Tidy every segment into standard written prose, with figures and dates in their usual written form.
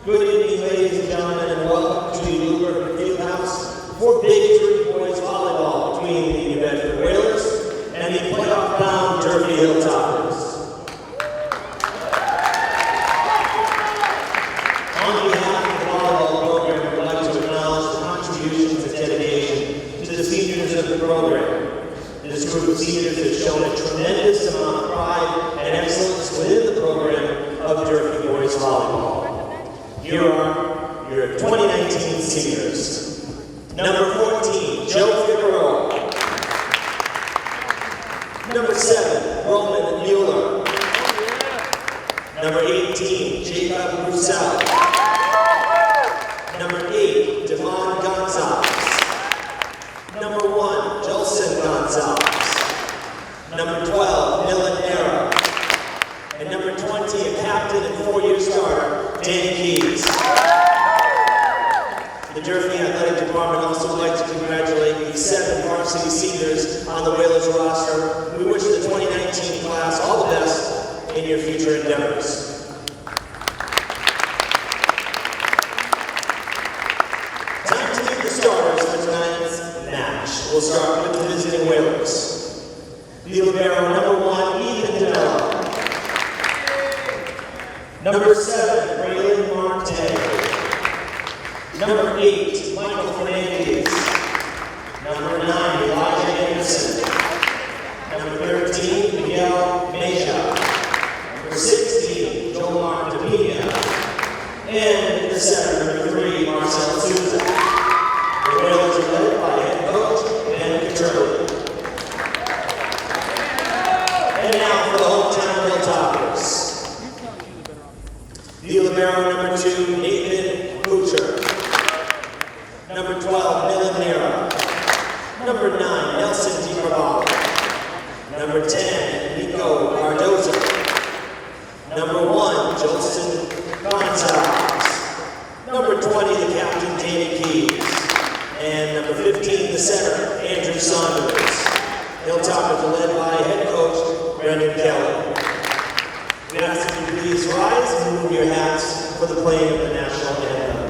Good evening, ladies and gentlemen, and welcome to the Durfee Fieldhouse for Big Three Boys Volleyball between the Bedford Whalers and the playoff-bound Durfee Hilltoppers. On behalf of the volleyball program, we'd like to acknowledge the contributions and dedication to the seniors of the program. This group of seniors has shown a tremendous amount of pride and excellence within the program of Durfee Boys Volleyball. Here are your 2019 seniors. Number 14, Joe Figueroa. Number 7, Roman Mueller. Number 18, Jacob Roussel. Number 8, Devon Gonzalez. Number 1, Jolson Gonzalez. Number 12, Milan Era. And number 20, a captain and 4-year starter, Dan Keys. The Durfee Athletic Department also would like to congratulate the 7 varsity seniors on the Whalers roster. We wish the 2019 class all the best in your future endeavors. Time to meet the starters for tonight's match. We'll start with the visiting Whalers. The libero, number 1, Ethan DeMello. Number 7, Braylon Marte. Number 8, Michael Fernandez. Number 9, Elijah Anderson. Number 13, Miguel Meja. Number 16, Joel Mark Davina. And the center, number 3, Marcel Souza. The Whalers are led by head coach Ben Caterli. And now for the hometown Hilltoppers. The libero, number 2, Nathan Butcher. Number 12, Milan Nera. Number 9, Nelson DiCarvalho. Number 10, Nico Cardozo. Number 1, Jolson Gonzalez. Number 20, the captain, Danny Keys. And number 15, the center, Andrew Saunders. Hilltoppers are led by head coach, Brendan Kelly. We ask that you please rise and move your hats for the playing of the national anthem.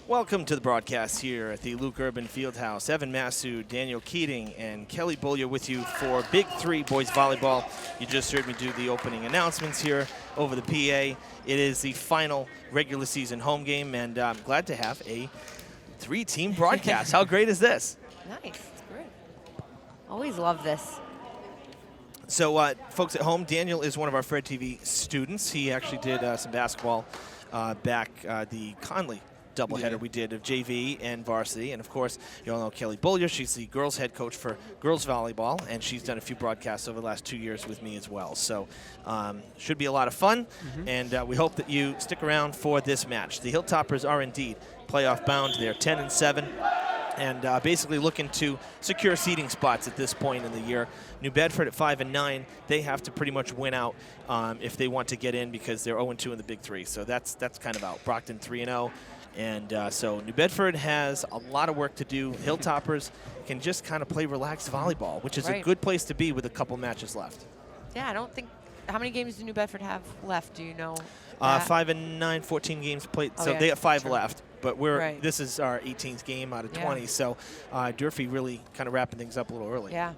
Welcome to the broadcast here at the Luke Urban Fieldhouse. Evan Massu, Daniel Keating, and Kelly Bollier with you for Big Three Boys Volleyball. You just heard me do the opening announcements here over the PA. It is the final regular season home game, and I'm glad to have a 3-team broadcast. How great is this? Nice. It's great. Always love this. So, folks at home, Daniel is one of our Fred TV students. He actually did some basketball back the Conley doubleheader we did of JV and varsity. And, of course, you all know Kelly Bollier. She's the girls' head coach for girls volleyball, and she's done a few broadcasts over the last 2 years with me as well. So should be a lot of fun, and we hope that you stick around for this match. The Hilltoppers are indeed playoff bound. They're 10-7. and basically looking to secure seeding spots at this point in the year. New Bedford at 5-9, they have to pretty much win out if they want to get in, because they're 0-2 in the Big Three. So that's kind of out. Brockton 3-0, and so New Bedford has a lot of work to do. Hilltoppers can just kind of play relaxed volleyball, which is a good place to be with a couple matches left. Yeah, I don't think. How many games do New Bedford have left? Do you know? 5-9, 14 games played. Oh, so yeah, they have 5 true. left. But this is our 18th game out of 20. So Durfee really kind of wrapping things up a little early. Yeah.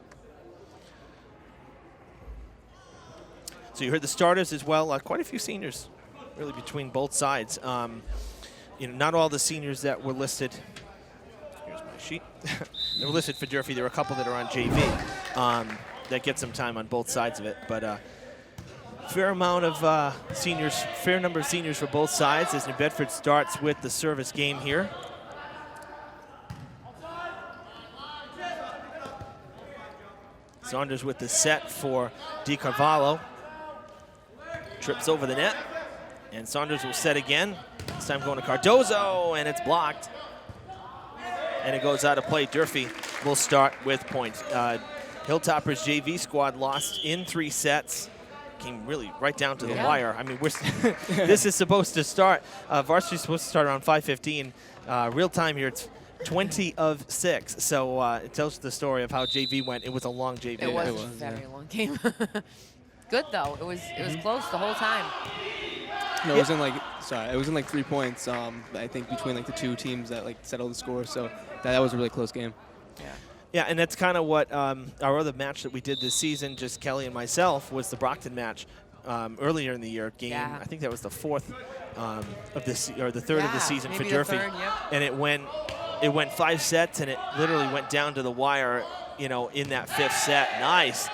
So you heard the starters as well. Quite a few seniors, really, between both sides. Not all the seniors that were listed. Here's my sheet. They were listed for Durfee. There were a couple that are on JV that get some time on both sides of it. But fair amount of seniors, fair number of seniors for both sides as New Bedford starts with the service game here. Saunders with the set for DiCarvalho. Trips over the net, and Saunders will set again. This time going to Cardozo, and it's blocked. And it goes out of play. Durfee will start with points. Hilltoppers JV squad lost in 3 sets. Came really right down to the wire. I mean, this is supposed to start. Varsity is supposed to start around 5:15. Real time here, it's 20 of 6. So it tells the story of how JV went. It was a long JV. It was a very long game. Good though. It was close the whole time. No, it was in like 3 points. I think between like the 2 teams that like settled the score. So that was a really close game. Yeah. Yeah, and that's kind of what our other match that we did this season, just Kelly and myself, was the Brockton match earlier in the year. Game, I think that was the 4th of this, or the 3rd of the season for Durfee. And it went 5 sets, and it literally went down to the wire, in that 5th set. Nice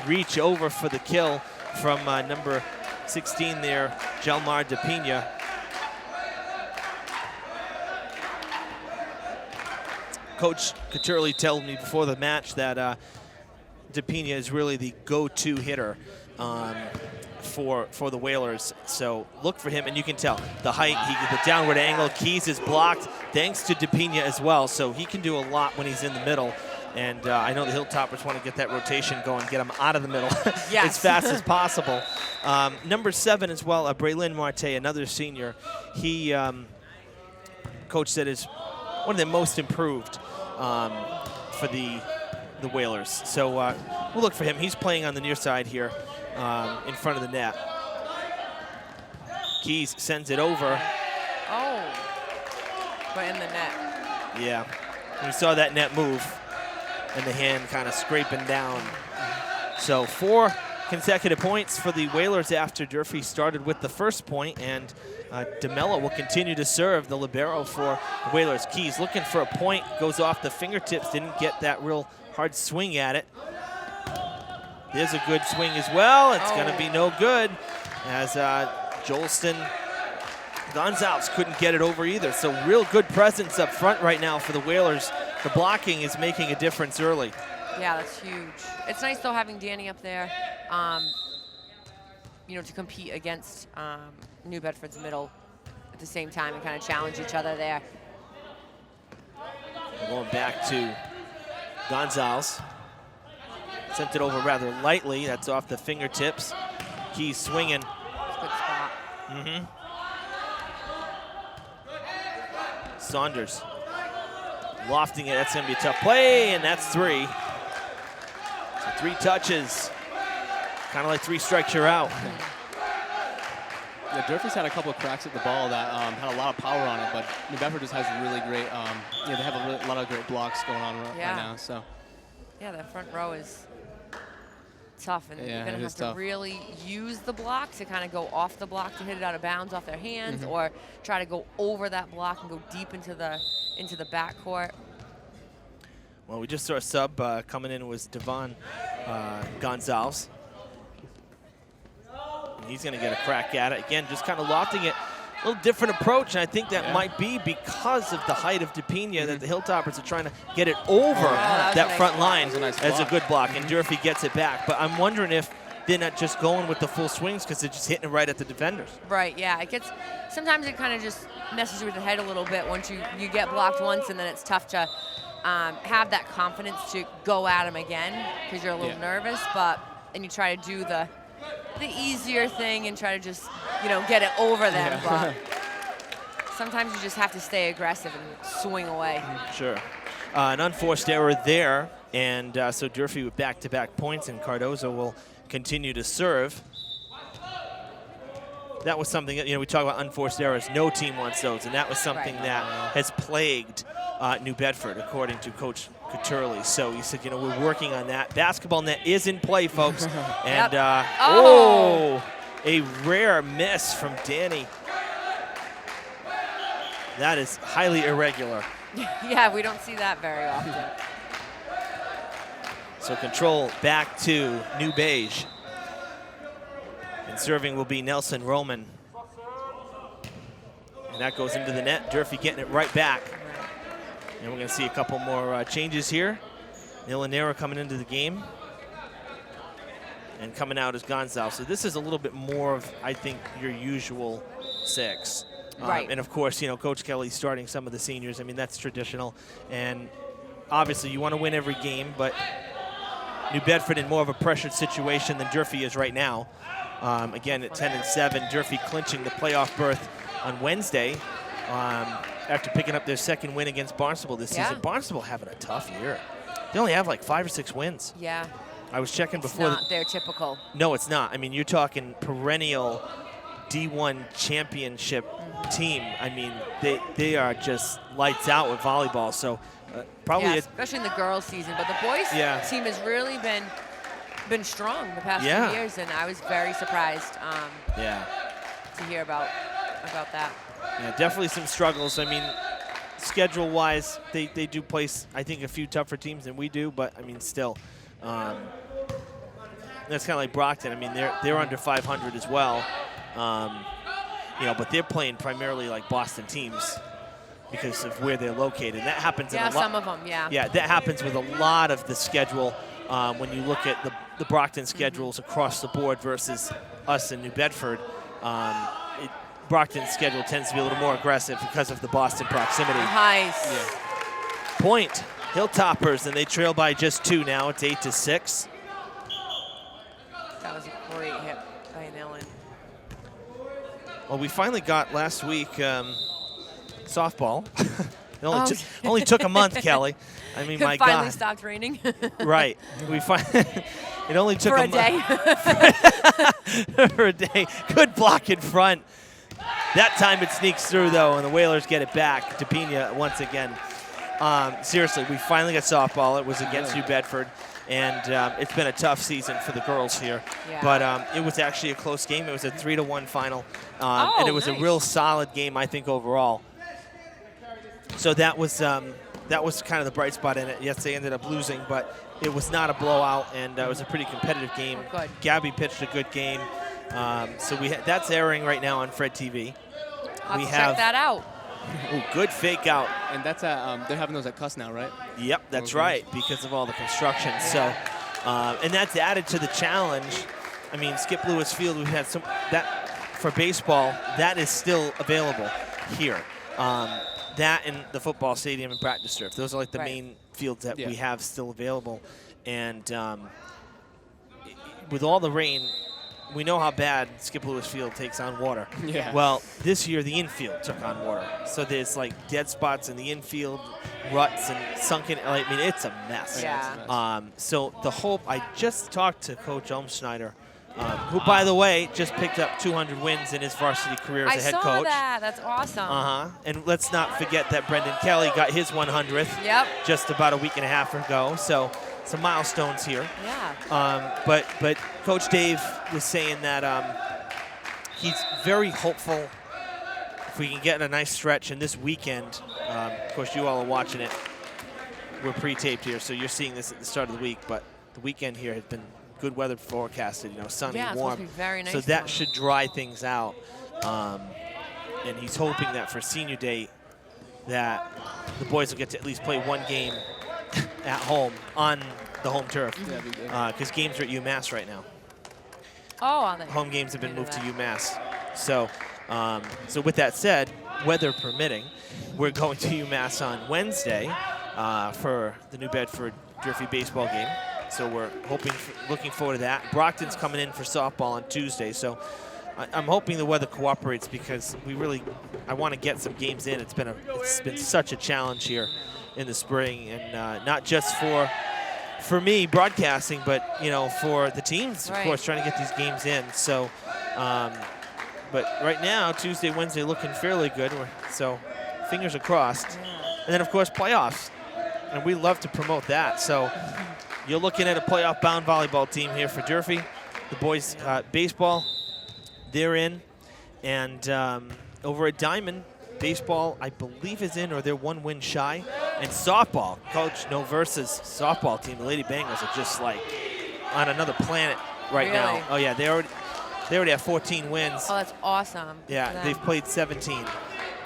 reach over for the kill from number 16 there, Gelmar De Pina. Coach Caturli told me before the match that De Pina is really the go-to hitter for the Whalers. So look for him, and you can tell the height, the downward angle. Keys is blocked thanks to De Pina as well, so he can do a lot when he's in the middle. And I know the Hilltoppers want to get that rotation going, get him out of the middle as fast as possible. Number 7 as well, Braylin Marte, another senior. He, coach said, is one of the most improved for the Whalers. So we'll look for him. He's playing on the near side here in front of the net. Keys sends it over. Oh, but in the net. Yeah, we saw that net move and the hand kind of scraping down. So 4 consecutive points for the Whalers after Durfee started with the first point, and DeMello will continue to serve the libero for the Whalers. Keys looking for a point, goes off the fingertips, didn't get that real hard swing at it. There's a good swing as well. It's going to be no good, as Jolston Gonzalez couldn't get it over either. So real good presence up front right now for the Whalers. The blocking is making a difference early. Yeah, that's huge. It's nice, though, having Danny up there, to compete against New Bedford's middle at the same time and kind of challenge each other there. Going back to Gonzalez. Sent it over rather lightly. That's off the fingertips. Keys swinging. Good spot. Saunders lofting it. That's going to be a tough play, and that's 3. So 3 touches. Kind of like 3 strikes, you're out. Yeah, Durfee's had a couple of cracks at the ball that had a lot of power on it, but New Bedford just has really great, they have a lot of great blocks going on right now. So. Yeah, that front row is tough, and you're going to have to really use the block to kind of go off the block to hit it out of bounds off their hands, or try to go over that block and go deep into the backcourt. Well, we just saw a sub coming in was Devon Gonzalez. And he's going to get a crack at it. Again, just kind of lofting it. A little different approach, and I think that might be because of the height of De Pina that the Hilltoppers are trying to get it over that front line as a good block, and Durfee gets it back. But I'm wondering if they're not just going with the full swings because they're just hitting it right at the defenders. Right, yeah. Sometimes it kind of just messes with the head a little bit once you get blocked once, and then it's tough to have that confidence to go at them again because you're a little nervous, and you try to do the easier thing and try to just, get it over them. But sometimes you just have to stay aggressive and swing away. Sure. An unforced error there, and so Durfee with back-to-back points, and Cardozo will continue to serve. That was something that, we talk about unforced errors. No team wants those, and that was something that has plagued New Bedford, according to Coach Couturley. So he said, we're working on that. Basketball net is in play, folks. And, a rare miss from Danny. That is highly irregular. Yeah, we don't see that very often. So control back to New Beige. And serving will be Nelson Roman. And that goes into the net. Durfee getting it right back. And we're going to see a couple more changes here. Nilanera coming into the game. And coming out is Gonzalez. So this is a little bit more of, I think, your usual 6. Right. And of course, Coach Kelly starting some of the seniors. I mean, that's traditional. And obviously you want to win every game, but New Bedford in more of a pressured situation than Durfee is right now. Again, at 10-7, Durfee clinching the playoff berth on Wednesday after picking up their second win against Barnstable this season. Barnstable having a tough year. They only have like 5 or 6 wins. Yeah. I was checking before. It's not their typical. No, it's not. I mean, you're talking perennial D1 championship team. I mean, they are just lights out with volleyball. So probably especially in the girls' season. But the boys' team has really been strong the past few years, and I was very surprised to hear about that. Yeah, definitely some struggles. I mean, schedule-wise, they do place, I think, a few tougher teams than we do, but I mean, still. That's kind of like Brockton. I mean, they're under 500 as well. But they're playing primarily like Boston teams because of where they're located. And that happens in a lot. Yeah, some of them, yeah. That happens with a lot of the schedule when you look at the Brockton schedules across the board versus us in New Bedford. Brockton's schedule tends to be a little more aggressive because of the Boston proximity. Nice. Yeah. Point, Hilltoppers, and they trail by just 2 now. It's 8-6. That was a great hit by Nellen. Well, we finally got last week softball. It only took a month, Kelly. I mean, my God. It finally stopped raining. Right. It only took a day. For a day. Good block in front. That time it sneaks through, though, and the Whalers get it back to Pena once again. Seriously, we finally got softball. It was against New Bedford, and it's been a tough season for the girls here. Yeah. But it was actually a close game. It was a 3-1 final, and it was a real solid game, I think, overall. So that was kind of the bright spot in it. Yes, they ended up losing, but it was not a blowout, and it was a pretty competitive game. Oh, good. Gabby pitched a good game. So that's airing right now on Fred TV. I'll check that out. Ooh, good fake out. And that's they're having those at Cuss now, right? Yep, that's right, because of all the construction. So, and that's added to the challenge. I mean, Skip Lewis Field, we've had that for baseball, that is still available here. That and the football stadium and practice turf. Those are like the main fields that we have still available. And with all the rain, we know how bad Skip Lewis Field takes on water. Yeah. Well, this year the infield took on water. So there's like dead spots in the infield, ruts and sunken. I mean, it's a mess. Yeah. So the hope, I just talked to Coach Olmschneider, who, by the way, just picked up 200 wins in his varsity career as a head coach. I saw that. That's awesome. And let's not forget that Brendan Kelly got his 100th just about a week and a half ago. So some milestones here. Yeah. But Coach Dave was saying that he's very hopeful if we can get a nice stretch. And this weekend, of course, you all are watching it. We're pre-taped here, so you're seeing this at the start of the week. But the weekend here has been good weather forecasted, sunny, warm. warm. It's supposed to be very nice. So that should dry things out. And he's hoping that for senior day that the boys will get to at least play one game at home on the home turf. Because games are at UMass right now. Home games have been moved to UMass. So, so with that said, weather permitting, we're going to UMass on Wednesday. for the New Bedford Durfee baseball game. So we're looking forward to that. Brockton's coming in for softball on Tuesday. So I'm hoping the weather cooperates because I want to get some games in. It's been such a challenge here in the spring, and not just for me broadcasting, but for the teams, of course, trying to get these games in. So, but right now, Tuesday, Wednesday, looking fairly good. So, fingers are crossed. And then, of course, playoffs, and we love to promote that. So, you're looking at a playoff-bound volleyball team here for Durfee. The boys baseball, they're in, and over at Diamond, baseball, I believe, is in, or they're 1 win shy. And softball, Coach Noversa's softball team, the Lady Bengals, are just like on another planet right now. Oh yeah, they already have 14 wins. Oh, that's awesome. Yeah, they've played 17.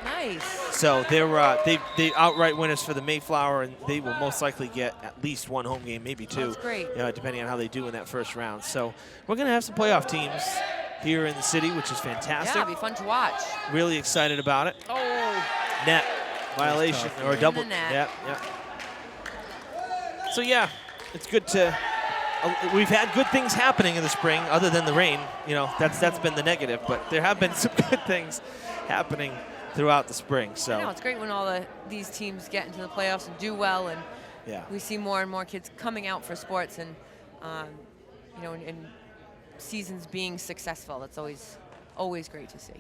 Nice. So they outright winners for the Mayflower, and they will most likely get at least 1 home game, maybe 2. That's great. Depending on how they do in that first round. So we're gonna have some playoff teams here in the city, which is fantastic. Yeah, it'll be fun to watch. Really excited about it. Oh. Net violation or a double. Net. Yeah. So yeah, it's good to. We've had good things happening in the spring, other than the rain. That's been the negative, but there have been some good things happening throughout the spring. So I know, it's great when all these teams get into the playoffs and do well, and we see more and more kids coming out for sports, and and seasons being successful. That's always great to see.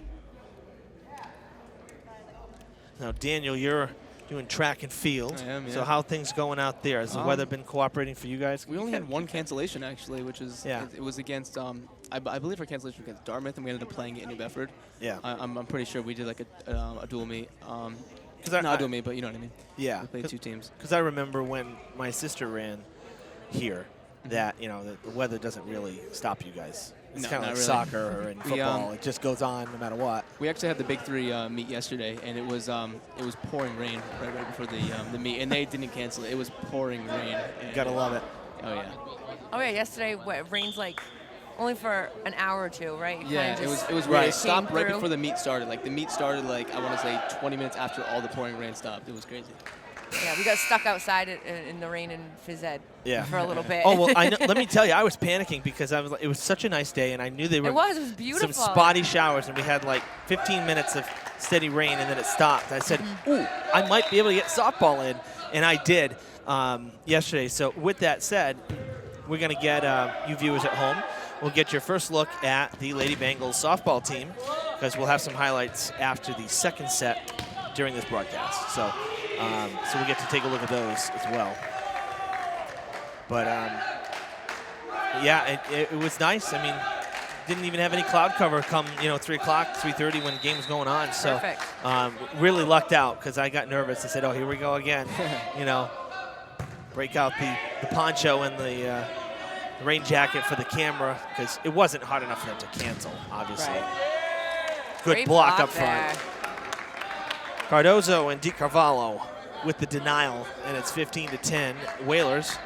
Now, Daniel, you're doing track and field. I am, yeah. So how are things going out there? Has the weather been cooperating for you guys? We only had 1 cancellation, actually, which is it was against, I believe our cancellation was against Dartmouth, and we ended up playing it in New Bedford. Yeah. I'm pretty sure we did like a dual meet. Not a dual meet, but you know what I mean. Yeah. We played 2 teams. Because I remember when my sister ran here, that the weather doesn't really stop you guys. It's kind of like soccer and football. It just goes on no matter what. We actually had the Big 3 meet yesterday, and it was pouring rain right before the meet, and they didn't cancel it. It was pouring rain. Gotta love it. Oh yeah. Oh yeah. Yesterday, it rained like only for an hour or 2, right? Yeah, it was right. It stopped right before the meet started. Like the meet started I want to say 20 minutes after all the pouring rain stopped. It was crazy. Yeah, we got stuck outside in the rain in phys ed for a little bit. Oh, well, I know, let me tell you, I was panicking because it was such a nice day, and I knew there were it was beautiful. Some spotty showers, and we had like 15 minutes of steady rain, and then it stopped. I said, ooh, I might be able to get softball in, and I did yesterday. So with that said, we're going to get you viewers at home. We'll get your first look at the Lady Bengals softball team because we'll have some highlights after the second set during this broadcast. So we'll get to take a look at those as well. But yeah, it was nice. I mean, didn't even have any cloud cover come 3 o'clock, 3:30 when the game was going on. So really lucked out because I got nervous. I said, oh, here we go again. Break out the poncho and the rain jacket for the camera because it wasn't hot enough for them to cancel, obviously. Right. Good Great block up front. Cardozo and DiCarvalho with the denial, and it's 15-10 Whalers.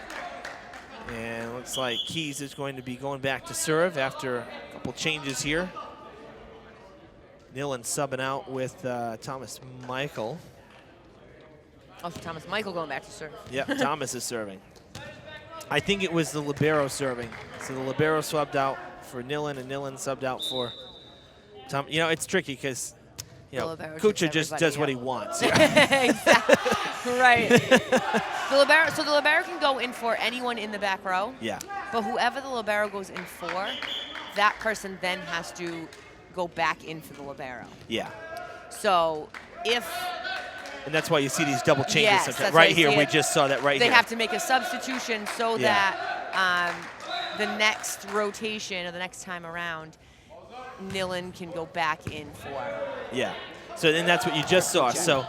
And it looks like Keys is going to be going back to serve after a couple changes here. Nillen subbing out with Thomas Michael. Oh, Thomas Michael going back to serve. Yep, Thomas is serving. I think it was the libero serving. So the libero subbed out for Nillen, and Nillen subbed out for Tom. It's tricky because Kucha just does what he wants. Exactly. Right. The libero can go in for anyone in the back row. Yeah. But whoever the libero goes in for, that person then has to go back in for the libero. Yeah. So and that's why you see these double changes. Yes, sometimes. Right here, we just saw that right here. They have to make a substitution so that the next rotation or the next time around, Nillen can go back in for. Yeah. So then that's what you just saw. So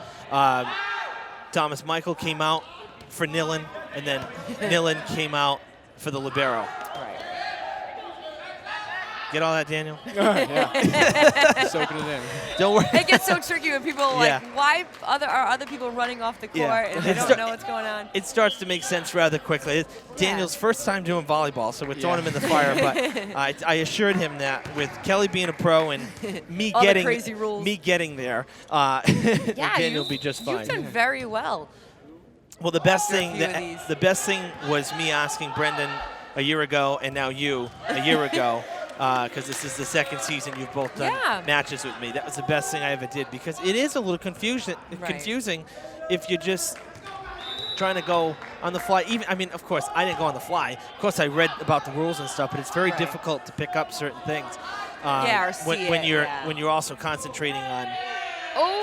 Thomas Michael came out for Nillen, and then Nillen came out for the libero. Right. Get all that, Daniel? Yeah. Soaking it in. Don't worry. It gets so tricky when people are like, why are other people running off the court and they don't know what's going on? It starts to make sense rather quickly. It's Daniel's first time doing volleyball, so we're throwing him in the fire. But I assured him that with Kelly being a pro and me getting there, Daniel will be just fine. You've done very well. Well, the best thing was me asking Brendan a year ago, and now you a year ago, because this is the second season you've both done matches with me. That was the best thing I ever did, because it is a little confusing if you're just trying to go on the fly. Even, I mean, of course, I didn't go on the fly. Of course, I read about the rules and stuff, but it's very difficult to pick up certain things when you're also concentrating on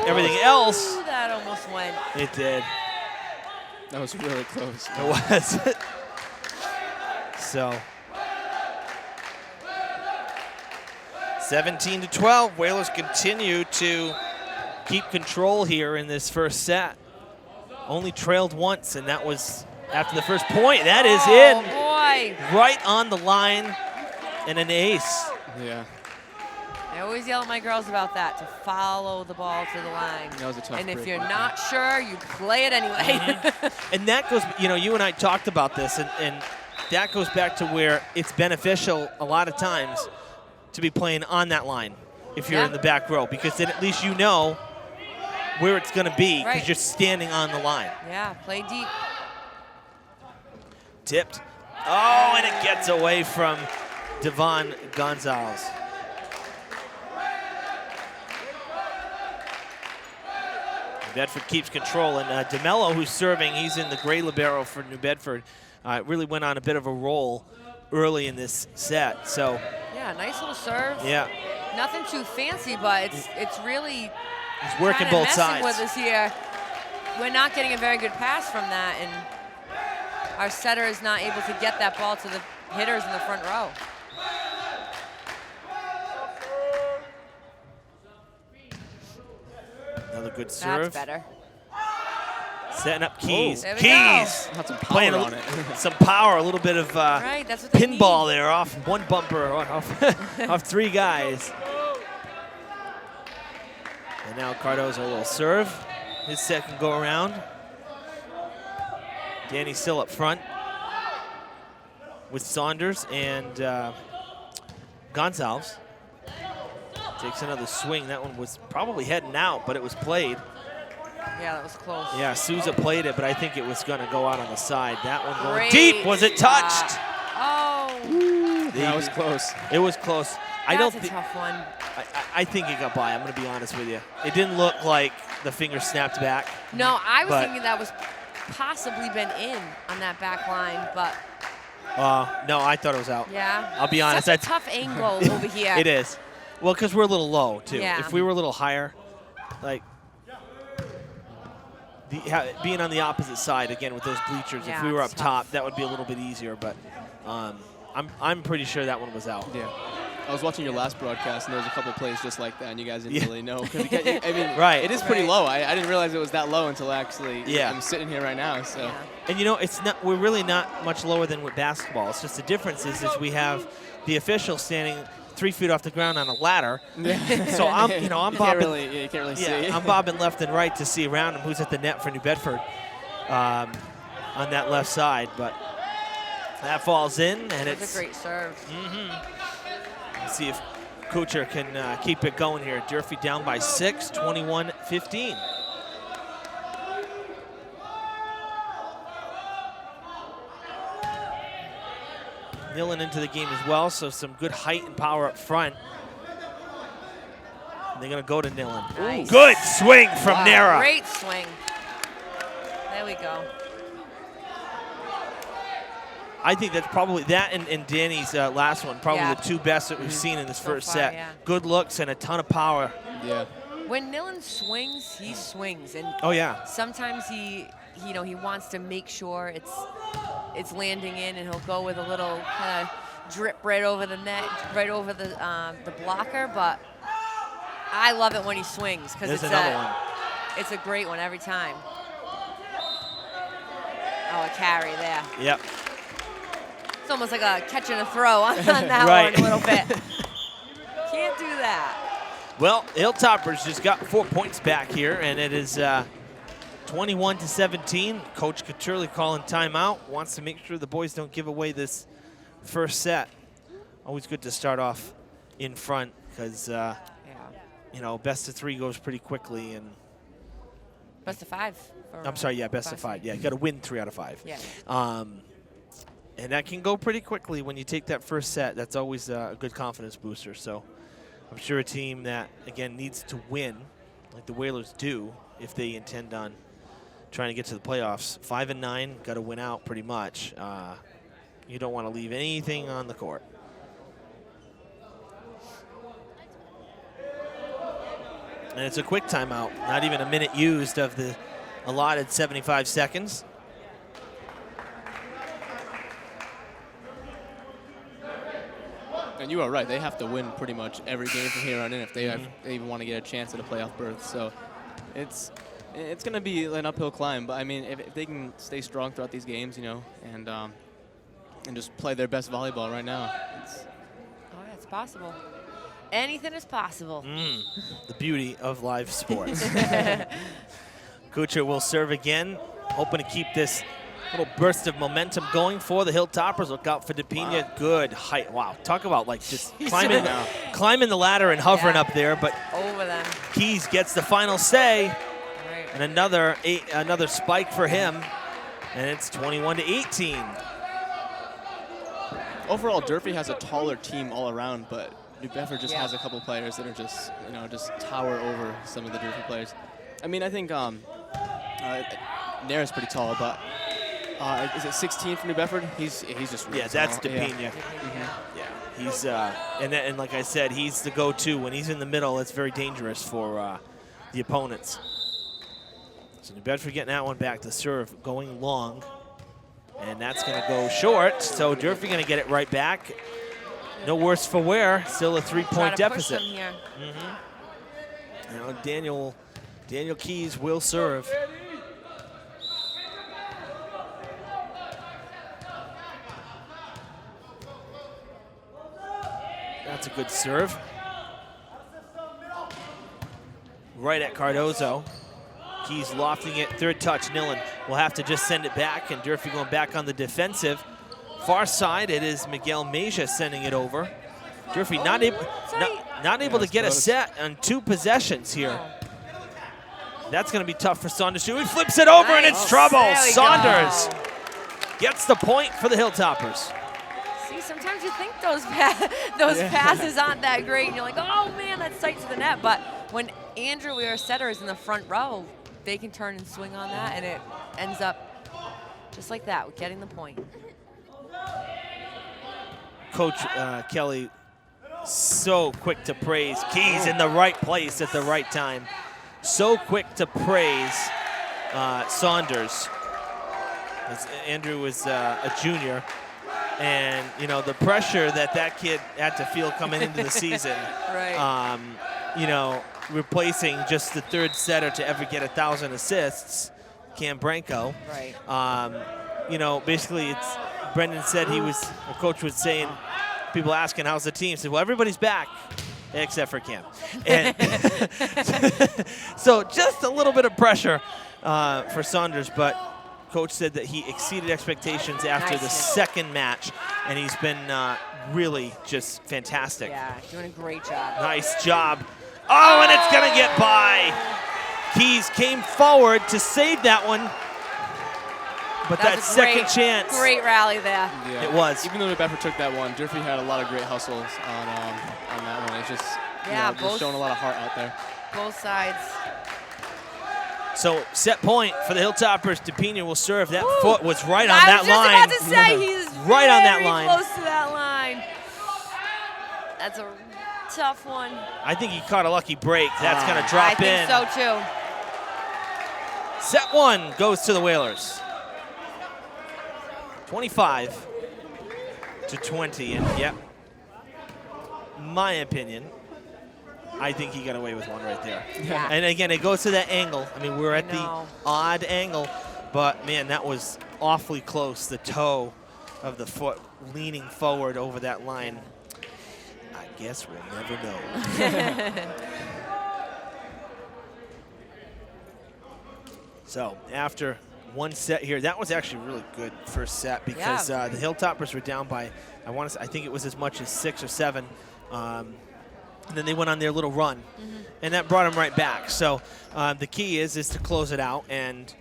everything else. That almost went. It did. That was really close. It was. So, 17-12. Whalers continue to keep control here in this first set. Only trailed once, and that was after the first point. That is in. Boy. Right on the line, and an ace. Yeah. I always yell at my girls about that, to follow the ball to the line. That was a tough And if break. you're not sure, you play it anyway. And that goes, you know, you and I talked about this, and that goes back to where it's beneficial a lot of times to be playing on that line if you're in the back row, because then at least you know where it's going to be because you're standing on the line. Yeah, play deep. Tipped. Oh, and it gets away from Devon Gonzalez. Bedford keeps control, and DeMello, who's serving, he's in the gray libero for New Bedford, really went on a bit of a roll early in this set. So yeah, nice little serve. Yeah. Nothing too fancy, but it's really he's working both sides with us here. We're not getting a very good pass from that, and our setter is not able to get that ball to the hitters in the front row. Another good serve. That's better. Setting up Keys. There we Keys go. Some playing power on it. some power, a little bit of That's what they pinball need. there off one bumper, off three guys. And now Cardozo will serve his second go around. Danny's still up front with Saunders and Gonzalez. Takes another swing. That one was probably heading out, but it was played. Yeah, that was close. Yeah, Souza played it, but I think it was going to go out on the side. That one going Great deep. Was it touched? Oh. That was close. It was close. That's a tough one. I think it got by. I'm going to be honest with you. It didn't look like the finger snapped back. No, I was thinking that was possibly been in on that back line, but. No, I thought it was out. Yeah. I'll be honest. Such a tough angle over here. It is. Well, because we're a little low, too. Yeah. If we were a little higher, like, being on the opposite side, again, with those bleachers, if we were up top, that would be a little bit easier, but I'm pretty sure that one was out. Yeah. I was watching your last broadcast, and there was a couple of plays just like that, and you guys didn't really know. I mean, it is pretty low. I didn't realize it was that low until actually I'm sitting here right now. So. Yeah. And, you know, we're really not much lower than with basketball. It's just the difference is we have the official standing 3 feet off the ground on a ladder. So I'm bobbing. You can't really see. I'm bobbing left and right to see around him who's at the net for New Bedford on that left side. But that falls in, and it's a great serve. Let's see if Kuchar can keep it going here. Durfee down by 6, 21-15. Nillen into the game as well, so some good height and power up front. And they're going to go to Nillen. Nice. Good swing from Nara. Great swing. There we go. I think that's probably that and Danny's last one, probably the two best that we've seen in this first set. Yeah. Good looks and a ton of power. Yeah. When Nillen swings, he swings, and sometimes he wants to make sure it's landing in, and he'll go with a little kind of drip right over the net, right over the blocker. But I love it when he swings because it's a great one every time. Oh, a carry there. Yep. It's almost like a catch and a throw on that one a little bit. Can't do that. Well, Hilltoppers just got 4 points back here, and it is 21-17. Coach Couturley calling timeout. Wants to make sure the boys don't give away this first set. Always good to start off in front because, best of 3 goes pretty quickly, and Best of 5. I'm sorry, yeah, best of 5. Yeah, you got to win 3 out of 5. Yeah. And that can go pretty quickly when you take that first set. That's always a good confidence booster. So I'm sure a team that, again, needs to win, like the Whalers do, if they intend on trying to get to the playoffs. 5 and 9, got to win out pretty much. You don't want to leave anything on the court. And it's a quick timeout. Not even a minute used of the allotted 75 seconds. And you are right. They have to win pretty much every game from here on in if they, they even want to get a chance at a playoff berth. So it's going to be an uphill climb. But, I mean, if they can stay strong throughout these games, you know, and just play their best volleyball right now. Oh, yeah, it's possible. Anything is possible. The beauty of live sports. Kuchar will serve again, hoping to keep this little burst of momentum going for the Hilltoppers. Look out for DePina. Wow. Good height. Wow, talk about like just climbing the ladder and hovering up there. But over them. Keys gets the final say, and another spike for him, and it's 21-18. Overall, Durfee has a taller team all around, but New Bedford just has a couple players that are just, you know, just tower over some of the Durfee players. I mean, I think Nair's pretty tall, but is it 16 for New Bedford? He's just really that's tall. DePina. Yeah, he's and like I said, he's the go-to when he's in the middle. It's very dangerous for the opponents. So New Bedford getting that one back to serve, going long, and that's going to go short. So Durfee going to get it right back. No worse for wear. Still a 3-point deficit. Push them here. You know, Daniel Keys will serve. That's a good serve. Right at Cardozo. Keys lofting it, third touch. Nillen will have to just send it back, and Durfee going back on the defensive. Far side, it is Miguel Meja sending it over. Durfee not able to get a set on 2 possessions here. That's going to be tough for Saunders. He flips it over, and it's trouble. Saunders gets the point for the Hilltoppers. See, sometimes you think those passes aren't that great, and you're like, oh man, that's tight to the net. But when Andrew, our setter, is in the front row, they can turn and swing on that, and it ends up just like that, with getting the point. Coach Kelly, so quick to praise Keys in the right place at the right time. So quick to praise Saunders. As Andrew was a junior, and you know the pressure that kid had to feel coming into the season. You know, replacing just the 3rd setter to ever get 1,000 assists, Cam Branco. You know, basically, it's Brendan said the coach was saying, people asking how's the team, he said, well, everybody's back except for Cam. And so just a little bit of pressure for Saunders, but coach said that he exceeded expectations after the second match, and he's been really just fantastic. Yeah, doing a great job. Nice job. Oh, and it's going to get by. Keys came forward to save that one. But that second chance. Great rally there. Yeah. It was. Even though New Bedford took that one, Durfee had a lot of great hustles on that one. It's just, just showing a lot of heart out there. Both sides. So set point for the Hilltoppers. DePina will serve. That foot was right on that line. I was just about to say, he's right on that line. Close to that line. That's a tough one. I think he caught a lucky break. That's going to drop in. I think so too. Set 1 goes to the Whalers. 25-20, and yep, my opinion, I think he got away with one right there. Yeah. And again, it goes to that angle. I mean, we're at the odd angle, but man, that was awfully close. The toe of the foot leaning forward over that line. I guess we'll never know. So after one set here, that was actually a really good first set because the Hilltoppers were down by, I think it was as much as 6 or 7. And then they went on their little run, and that brought them right back. So the key is to close it out, and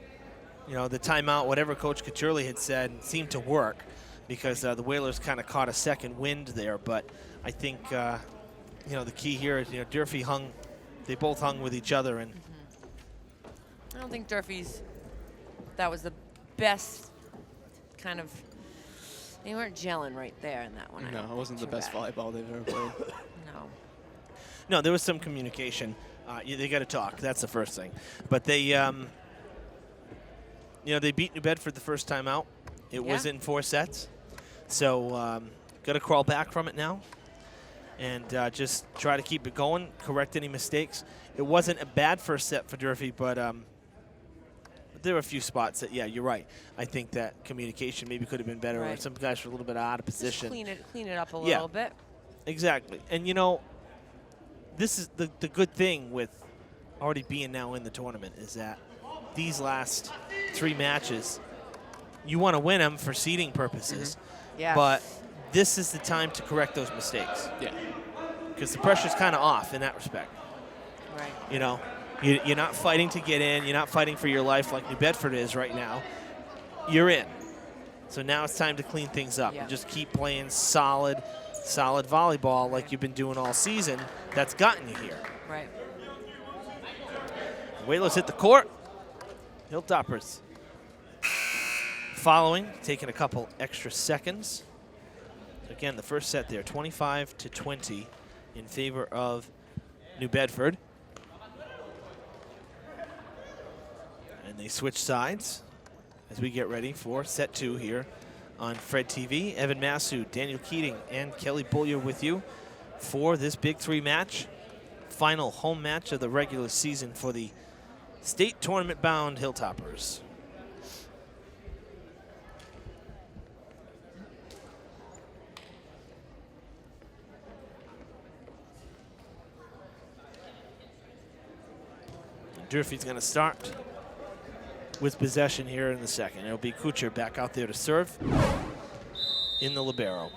the timeout, whatever Coach Couturley had said, seemed to work because the Whalers kind of caught a second wind there. But I think the key here is Durfee they both hung with each other, and I don't think that was the best kind of. They weren't gelling right there in that one. No, it wasn't the best volleyball they've ever played. No, there was some communication. They got to talk. That's the first thing. But they, they beat New Bedford the first time out. It was in 4 sets. So got to crawl back from it now and just try to keep it going, correct any mistakes. It wasn't a bad first set for Durfee, but there were a few spots that, you're right. I think that communication maybe could have been better, or some guys were a little bit out of position. Just clean it up a little bit. Exactly. And, this is the good thing with already being now in the tournament is that these last 3 matches, you want to win them for seeding purposes. But this is the time to correct those mistakes. Yeah. Because the pressure's kind of off in that respect. Right. You're not fighting to get in. You're not fighting for your life like New Bedford is right now. You're in. So now it's time to clean things up and just keep playing solid volleyball like you've been doing all season. That's gotten you here. Right. Whalers hit the court. Hilltoppers following, taking a couple extra seconds. Again, the first set there, 25-20 in favor of New Bedford. And they switch sides as we get ready for set 2 here on Fred TV. Evan Massu, Daniel Keating, and Kelly Bullier with you for this Big 3 match. Final home match of the regular season for the state tournament-bound Hilltoppers. Durfee's going to start with possession here in the second. It'll be Kuchar back out there to serve in the libero.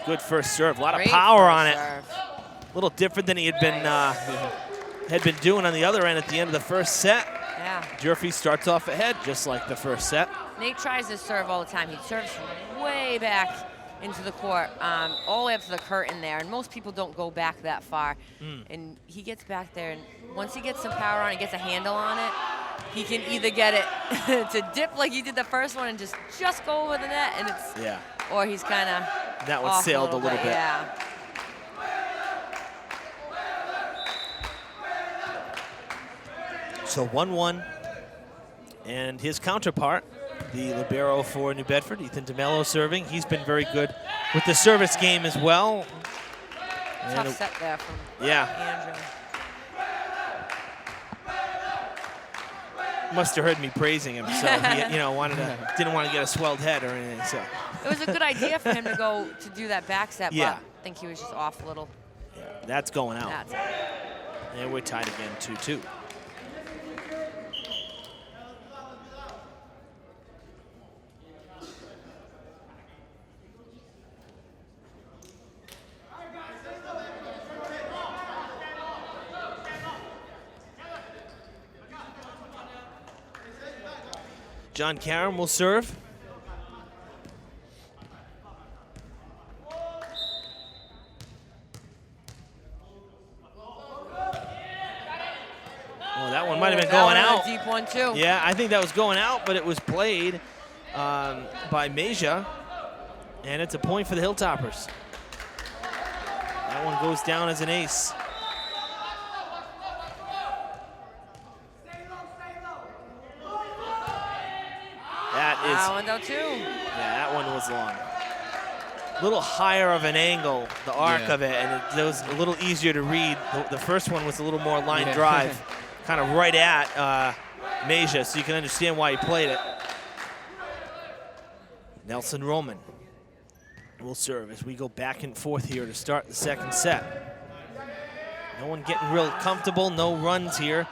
Good first serve. A lot of power on it. A little different than he had been doing on the other end at the end of the first set. Yeah. Durfee starts off ahead just like the first set. Nate tries to serve all the time. He serves way back into the court, all the way up to the curtain there, and most people don't go back that far. And he gets back there, and once he gets some power on it, gets a handle on it, he can either get it to dip like he did the first one and just go over the net, and it's or he's kind of that one sailed a little bit. Yeah. So 1-1, and his counterpart, the libero for New Bedford, Ethan DeMello serving. He's been very good with the service game as well. Tough set there from Andrew. Must have heard me praising him, so he, didn't want to get a swelled head or anything. So it was a good idea for him to go to do that back set, but I think he was just off a little. Yeah, that's going out. That's out. And we're tied again, 2-2. John Karam will serve. Oh, that one might have been going out. Deep one too. Yeah, I think that was going out, but it was played by Meja, and it's a point for the Hilltoppers. That one goes down as an ace. That one though too. Yeah, that one was long. A little higher of an angle, the arc of it, and it was a little easier to read. The first one was a little more line drive, kind of right at Meja, so you can understand why he played it. Nelson Roman will serve as we go back and forth here to start the second set. No one getting real comfortable, no runs here.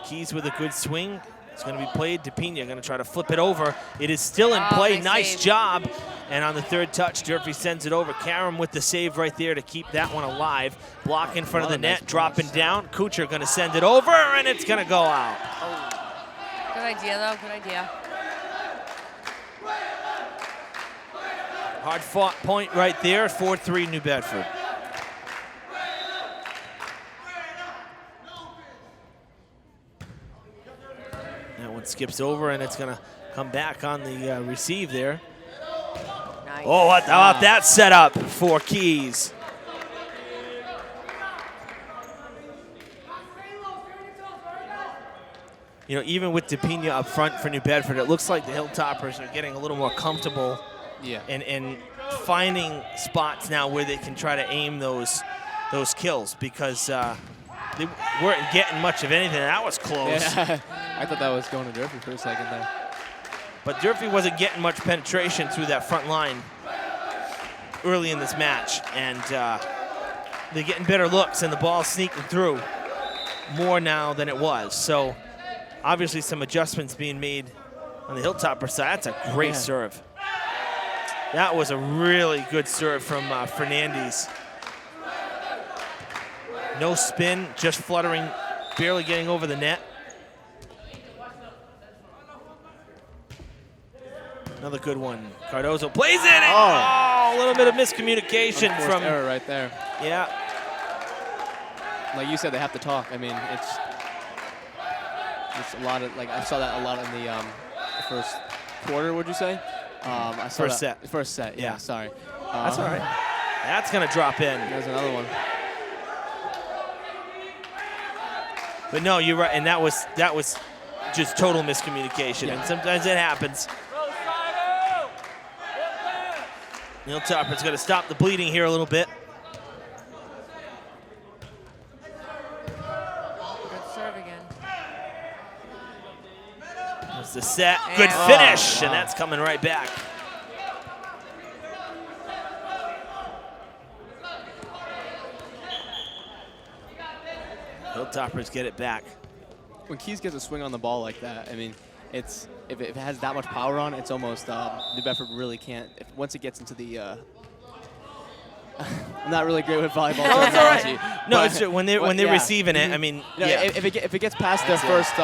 Keys with a good swing. It's going to be played. DePina going to try to flip it over. It is still in play. Nice job. And on the third touch, Durfee sends it over. Karam with the save right there to keep that one alive. Block in front of the net, dropping down. Kuchar going to send it over, and it's going to go out. Oh. Good idea, though. Good idea. Hard fought point right there. 4-3 New Bedford. That one skips over, and it's going to come back on the receive there. Nice. Oh, how about that setup for Keys? You know, even with DePina up front for New Bedford, it looks like the Hilltoppers are getting a little more comfortable and finding spots now where they can try to aim those kills, because they weren't getting much of anything. That was close. Yeah. I thought that was going to Durfee for a second there. But Durfee wasn't getting much penetration through that front line early in this match, and they're getting better looks, and the ball's sneaking through more now than it was. So obviously some adjustments being made on the Hilltopper side. That's a great serve. That was a really good serve from Fernandez. No spin, just fluttering, barely getting over the net. Another good one. Cardozo plays it. Oh, a little bit of miscommunication from error right there. Yeah. Like you said, they have to talk. I mean, it's a lot of, like, I saw that a lot in the first quarter. Would you say? I saw first set. First set. Yeah. Sorry. That's all right. That's gonna drop in. There's another one. But no, you're right, and that was just total miscommunication, and sometimes it happens. Hilltopper's going to stop the bleeding here a little bit. Good serve again. There's the set. Good finish, and that's coming right back. Hilltoppers get it back. When Keys gets a swing on the ball like that, I mean, it's if it has that much power on, it's almost New Bedford really can't. Once it gets into the, I'm not really great with volleyball terminology. No, it's true. When they're receiving it, I mean, if it gets past their first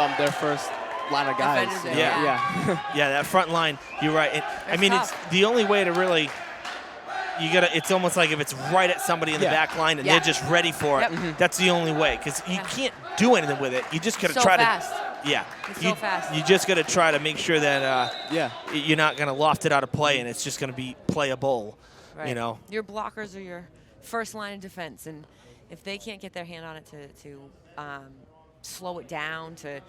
line of guys, that front line. You're right. I mean, it's the only way to really. It's almost like if it's right at somebody in the back line and they're just ready for it. That's the only way, because you can't do anything with it. You just got to try fast. to. Yeah. It's so fast. You just got to try to make sure that you're not going to loft it out of play, and it's just going to be playable. Right. You know. Your blockers are your first line of defense, and if they can't get their hand on it to slow it down, to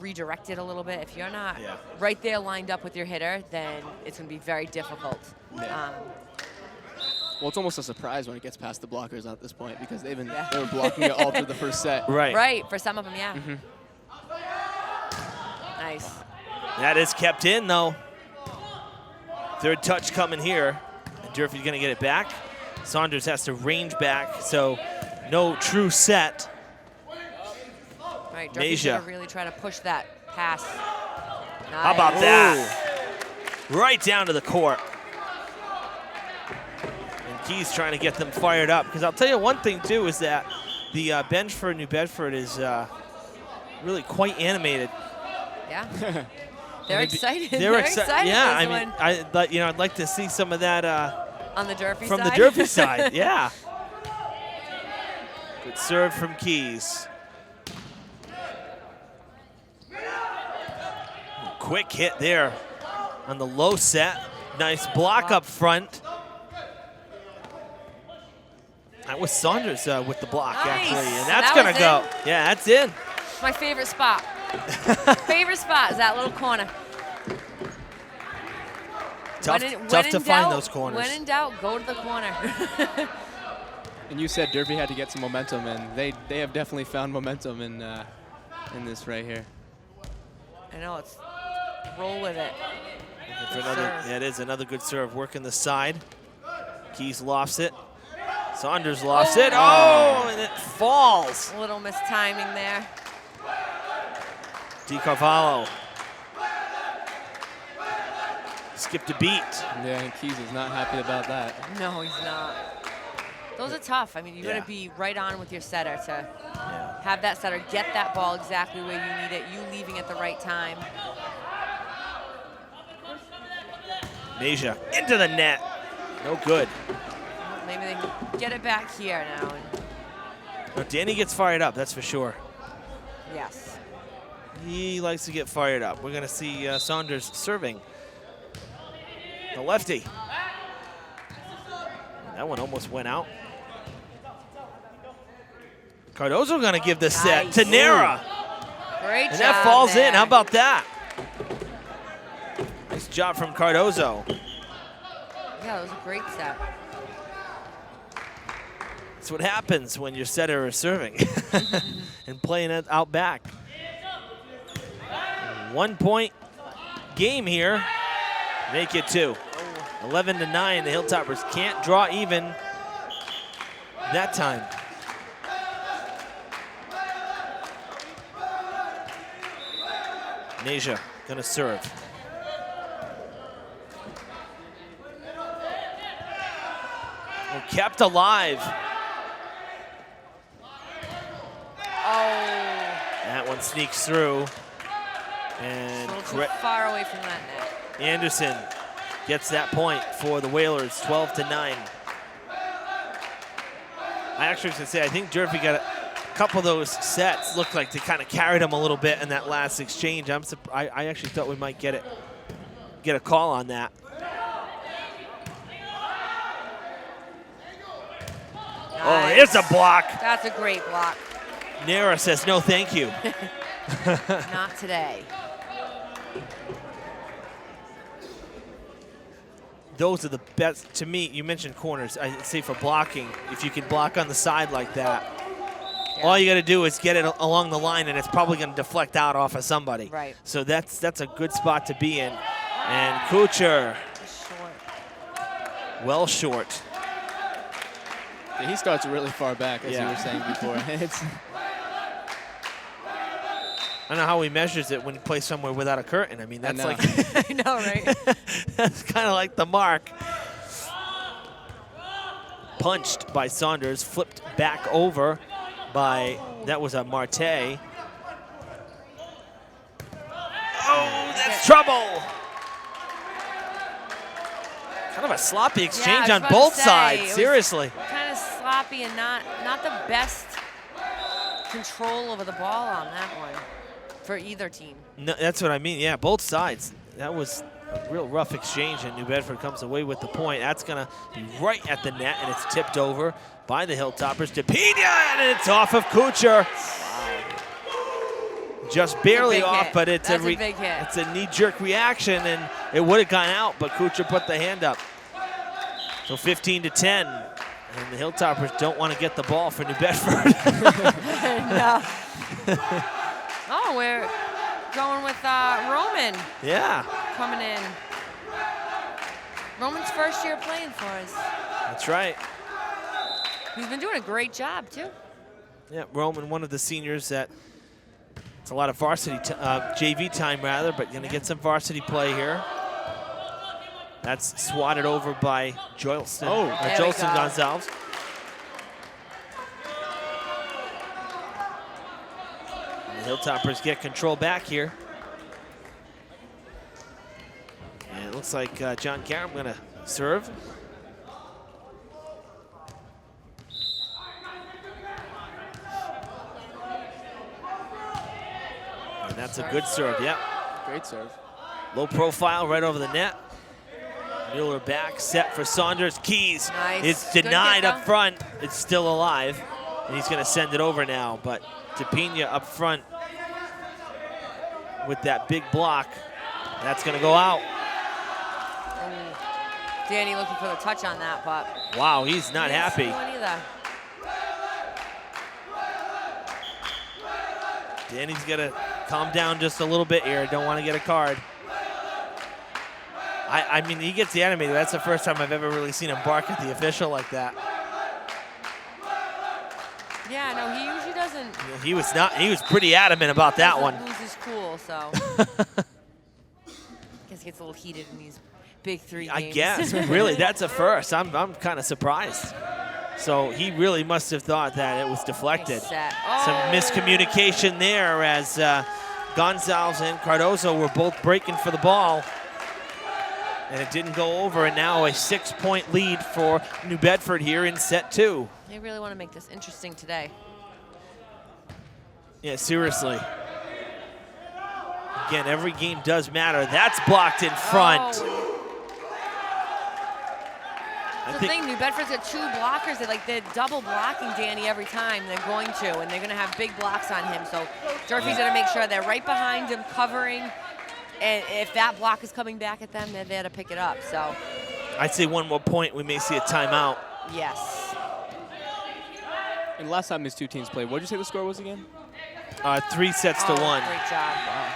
redirect it a little bit, if you're not right there lined up with your hitter, then it's going to be very difficult. Well, it's almost a surprise when it gets past the blockers at this point, because they were blocking it all through the first set. Right. Right, for some of them, Nice. That is kept in, though. Third touch coming here. Durfee's going to get it back. Saunders has to range back, so no true set. Right, Durfee's going to really try to push that pass. Nice. How about that? Right down to the court. Keys trying to get them fired up, because I'll tell you one thing too, is that the bench for New Bedford is really quite animated. Yeah, they're excited. They're excited. Yeah, I mean, I'd like to see some of that on the Durfee from side. the Durfee side. Yeah. Good serve from Keys. Quick hit there on the low set. Nice block up front. That was Saunders with the block, actually, and that's going to go. Yeah, that's in. My favorite spot. Favorite spot is that little corner. Tough to find those corners. When in doubt, go to the corner. And you said Durfee had to get some momentum, and they have definitely found momentum in this right here. I know, it's roll with it. It is another good serve. Working the side. Keys lofts it. Saunders lofts it. Oh, and it falls. A little mistiming there. DiCarvalho. Skipped a beat. Yeah, and Keys is not happy about that. No, he's not. Those are tough. I mean, you got to be right on with your setter to have that setter get that ball exactly where you need it, you leaving at the right time. Neja into the net. No good. Maybe they can get it back here now. No, Danny gets fired up, that's for sure. Yes. He likes to get fired up. We're going to see Saunders serving. The lefty. That one almost went out. Cardozo going to give the set to Nera. Great job. And that falls there. in. How about that? Nice job from Cardozo. Yeah, it was a great set. That's what happens when your setter is serving and playing it out back. 1 point game here. Make it 2. 11-9. The Hilltoppers can't draw even that time. Neja gonna serve. Oh, kept alive. Oh. That one sneaks through. And too far away from that net. Anderson gets that point for the Whalers, 12-9. I actually should say, I think Durfee got a couple of those sets looked like they kind of carried him a little bit in that last exchange. I actually thought we might get a call on that. Nice. Oh, it's a block. That's a great block. Nera says no thank you. Not today. Those are the best, to me, you mentioned corners. I say for blocking, if you can block on the side like that, all you got to do is get it along the line, and it's probably going to deflect out off of somebody. Right. So that's a good spot to be in. And Kuchar, well short. Yeah, he starts really far back, as you were saying before. I don't know how he measures it when he plays somewhere without a curtain. I mean, that's like I know, right? that's kind of like the mark. Punched by Saunders, flipped back over by, that was a Marte. Oh, that's trouble. Kind of a sloppy exchange on both sides, seriously. Kind of sloppy and not the best control over the ball on that one for either team. No, that's what I mean, yeah, both sides. That was a real rough exchange, and New Bedford comes away with the point. That's going to be right at the net, and it's tipped over by the Hilltoppers to Pena, and it's off of Kuchar. Wow. Just barely off, but it's a big hit. It's a knee-jerk reaction, and it would have gone out, but Kuchar put the hand up. So 15-10, and the Hilltoppers don't want to get the ball for New Bedford. No. Oh, we're going with Roman. Yeah. Coming in. Roman's first year playing for us. That's right. He's been doing a great job, too. Yeah, Roman, one of the seniors that it's a lot of varsity, JV time rather, but going to get some varsity play here. That's swatted over by Joylston, Jolson Gonzalez. The Hilltoppers get control back here. And it looks like John Karam going to serve. And that's a good serve, yep. Great serve. Low profile right over the net. Mueller back, set for Saunders. Keys is denied up front. It's still alive, and he's going to send it over now. But DePina up front with that big block. That's going to go out. Danny looking for the touch on that, but wow, he's not happy. Danny's got to calm down just a little bit here. Don't want to get a card. I mean, he gets the animated. That's the first time I've ever really seen him bark at the official like that. Yeah, no, he usually doesn't. He was pretty adamant about that one. Lose his cool, so. Guess it gets a little heated in these big 3 games. I guess. Really, that's a first. I'm kind of surprised. So he really must have thought that it was deflected. Nice Some miscommunication there as Gonzalez and Cardozo were both breaking for the ball. And it didn't go over, and now a 6-point lead for New Bedford here in set 2. They really want to make this interesting today. Yeah, seriously. Again, every game does matter. That's blocked in front. Oh. The thing, New Bedford's got 2 blockers. They're double blocking Danny every time they're going to, and they're going to have big blocks on him. So Durfee's going to make sure they're right behind him, covering. And if that block is coming back at them, they're there to pick it up. So I'd say one more point, we may see a timeout. Yes. And last time these 2 teams played, what did you say the score was again? 3 sets to 1. Great job. Wow.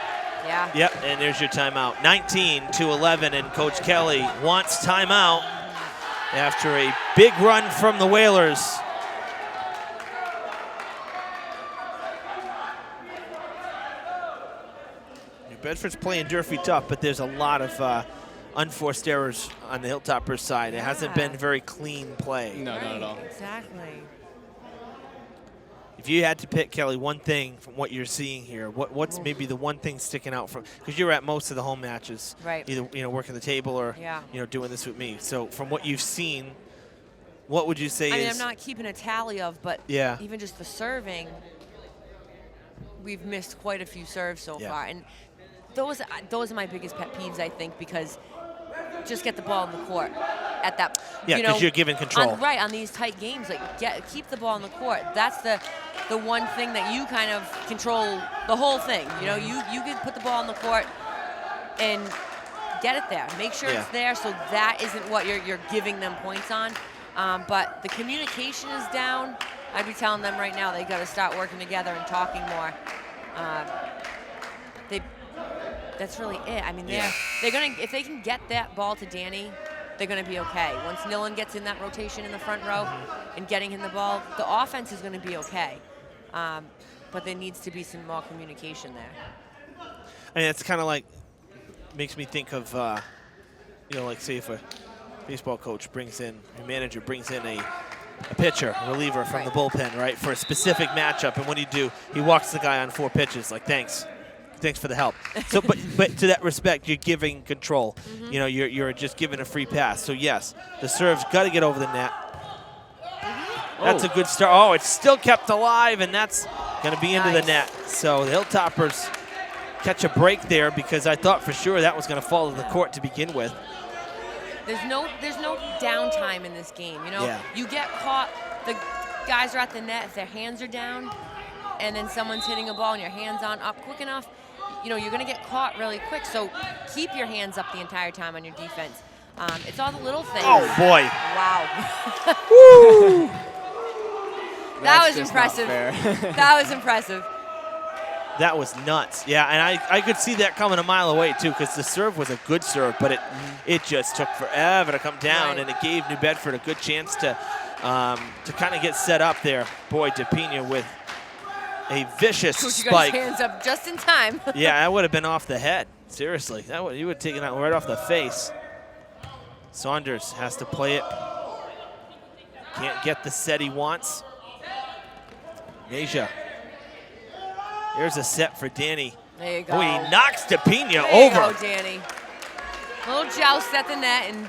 Yeah. Yep, and there's your timeout. 19-11, and Coach Kelly wants timeout after a big run from the Whalers. New Bedford's playing Durfee tough, but there's a lot of unforced errors on the Hilltoppers side. It hasn't been very clean play. No, not at all. Exactly. If you had to pick, Kelly, one thing from what you're seeing here, what's maybe the one thing sticking out from, because you're at most of the home matches, right? Either working the table or doing this with me. So from what you've seen, what would you say? I mean, I'm not keeping a tally of, but even just the serving, we've missed quite a few serves so far, and those are my biggest pet peeves, I think, because just get the ball in the court at that. Yeah, because you're giving control. On these tight games, keep the ball in the court. That's the one thing that you kind of control the whole thing. You know, you can put the ball in the court and get it there. Make sure it's there, so that isn't what you're giving them points on. But the communication is down. I'd be telling them right now they got to start working together and talking more. That's really it. I mean, they're gonna, if they can get that ball to Danny, they're gonna be okay. Once Nillen gets in that rotation in the front row and getting him the ball, the offense is gonna be okay. But there needs to be some more communication there. I mean, it's kind of like, makes me think of, like say if a baseball coach brings in, a manager brings in a pitcher, a reliever from the bullpen, right, for a specific matchup, and what do? He walks the guy on 4 pitches, like, thanks for the help. So, but to that respect, you're giving control. You know, you're just giving a free pass. So yes, the serve's got to get over the net. That's a good start. Oh, it's still kept alive, and that's going to be into the net. So the Hilltoppers catch a break there, because I thought for sure that was going to fall to the court to begin with. There's no downtime in this game. You know, you get caught. The guys are at the net if their hands are down, and then someone's hitting a ball and your hands aren't up quick enough. You know, you're going to get caught really quick. So keep your hands up the entire time on your defense. It's all the little things. Oh boy! Wow. Woo! That was impressive. That was impressive. That was nuts. Yeah, and I could see that coming a mile away too, because the serve was a good serve, but it just took forever to come down, and it gave New Bedford a good chance to kind of get set up there. Boy, DePina with a vicious spike. His hands up just in time. Yeah, that would have been off the head. Seriously, you would have taken that right off the face. Saunders has to play it. Can't get the set he wants. Meja. Here's a set for Danny. There you go. Boy, he knocks DePina over. There you go, Danny. A little joust at the net, and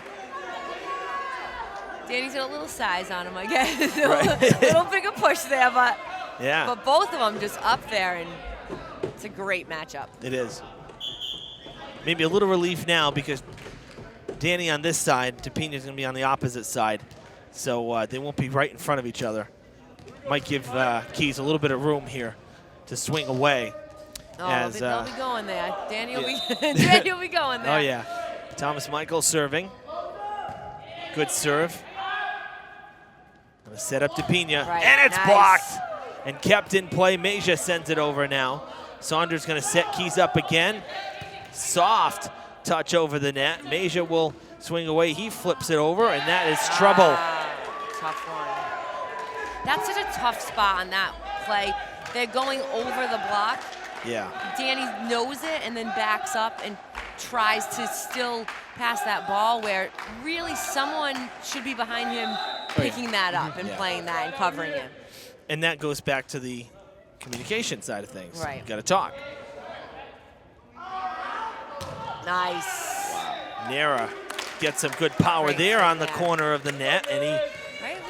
Danny's got a little size on him, I guess. A little bigger push there, but both of them just up there, and it's a great matchup. It is. Maybe a little relief now, because Danny on this side, DePina's going to be on the opposite side, so they won't be right in front of each other. Might give Keys a little bit of room here to swing away. Oh, they'll be going there. Danny will be going there. Oh, yeah. Thomas Michael serving. Good serve. Gonna set up DePina, and it's blocked and kept in play. Meja sends it over now. Saunders gonna set Keys up again. Soft touch over the net. Meja will swing away. He flips it over, and that is trouble. Tough one. That's such a tough spot on that play. They're going over the block, Yeah. Danny knows it and then backs up and tries to still pass that ball where really someone should be behind him picking that up and playing that and covering him. And that goes back to the communication side of things. Right. Got to talk. Nice. Wow. Nera gets some good power there on the corner of the net, and he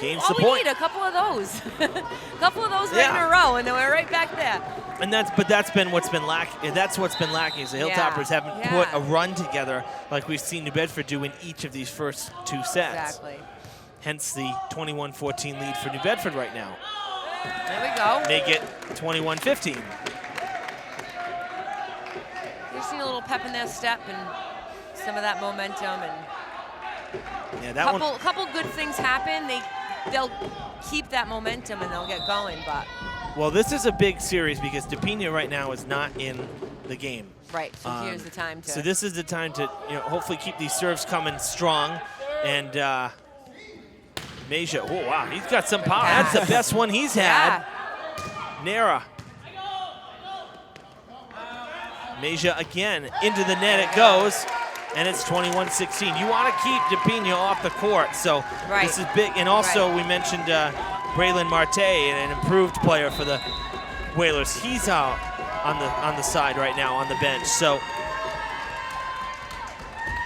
gains the point. We need a couple of those. A couple of those right in a row, and then we're right back there. And that's been what's been lacking. That's what's been lacking is the Hilltoppers haven't put a run together like we've seen New Bedford do in each of these first 2 sets. Exactly. Hence the 21-14 lead for New Bedford right now. There we go. Make it 21-15. You've seen a little pep in their step and some of that momentum, and couple good things happen. They'll keep that momentum and they'll get going. But well, this is a big series because DePina right now is not in the game. Right. So here's the time to. So this is the time to hopefully keep these serves coming strong, and Meja. Oh wow, he's got some power. That's the best one he's had. Nera. Meja again into the net. It goes. And it's 21-16. You want to keep DePina off the court, so this is big. And also, we mentioned Braylon Marte, an improved player for the Whalers. He's out on the side right now on the bench. So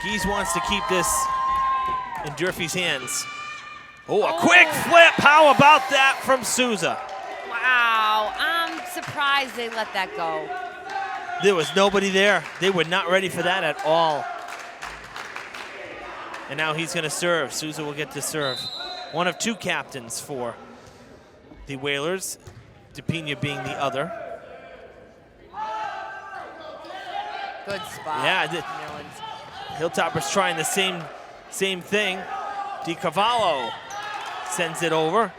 Gies wants to keep this in Durfee's hands. Oh, a quick flip! How about that from Souza? Wow, I'm surprised they let that go. There was nobody there. They were not ready for that at all. And now he's going to serve. Souza will get to serve. One of 2 captains for the Whalers, DePina being the other. Good spot. Yeah, Hilltoppers trying the same thing. DiCavallo sends it over.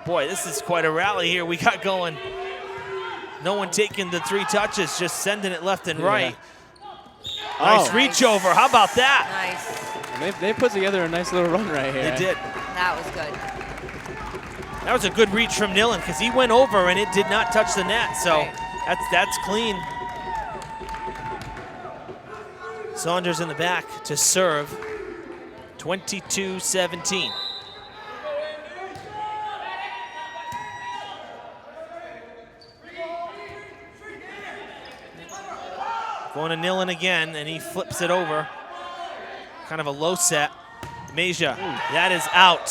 Boy, this is quite a rally here we got going. No one taking the 3 touches, just sending it left and right. Nice reach over. How about that? Nice. They put together a nice little run right here. They did. That was good. That was a good reach from Nillen because he went over and it did not touch the net. So that's clean. Saunders in the back to serve. 22-17. Going to Nillen again, and he flips it over. Kind of a low set. Meja, that is out.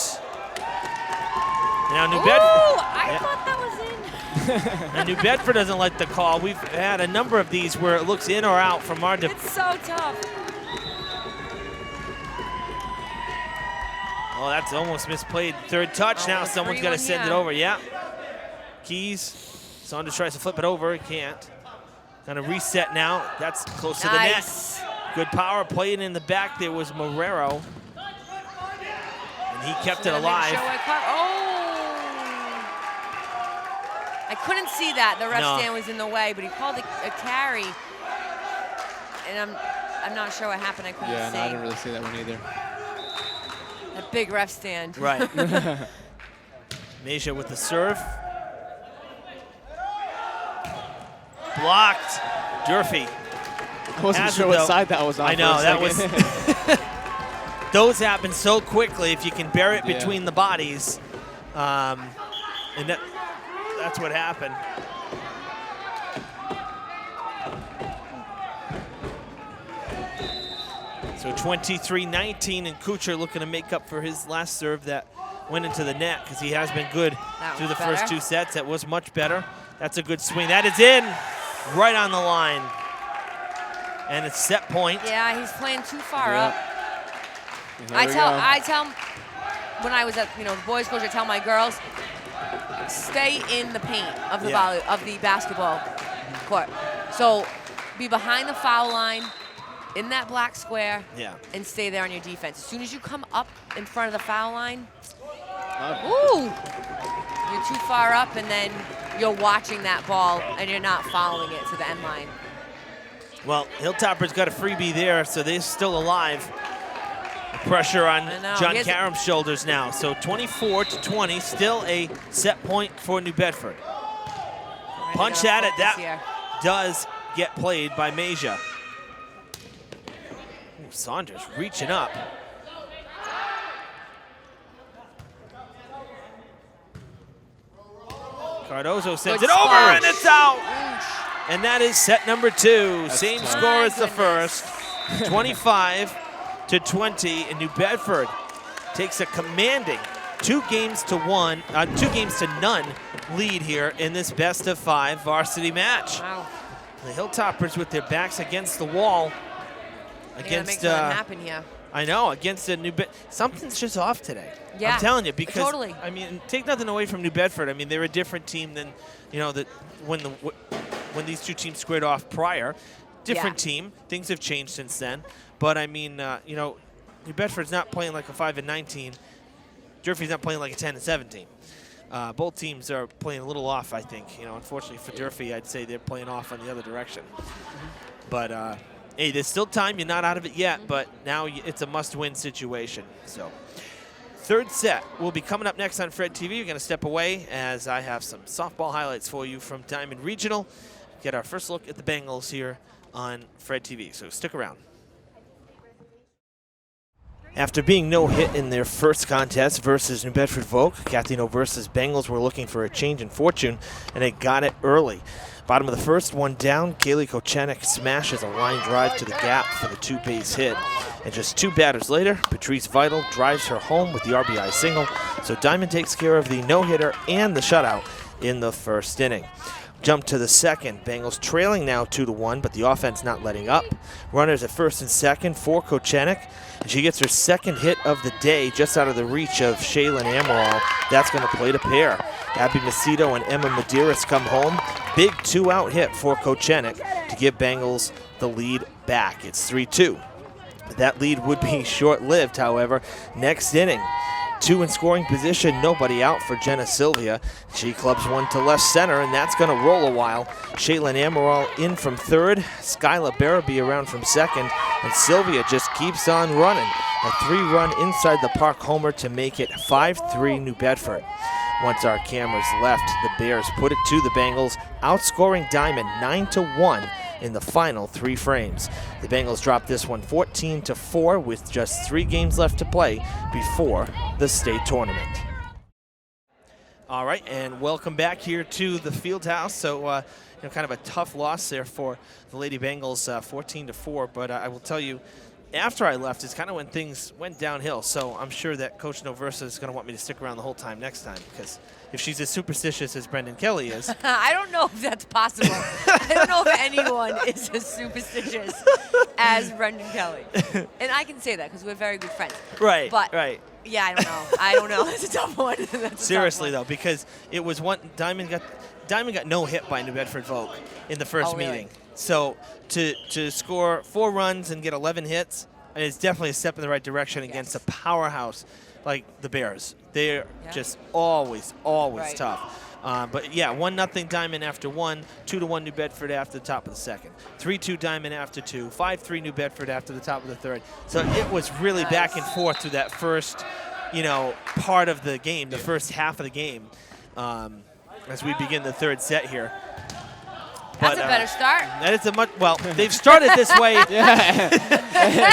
Now New Bedford. I thought that was in. And New Bedford doesn't like the call. We've had a number of these where it looks in or out from our. It's so tough. Oh, that's almost misplayed. 3rd touch. Now someone's got to send it over. Yeah. Keys. Saunders tries to flip it over. He can't. Gonna reset now. That's close to the net. Good power playing in the back. There was Marrero. And he kept it alive. I couldn't see that. The ref stand was in the way, but he called a carry. And I'm not sure what happened. I couldn't see. Yeah, no, I didn't really see that one either. A big ref stand. Right. Meja with the serve. Blocked. Durfee. I wasn't sure what side that was on. I know, that was. Those happen so quickly if you can bear it between the bodies. And that's what happened. So 23-19, and Kuchar looking to make up for his last serve that went into the net because he has been good through the first 2 sets. That was much better. That's a good swing. That is in, right on the line. And it's set point. Yeah, he's playing too far up. I tell when I was at the boys' coach, I tell my girls, stay in the paint of the basketball court. So be behind the foul line, in that black square, and stay there on your defense. As soon as you come up in front of the foul line, you're too far up, and then you're watching that ball, and you're not following it to the end line. Well, Hilltopper's got a freebie there, so they're still alive. The pressure on John Karam's shoulders now. So 24-20, still a set point for New Bedford. Punch at it. does get played by Meja. Saunders reaching up. Cardozo sends it over, and it's out. And that is set number 2. Same score as the first. 25-20, and New Bedford takes a commanding 2 games to none lead here in this best of 5 varsity match. Wow. The Hilltoppers with their backs against the wall. Against make something happen here. I know, against a New Bedford. Something's just off today. Yeah, I'm telling you, because totally. I mean, take nothing away from New Bedford. I mean, they're a different team than, you know, when these 2 teams squared off prior. Different team. Things have changed since then. But I mean, you know, New Bedford's not playing like a 5-19. Durfee's not playing like a 10-17. Both teams are playing a little off, I think. You know, unfortunately for Durfee, I'd say they're playing off on the other direction. But hey, there's still time. You're not out of it yet, but now it's a must-win situation. So, third set will be coming up next on Fred TV. We're going to step away as I have some softball highlights for you from Diamond Regional. Get our first look at the Bengals here on Fred TV. So stick around. After being no hit in their first contest versus New Bedford Vogue, Cathino versus Bengals were looking for a change in fortune, and they got it early. Bottom of the first, one down. Kaylee Kochenik smashes a line drive to the gap for the 2-base hit. And just 2 batters later, Patrice Vital drives her home with the RBI single. So Diamond takes care of the no-hitter and the shutout in the first inning. Jump to the second. Bengals trailing now 2-1, but the offense not letting up. Runners at first and second for Kochenik. And she gets her second hit of the day just out of the reach of Shaylin Amaral. That's going to plate a pair. Abby Macedo and Emma Medeiros come home. Big 2-out hit for Kochenik to give Bengals the lead back. It's 3-2. That lead would be short-lived, however. Next inning, 2 in scoring position, nobody out for Jenna Sylvia. She clubs one to left center, and that's going to roll a while. Shaylin Amaral in from third, Skyla Barabee around from second, and Sylvia just keeps on running. A 3-run inside the park homer to make it 5-3 New Bedford. Once our cameras left, the Bears put it to the Bengals, outscoring Diamond 9-1 in the final 3 frames. The Bengals dropped this one 14-4 with just 3 games left to play before the state tournament. All right, and welcome back here to the field house. So, you know, kind of a tough loss there for the Lady Bengals, 14-4. But I will tell you, after I left is kind of when things went downhill. So I'm sure that Coach Noversa is going to want me to stick around the whole time next time, because if she's as superstitious as Brendan Kelly is. I don't know if that's possible. I don't know if anyone is as superstitious as Brendan Kelly. And I can say that because we're very good friends. Right, but right. Yeah, I don't know. I don't know. It's a tough one. Seriously, though, because it was one Diamond got no hit by New Bedford Vogue in the first meeting. So to score 4 runs and get 11 hits is definitely a step in the right direction against a powerhouse like the Bears. They're just always tough. But yeah, 1-0 Diamond after 1, 2-1 New Bedford after the top of the second, 3-2 Diamond after 2, 5-3 New Bedford after the top of the third. So it was really back and forth through that first, you know, part of the game, the first half of the game, as we begin the third set here. That's a better start. That is a much, well, they've started this way.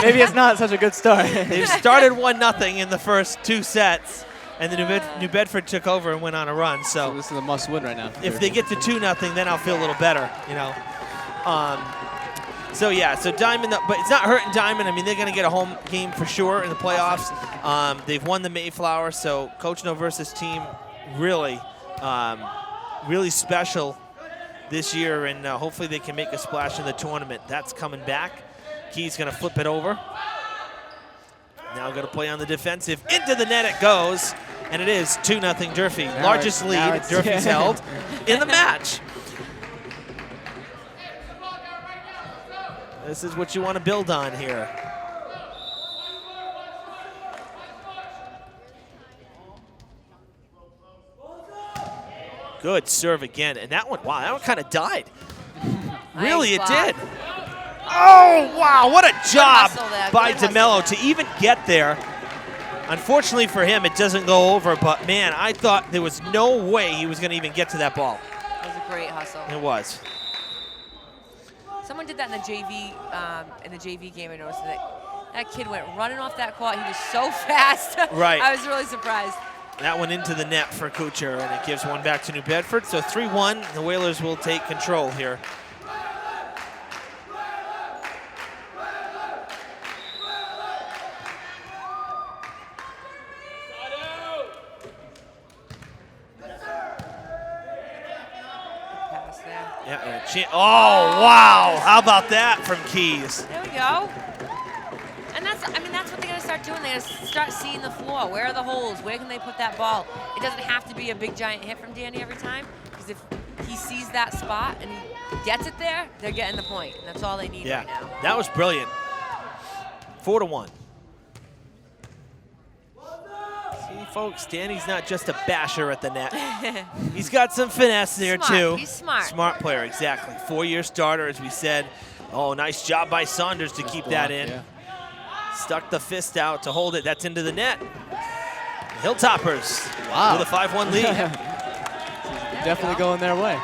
Maybe it's not such a good start. They've started 1-0 in the first 2 sets, and the New Bedford took over and went on a run. So this is a must-win right now. If they get to 2-0, then I'll feel a little better, you know. So yeah, so Diamond, but it's not hurting Diamond. I mean, they're going to get a home game for sure in the playoffs. They've won the Mayflower, so Coach Noversa's team really, really special this year, and hopefully they can make a splash in the tournament. That's coming back. Key's going to flip it over. Now going to play on the defensive. Into the net it goes, and it is 2-0 Durfee. Largest lead Durfee's held in the match. This is what you want to build on here. Good serve again, and that one, wow, that one kind of died. Really, it did. Oh, wow, what a job by DeMello to even get there. Unfortunately for him, it doesn't go over, but man, I thought there was no way he was going to even get to that ball. That was a great hustle. It was. Someone did that in the JV game. I noticed that kid went running off that court. He was so fast. Right. I was really surprised. That one into the net for Kuchar, and it gives one back to New Bedford. So 3-1, the Whalers will take control here. Oh, wow. How about that from Keys? There we go. And that's what they're going to start doing. They're going to start seeing the floor. Where are the holes? Where can they put that ball? It doesn't have to be a big, giant hit from Danny every time, because if he sees that spot and he gets it there, they're getting the point. And that's all they need right now. That was brilliant. 4-1. See, folks, Danny's not just a basher at the net. He's got some finesse there, too. He's smart. Smart player, exactly. 4-year starter, as we said. Oh, nice job by Saunders to keep that in. Yeah. Stuck the fist out to hold it. That's into the net. Hilltoppers with a 5-1 lead. Definitely going their way.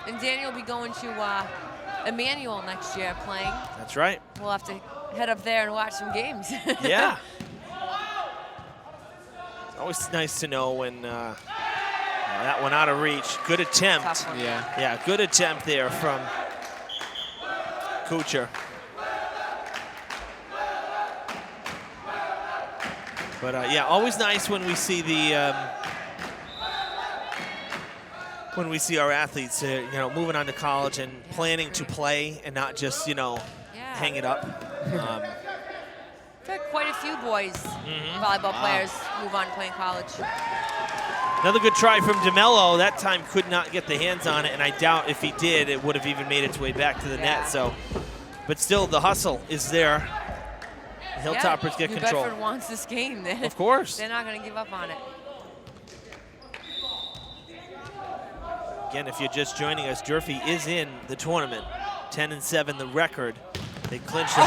And Danny will be going to Emmanuel next year playing. That's right. We'll have to head up there and watch some games. Yeah. It's always nice to know when that one out of reach. Good attempt. Yeah, good attempt there from Kuchar. But yeah, always nice when we see the our athletes, moving on to college and planning to play and not just, hang it up. I've had quite a few boys, volleyball players, move on to playing college. Another good try from DeMello. That time could not get the hands on it, and I doubt if he did, it would have even made its way back to the net. So, but still, the hustle is there. The Hilltoppers get control. Bedford wants this game. Of course. They're not going to give up on it. Again, if you're just joining us, Durfee is in the tournament. 10-7, the record. They clinched it.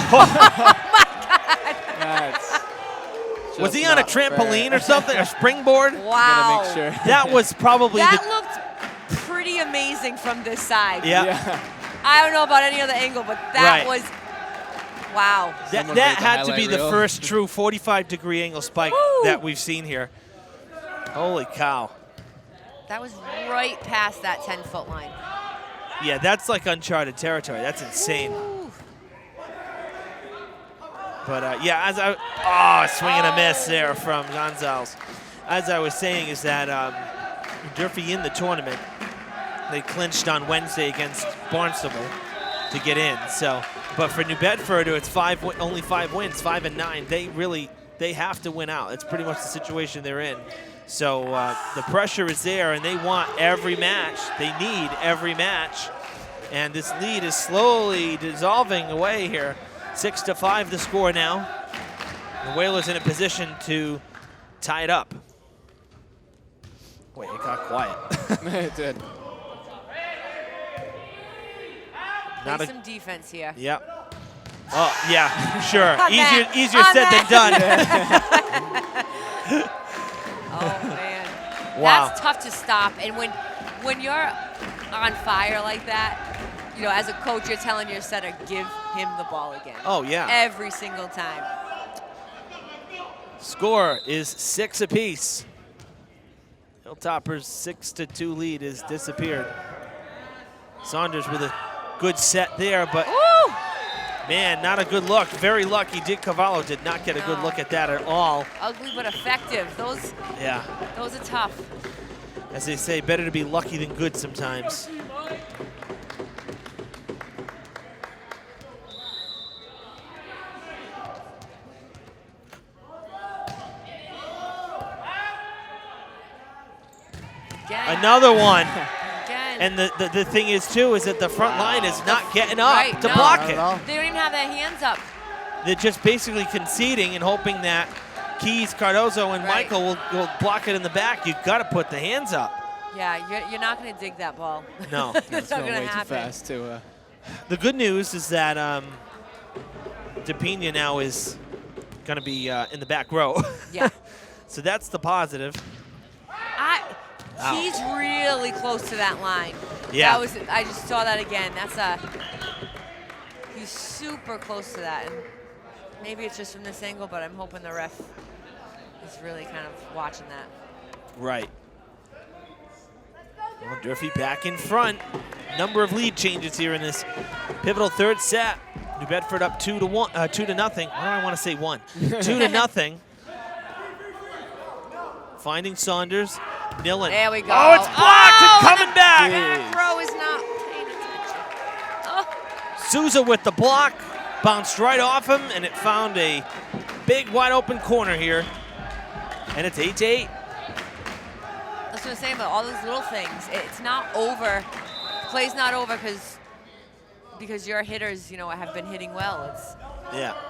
Was he on a trampoline or something, a springboard? Wow. Make sure. That was probably looked pretty amazing from this side. Yeah. I don't know about any other angle, but that was, wow. That had to be the first true 45-degree angle spike that we've seen here. Holy cow. That was right past that 10-foot line. Yeah, that's like uncharted territory. That's insane. Ooh. But yeah, swing and a miss there from Gonzalez. As I was saying, is that Durfee in the tournament, they clinched on Wednesday against Barnstable to get in. So, but for New Bedford, it's only 5 wins, 5-9. They have to win out. It's pretty much the situation they're in. So the pressure is there, and they want every match. They need every match. And this lead is slowly dissolving away here. 6-5 the score now. The Whalers in a position to tie it up. Wait, it got quiet. It did. Play some defense here. Yep. Oh, yeah, sure. Easier said than done. Oh, man. Wow. That's tough to stop. And when you're on fire like that, as a coach, you're telling your setter, give him the ball again. Oh, yeah. Every single time. Score is 6 apiece. Hilltoppers' 6-2 lead has disappeared. Saunders with a good set there, but man, not a good look. Very lucky. Cavallo did not get a good look at that at all. Ugly but effective. Those are tough. As they say, better to be lucky than good sometimes. Again. Another one. Again. And the thing is, too, is that the front line is not getting up to block it. They don't even have their hands up. They're just basically conceding and hoping that Keys, Cardozo, and Michael will block it in the back. You've got to put the hands up. Yeah, you're not going to dig that ball. No. That's not going to happen. Too fast to, The good news is that DePina now is going to be in the back row. Yeah. So that's the positive. He's really close to that line. Yeah. I just saw that again. He's super close to that. And maybe it's just from this angle, but I'm hoping the ref is really kind of watching that. Right. Well, Durfee back in front. Number of lead changes here in this pivotal third set. New Bedford up 2-0. Why do I want to say 1? 2-0. Finding Saunders. Nillen. There we go. Oh, it's blocked and coming back. Back row is not paying attention. Oh. Souza with the block. Bounced right off him, and it found a big wide open corner here. And it's 8-8. That's what I'm saying about all those little things. It's not over. Play's not over because your hitters, have been hitting well.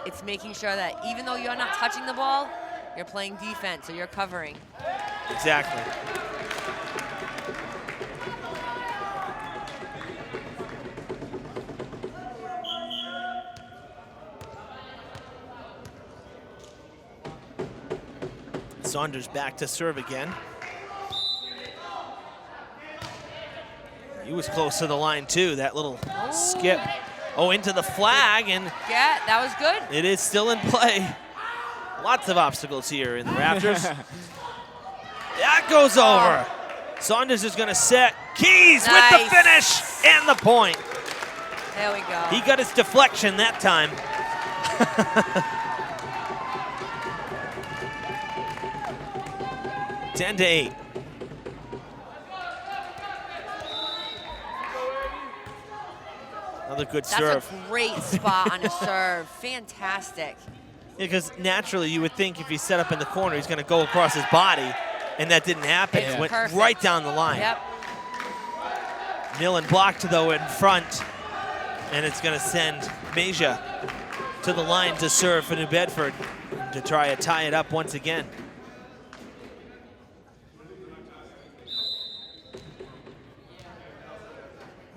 It's making sure that even though you're not touching the ball, you're playing defense or you're covering. Exactly. Saunders back to serve again. He was close to the line too, that little skip. Oh, into the flag, and yeah, that was good. It is still in play. Lots of obstacles here in the rafters. That goes over. Saunders is gonna set. Keys with the finish and the point. There we go. He got his deflection that time. 10-8. Another good serve. That's a great spot on a serve. Fantastic. Because naturally you would think if he's set up in the corner, he's going to go across his body, and that didn't happen. It went right down the line. Yep. Nillen blocked, though, in front, and it's going to send Meja to the line to serve for New Bedford to try to tie it up once again.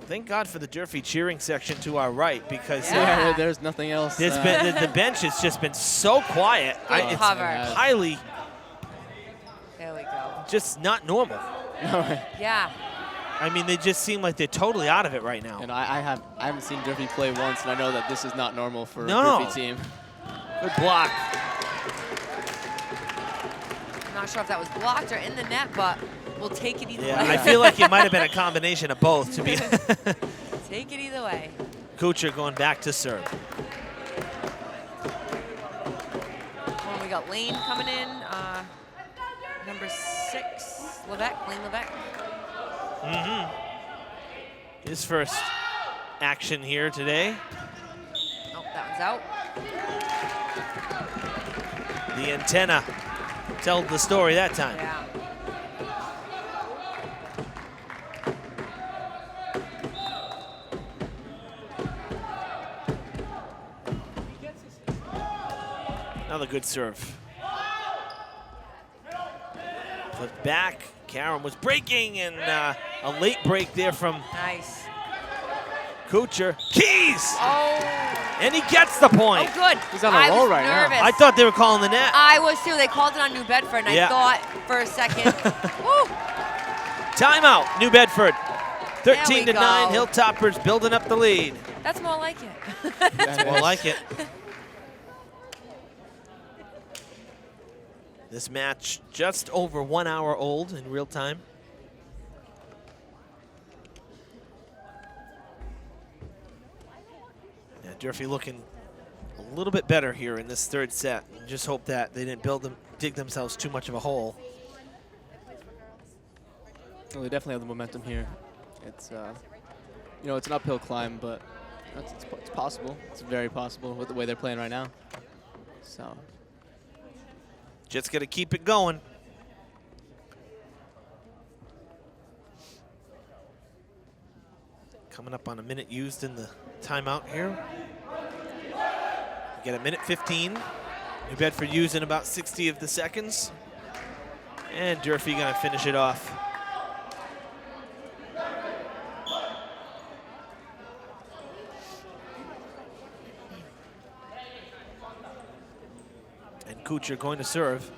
Thank God for the Durfee cheering section to our right, because there's nothing else. The bench has just been so quiet. Good cover. Highly, there we go. just not normal. Yeah. I mean, they just seem like they're totally out of it right now. And I haven't seen Durfee play once, and I know that this is not normal for a Durfee team. Good block. I'm not sure if that was blocked or in the net, but we'll take it either way. I feel like it might have been a combination of both. To be Take it either way. Kuchar going back to serve. Well, we got Lane coming in. Number 6, Levesque, Lane Levesque. His first action here today. Oh, that one's out. The antenna told the story that time. Yeah. Another good serve. Flip back. Karen was breaking, and a late break there from Kuchar. Keys! Oh. And he gets the point. Oh, good. He's on a roll right now. I thought they were calling the net. I was too. They called it on New Bedford, and I thought for a second, woo. Timeout, New Bedford. 13-9, go. Hilltoppers building up the lead. That's more like it. That's more like it. This match just over 1 hour old in real time. Yeah, Durfee looking a little bit better here in this third set. Just hope that they didn't dig themselves too much of a hole. Well, they definitely have the momentum here. It's it's an uphill climb, but it's possible. It's very possible with the way they're playing right now. So. Just got to keep it going. Coming up on a minute used in the timeout here. We get a minute 15. New Bedford using about 60 of the seconds. And Durfee going to finish it off. And Kuchar going to serve.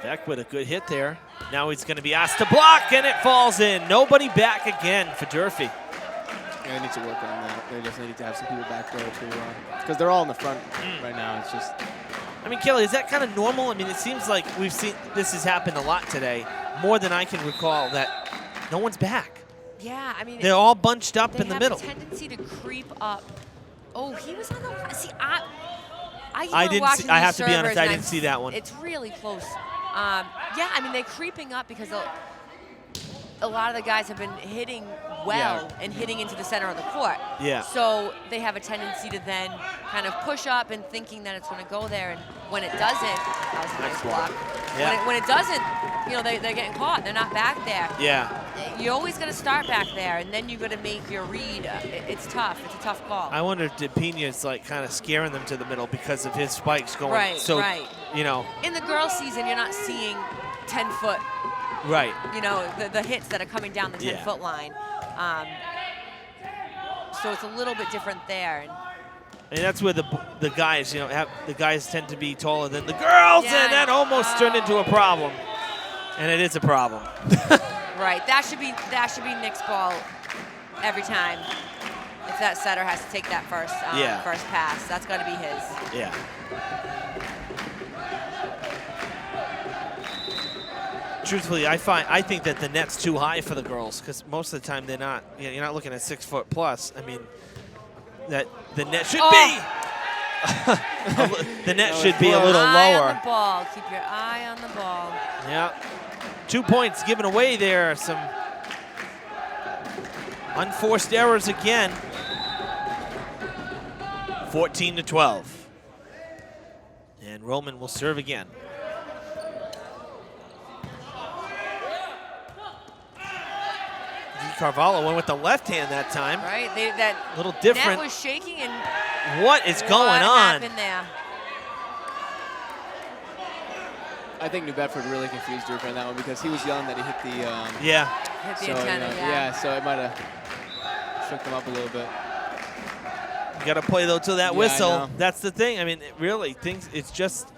Beck with a good hit there. Now he's going to be asked to block, and it falls in. Nobody back again for Durfee. Yeah, they need to work on that. They just need to have some people back there too, because they're all in the front right now. It's just. I mean, Kelly, is that kind of normal? I mean, it seems like we've seen this has happened a lot today, more than I can recall, that no one's back. Yeah, I mean. They're all bunched up in the middle. They have a tendency to creep up. Oh, he was on the. See, I didn't. I have to be honest. I didn't see that one. It's really close. Yeah, I mean, they're creeping up because a lot of the guys have been hitting well and hitting into the center of the court. Yeah. So they have a tendency to then kind of push up and thinking that it's going to go there. And when it doesn't, that was a nice block. Yeah. When it doesn't, you know, they're getting caught. They're not back there. Yeah. You always got to start back there, and then you got to make your read. It's tough. It's a tough call. I wonder if DePina's like kind of scaring them to the middle because of his spikes going. Right. So, right. You know. In the girls' season, you're not seeing 10-foot. Right. You know, the hits that are coming down the 10-foot line. So it's a little bit different there. And that's where the guys, you know, the guys tend to be taller than the girls, and that almost turned into a problem. And it is a problem. Right. That should be Nick's ball every time. If that setter has to take that first pass, that's got to be his. Yeah. Truthfully, I think that the net's too high for the girls because most of the time they're not. You know, you're not looking at 6 foot plus. I mean, that the net should be. The net should be a little eye lower. On the ball. Keep your eye on the ball. Yeah. 2 points given away there. Some unforced errors again. 14-12. And Roman will serve again. Carvalho went with the left hand that time. Right, that little different. Net was shaking, and what is going on? Happened there? I think New Bedford really confused Durfee on that one because he was yelling that he hit the hit the antenna. Yeah, so it might have shook them up a little bit. You got to play though to that whistle. That's the thing. I mean, it's just.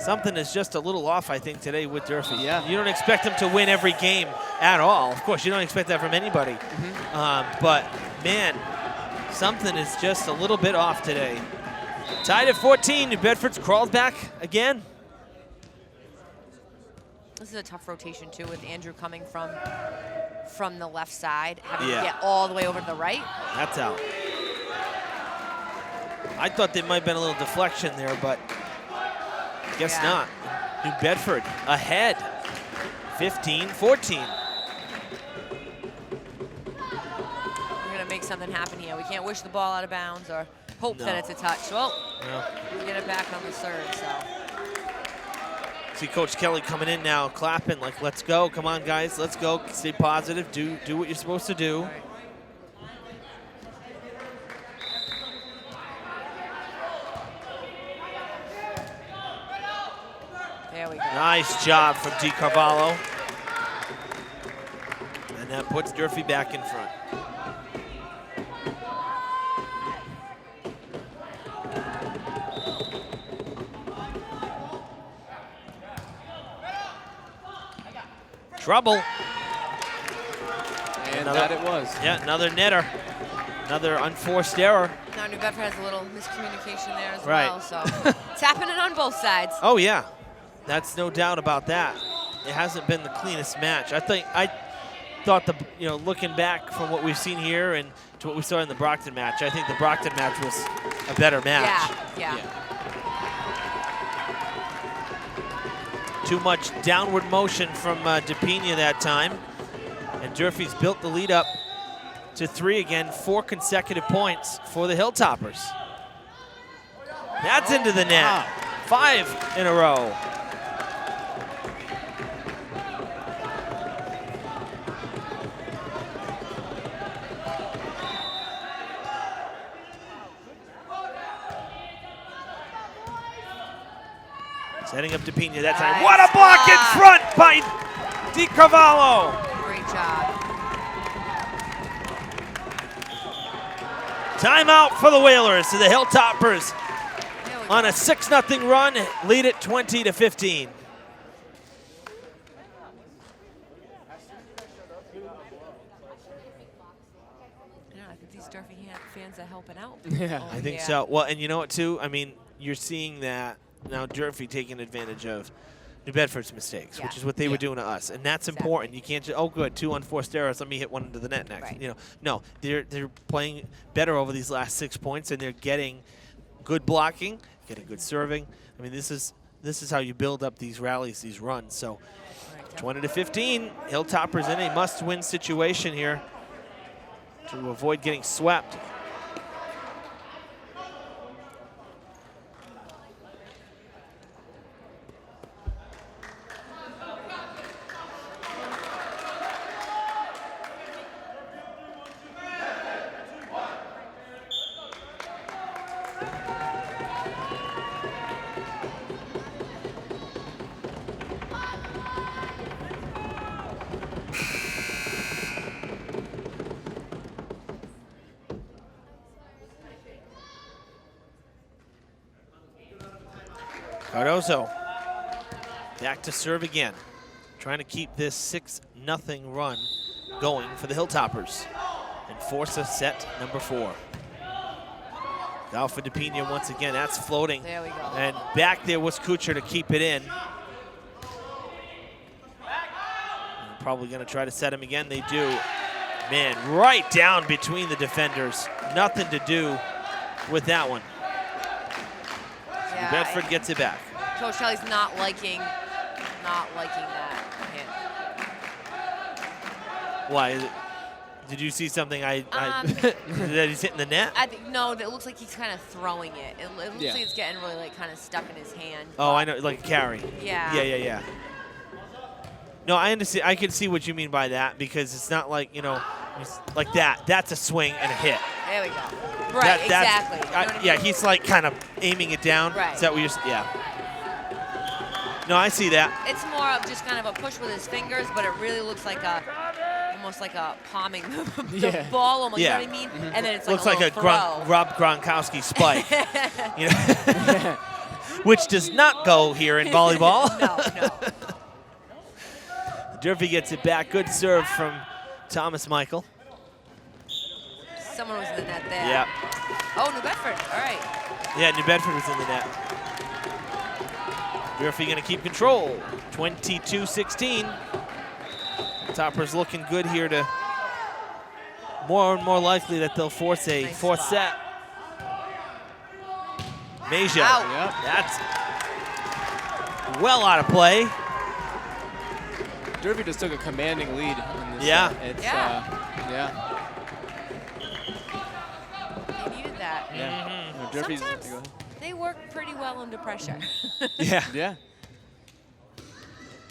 Something is just a little off, I think, today with Durfee. Yeah. You don't expect them to win every game at all. Of course, you don't expect that from anybody. But, man, something is just a little bit off today. Tied at 14. New Bedford's crawled back again. This is a tough rotation, too, with Andrew coming from the left side, having to get all the way over to the right. That's out. I thought there might have been a little deflection there, but... Guess not. New Bedford ahead, 15-14. We're going to make something happen here. We can't wish the ball out of bounds or hope that it's a touch. Well, we get it back on the third, so. See Coach Kelly coming in now, clapping like, let's go. Come on, guys, let's go. Stay positive. Do what you're supposed to do. There we go. Nice job from D. Carvalho. And that puts Durfee back in front. Trouble. And that it was. Yeah, another netter. Another unforced error. Now New Bedford has a little miscommunication there as well, so it's happening on both sides. Oh, yeah. That's no doubt about that. It hasn't been the cleanest match. I thought looking back from what we've seen here and to what we saw in the Brockton match, I think the Brockton match was a better match. Yeah. Too much downward motion from DePina that time. And Durfee's built the lead up to 3 again, 4 consecutive points for the Hilltoppers. That's into the net. 5 in a row. Setting up DePina that time. What a block in front by Di Carvalho. Great job. Timeout for the Whalers. So the Hilltoppers on a 6-0 run, lead it 20-15. these Durfee fans are helping out. Yeah, I think so. Well, and you know what, too? I mean, you're seeing that now Durfee taking advantage of New Bedford's mistakes, which is what they were doing to us. And that's important. You can't just, oh, good, 2 unforced errors, let me hit one into the net next. Right. You know, no, they're playing better over these last 6 points, and they're getting good blocking, getting good serving. I mean, this is how you build up these rallies, these runs. So 20-15, Hilltoppers in a must-win situation here to avoid getting swept. Cardozo back to serve again, trying to keep this 6-0 run going for the Hilltoppers and force a set number 4. Alpha DePina once again, that's floating. There we go. And back there was Kuchar to keep it in. Probably going to try to set him again. They do. Man, right down between the defenders. Nothing to do with that one. Yeah, Bedford gets it back. Coach Kelly's not liking that hit. Why? Did you see something that he's hitting the net? No, it looks like he's kind of throwing it. It looks like it's getting really like kind of stuck in his hand. Oh, I know, like a carry. Yeah. Yeah. No, I understand. I can see what you mean by that, because it's not like, you know, like that. That's a swing and a hit. There we go. Right, exactly. You know what I mean? He's like kind of aiming it down. Right. Is that what you're saying? Yeah. No, I see that. It's more of just kind of a push with his fingers, but it really looks like almost like a palming the ball, almost, you know what I mean? And then it's like looks a Rob Gronkowski spike. You know? Which does not go here in volleyball. No. Durfee gets it back. Good serve from Thomas Michael. Someone was in the net there. Yeah. Oh, New Bedford. All right. Yeah, New Bedford was in the net. Durfee going to keep control. 22-16. Toppers looking good here to more and more likely that they'll force a fourth set. Meja. Yep. That's well out of play. Durfee just took a commanding lead in this Yeah. set. It's, Yeah. They needed that. Yeah. No, Durfee's, Sometimes they work pretty well under pressure. Yeah.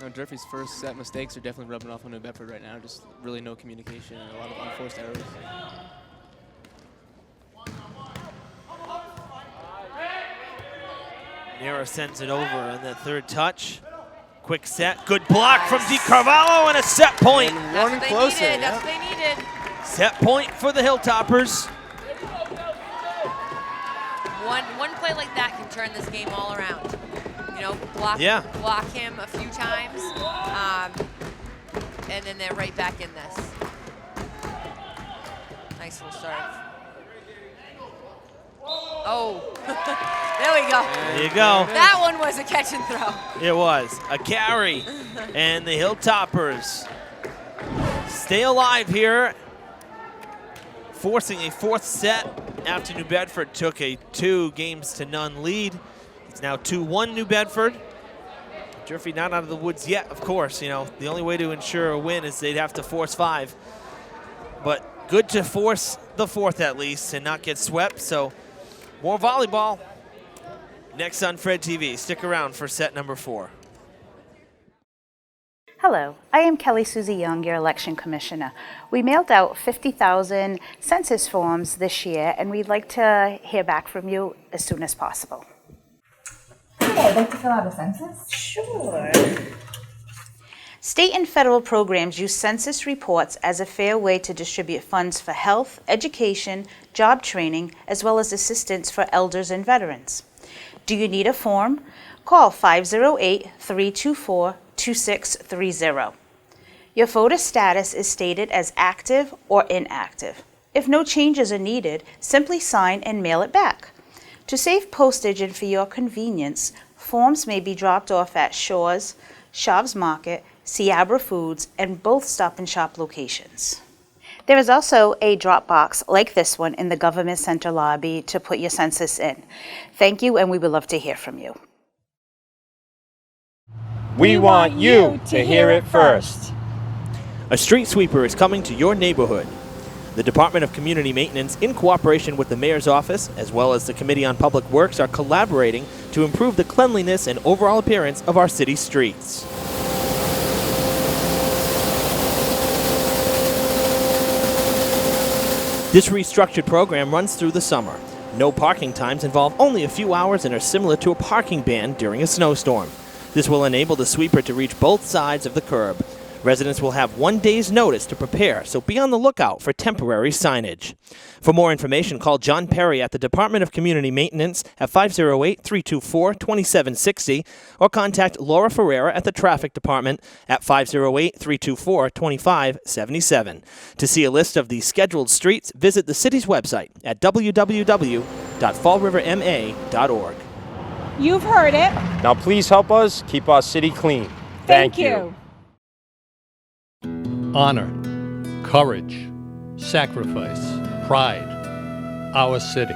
No, Durfee's first set mistakes are definitely rubbing off on New Bedford right now. Just really no communication and a lot of unforced errors. Nera sends it over on that third touch. Quick set, good block from DiCarvalho and a set point. And one closer. That's what they needed. Set point for the Hilltoppers. One play like that can turn this game all around. You know, block him a few times, and then they're right back in this. Nice little serve. Oh, there we go. There you go. That one was a catch and throw. It was a carry, and the Hilltoppers stay alive here, forcing a fourth set after New Bedford took a 2-0 lead. It's now 2-1 New Bedford. Durfee not out of the woods yet, of course. You know, the only way to ensure a win is they'd have to force 5. But good to force the fourth at least and not get swept. So more volleyball next on Fred TV. Stick around for set number 4. Hello, I am Kelly Susie Young, your election commissioner. We mailed out 50,000 census forms this year, and we'd like to hear back from you as soon as possible. I'd like to fill out a census. Sure. State and federal programs use census reports as a fair way to distribute funds for health, education, job training, as well as assistance for elders and veterans. Do you need a form? Call 508-324-2630. Your voter status is stated as active or inactive. If no changes are needed, simply sign and mail it back. To save postage and for your convenience, forms may be dropped off at Shaw's, Shav's Market, Ciabra Foods, and both Stop and Shop locations. There is also a drop box like this one in the Government Center lobby to put your census in. Thank you, and we would love to hear from you. We want you to hear it first. A street sweeper is coming to your neighborhood. The Department of Community Maintenance, in cooperation with the Mayor's Office, as well as the Committee on Public Works, are collaborating to improve the cleanliness and overall appearance of our city streets. This restructured program runs through the summer. No parking times involve only a few hours and are similar to a parking ban during a snowstorm. This will enable the sweeper to reach both sides of the curb. Residents will have 1 day's notice to prepare, so be on the lookout for temporary signage. For more information, call John Perry at the Department of Community Maintenance at 508-324-2760 or contact Laura Ferreira at the Traffic Department at 508-324-2577. To see a list of the scheduled streets, visit the city's website at www.fallriverma.org. You've heard it. Now please help us keep our city clean. Thank you. Honor, courage, sacrifice, pride, our city.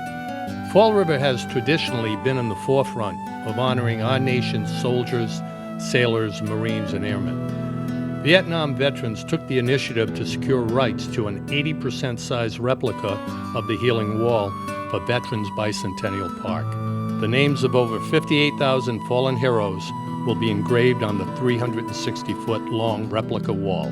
Fall River has traditionally been in the forefront of honoring our nation's soldiers, sailors, Marines, and airmen. Vietnam veterans took the initiative to secure rights to an 80% size replica of the Healing Wall for Veterans Bicentennial Park. The names of over 58,000 fallen heroes will be engraved on the 360-foot-long replica wall.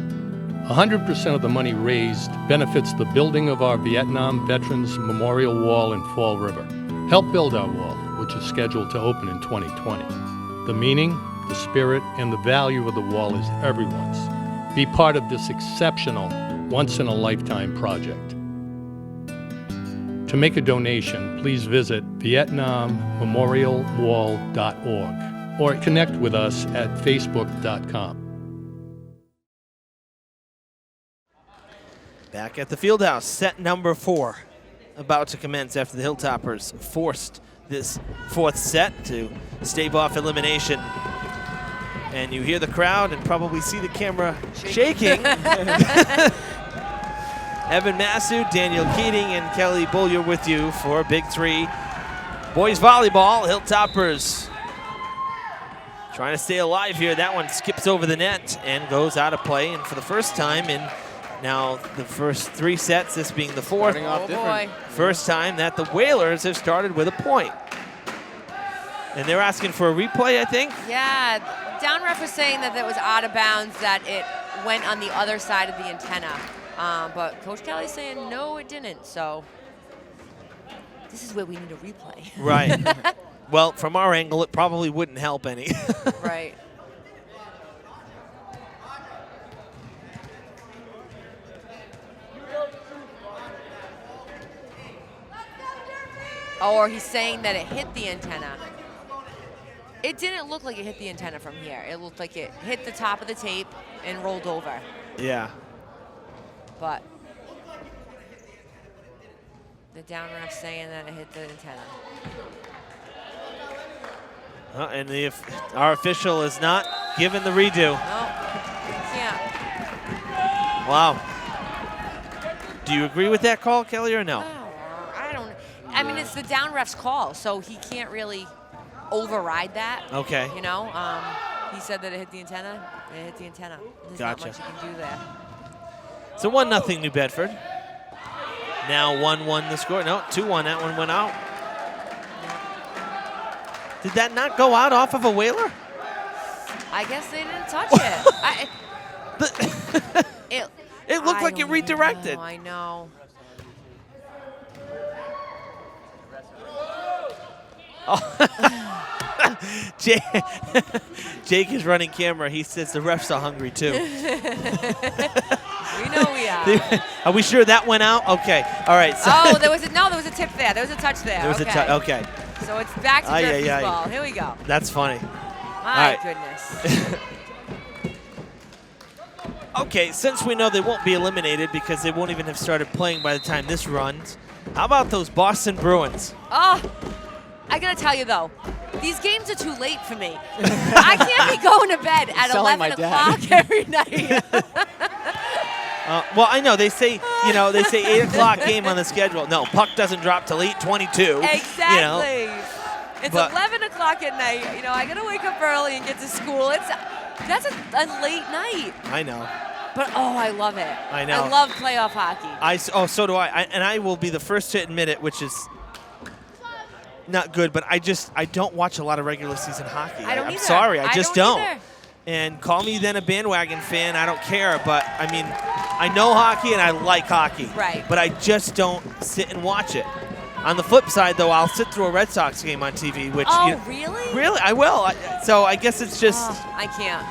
100% of the money raised benefits the building of our Vietnam Veterans Memorial Wall in Fall River. Help build our wall, which is scheduled to open in 2020. The meaning, the spirit, and the value of the wall is everyone's. Be part of this exceptional, once-in-a-lifetime project. To make a donation, please visit vietnammemorialwall.org or connect with us at facebook.com. Back at the Fieldhouse, set number 4 about to commence after the Hilltoppers forced this fourth set to stave off elimination. And you hear the crowd and probably see the camera shaking. Evan Massoud, Daniel Keating, and Kelly Bullier with you for Big 3 boys volleyball. Hilltoppers trying to stay alive here. That one skips over the net and goes out of play. And for the first time in now the first 3 sets, this being the fourth, first time that the Whalers have started with a point. And they're asking for a replay, I think? Yeah, down ref was saying that it was out of bounds, that it went on the other side of the antenna. But Coach Kelly's saying, no, it didn't. So this is where we need a replay. Right. Well, from our angle, it probably wouldn't help any. Right. Or he's saying that it hit the antenna. It didn't look like it hit the antenna from here. It looked like it hit the top of the tape and rolled over. Yeah. But the down ref saying that it hit the antenna. And if our official is not given the redo. No, can't. Wow. Do you agree with that call, Kelly, or no? I don't. I mean, it's the down ref's call, so he can't really override that. Okay. You know, he said that it hit the antenna. It hit the antenna. There's not much you can do there. So 1-0 New Bedford. Now 1-1 the score. No, 2-1. That one went out. Did that not go out off of a Whaler? I guess they didn't touch it. It looked like it redirected. I know. Oh. Jake is running camera. He says the refs are hungry too. We know we are. Are we sure that went out? Okay. All right. So there was a tip there. There was a touch there. There was a touch. Okay. So it's back to Durfee's ball. Here we go. That's funny. My goodness. Okay, since we know they won't be eliminated because they won't even have started playing by the time this runs, how about those Boston Bruins? Oh, I got to tell you, though, these games are too late for me. I can't be going to bed at 11 o'clock every night. Well, I know they say 8 o'clock game on the schedule. No, puck doesn't drop till 8:22. Exactly. You know? It's 11 o'clock at night. I got to wake up early and get to school. That's a late night. I know. But, I love it. I know. I love playoff hockey. So do I. And I will be the first to admit it, which is not good, but I don't watch a lot of regular season hockey. I don't I'm either. sorry, I just don't. Either. And call me then a bandwagon fan, I don't care, but I mean, I know hockey and I like hockey. Right. But I just don't sit and watch it. On the flip side, though, I'll sit through a Red Sox game on TV, which really? Really, I will. So I guess it's just I can't.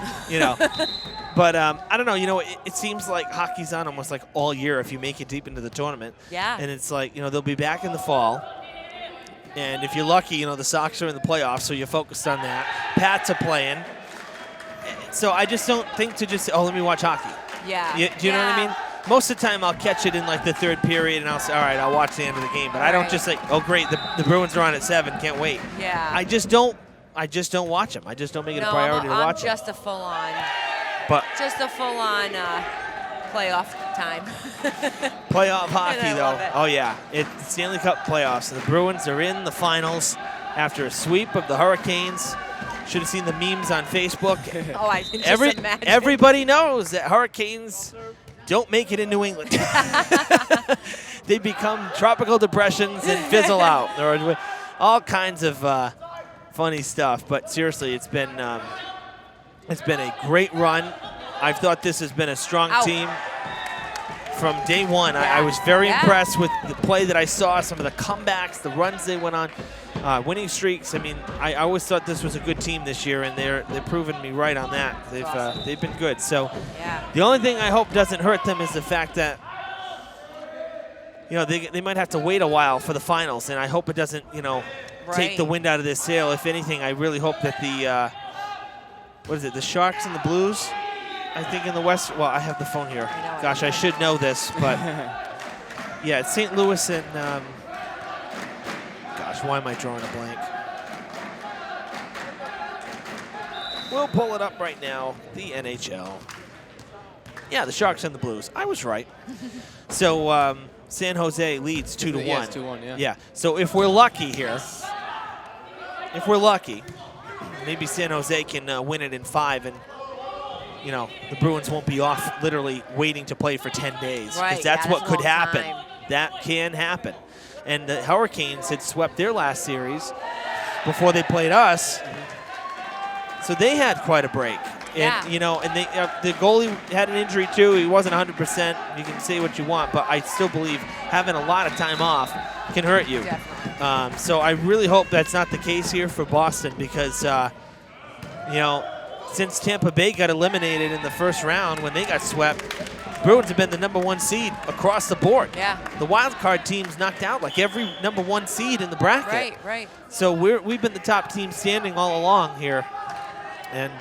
But I don't know. It seems like hockey's on almost like all year if you make it deep into the tournament. Yeah. And it's like they'll be back in the fall. And if you're lucky, the Sox are in the playoffs, so you're focused on that. Pats are playing. So I just don't think to just say, let me watch hockey. Yeah. Do you know what I mean? Most of the time I'll catch it in like the third period and I'll say, all right, I'll watch the end of the game. But I don't just say, oh, great, the Bruins are on at 7, can't wait. Yeah. I just don't watch them. I just don't make it a priority to watch them. I'm just a full-on playoff time. Playoff hockey, though. Oh, yeah. It's Stanley Cup playoffs. And the Bruins are in the finals after a sweep of the Hurricanes. Should have seen the memes on Facebook. I can just imagine. Everybody knows that Hurricanes don't make it in New England. They become tropical depressions and fizzle out. There are all kinds of funny stuff. But seriously, it's been a great run. I've thought this has been a strong team from day one. Yeah. I was very impressed with the play that I saw, some of the comebacks, the runs they went on, winning streaks. I mean, I always thought this was a good team this year, and they're proving me right on that. They've been good. So the only thing I hope doesn't hurt them is the fact that they might have to wait a while for the finals, and I hope it doesn't take the wind out of their sail. If anything, I really hope that the Sharks and the Blues, I think in the West. Well, I have the phone here. Gosh, I should know this, but yeah, it's St. Louis and gosh, why am I drawing a blank? We'll pull it up right now. The NHL. Yeah, the Sharks and the Blues. I was right. So San Jose leads 2-1. Yeah, it's 2-1. Yeah. Yeah. So if we're lucky here, maybe San Jose can win it in 5 and. The Bruins won't be off literally waiting to play for 10 days. Right, that's what could happen. Time. That can happen. And the Hurricanes had swept their last series before they played us. So they had quite a break. And, and the goalie had an injury too. He wasn't 100%. You can say what you want, but I still believe having a lot of time off can hurt you. Definitely. So I really hope that's not the case here for Boston because, since Tampa Bay got eliminated in the first round when they got swept, Bruins have been the #1 seed across the board. Yeah. The wild card teams knocked out like every #1 seed in the bracket. Right. So we've been the top team standing all along here, and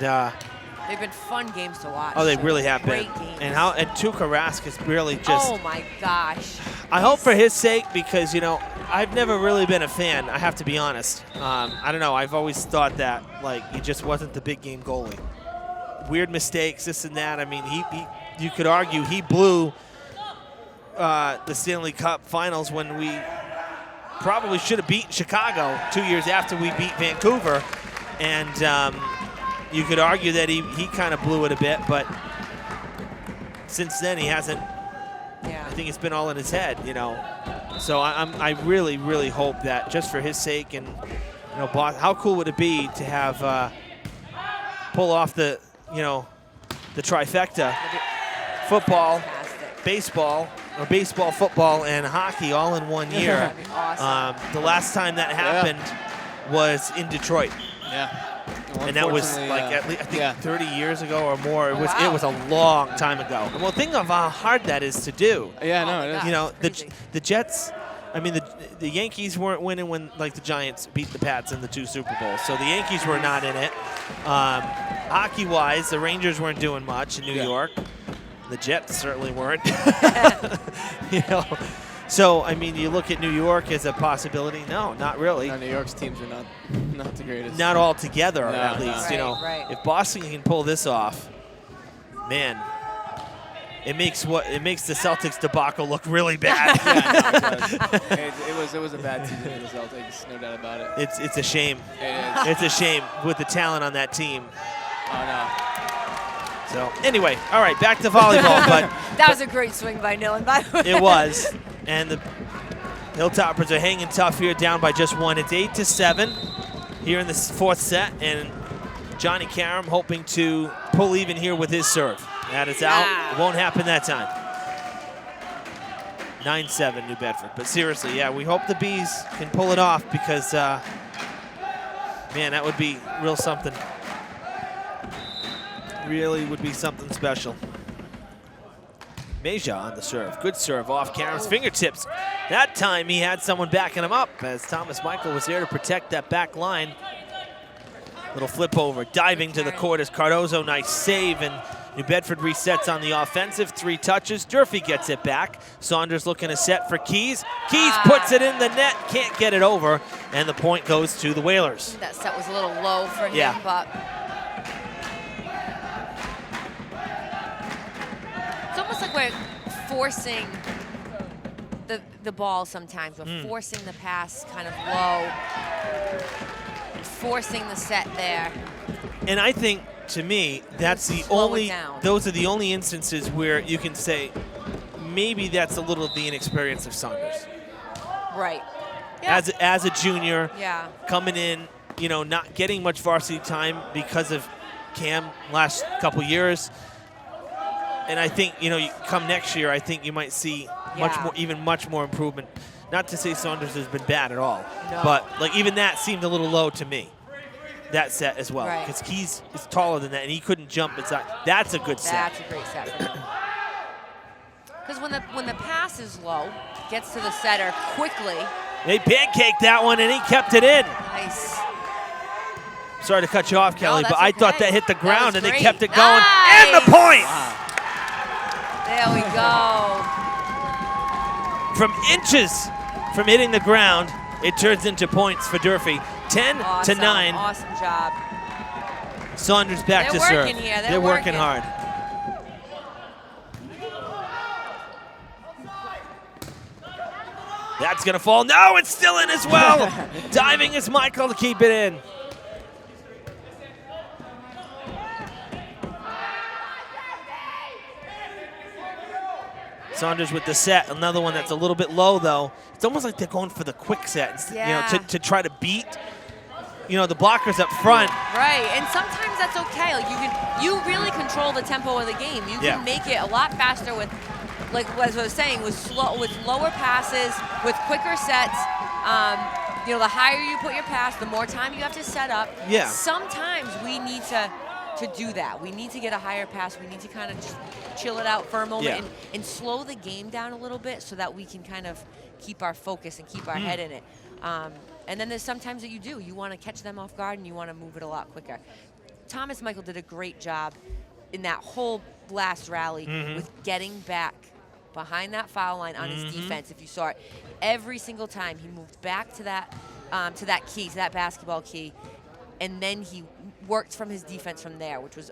they've been fun games to watch. Oh, they really have been. Great games. And Tuukka Rask is really just. Oh my gosh. I hope for his sake because I've never really been a fan. I have to be honest. I don't know. I've always thought that he just wasn't the big game goalie. Weird mistakes, this and that. I mean, you could argue he blew the Stanley Cup Finals when we probably should have beaten Chicago 2 years after we beat Vancouver, and you could argue that he kind of blew it a bit, but since then he hasn't. Yeah. I think it's been all in his head, So I really, really hope that just for his sake and how cool would it be to have pull off the trifecta, football, baseball, football, and hockey all in 1 year. That'd be awesome. The last time that happened was in Detroit. Yeah. And that was at least, I think 30 years ago or more. It was a long time ago. Well, think of how hard that is to do. Yeah, no, it is. The Jets. I mean, the Yankees weren't winning when the Giants beat the Pats in the 2 Super Bowls, so the Yankees were not in it. Hockey-wise, the Rangers weren't doing much in New York. The Jets certainly weren't. You know, so I mean, you look at New York as a possibility. No, not really. No, New York's teams are not the greatest. Not all together, No, at least. no. You know, Right. if Boston can pull this off, man, it makes the Celtics debacle look really bad. Yeah, no, it was a bad season for the Celtics, no doubt about it. It's a shame. It is. It's a shame with the talent on that team. Oh no. So anyway, all right, back to volleyball. But That was a great swing by Nillen, by the way. it was, and the Hilltoppers are hanging tough here, down by just one. It's 8-7 here in the fourth set, and Johnny Karam hoping to pull even here with his serve. That is out. It won't happen that time. 9-7 New Bedford. But seriously, yeah, we hope the Bees can pull it off because, man, that would be real something. Really would be something special. Meja on the serve. Good serve off Karam's fingertips. That time he had someone backing him up as Thomas Michael was there to protect that back line. Little flip over, diving to the court as Cardozo, nice save, and New Bedford resets on the offensive. 3 touches. Durfee gets it back. Saunders looking to set for Keys. Keys puts it in the net, can't get it over, and the point goes to the Whalers. That set was a little low for him, but it's almost like we're forcing the ball sometimes. We're forcing the pass kind of low, forcing the set there. And I think, to me, that's the only, those are the only instances where you can say maybe that's a little of the inexperience of Saunders. Right. Yeah. As a junior, coming in, you know, not getting much varsity time because of Cam last couple years. And I think, you know, come next year, I think you might see much more improvement. Not to say Saunders has been bad at all, but like even that seemed a little low to me. That set as well, because Keys is taller than that, and he couldn't jump inside. That's a good set. That's a great set for him. Because when the pass is low, gets to the setter quickly. They pancaked that one, and he kept it in. Nice. Sorry to cut you off, Kelly, but I thought that hit the ground, and they kept it going. Nice. And the point! Wow. There we go. From inches from hitting the ground, it turns into points for Durfee. 10-9. Awesome job. Saunders back to serve. They're working here. They're working hard. That's going to fall. No, it's still in as well. Diving is Michael to keep it in. Saunders with the set. Another one that's a little bit low, though. It's almost like they're going for the quick set, you know, to try to beat, you know, the blockers up front. Right, and sometimes that's okay. Like you really control the tempo of the game. You can make it a lot faster with, like as I was saying, with lower passes, with quicker sets. You know, the higher you put your pass, the more time you have to set up. Yeah. Sometimes we need to do that. We need to get a higher pass. We need to kind of just chill it out for a moment and slow the game down a little bit so that we can kind of keep our focus and keep our head in it. And then there's sometimes that you want to catch them off guard and you want to move it a lot quicker. Thomas Michael did a great job in that whole last rally with getting back behind that foul line on his defense. If you saw it, every single time he moved back to that key, to that basketball key, and then he worked from his defense from there, which was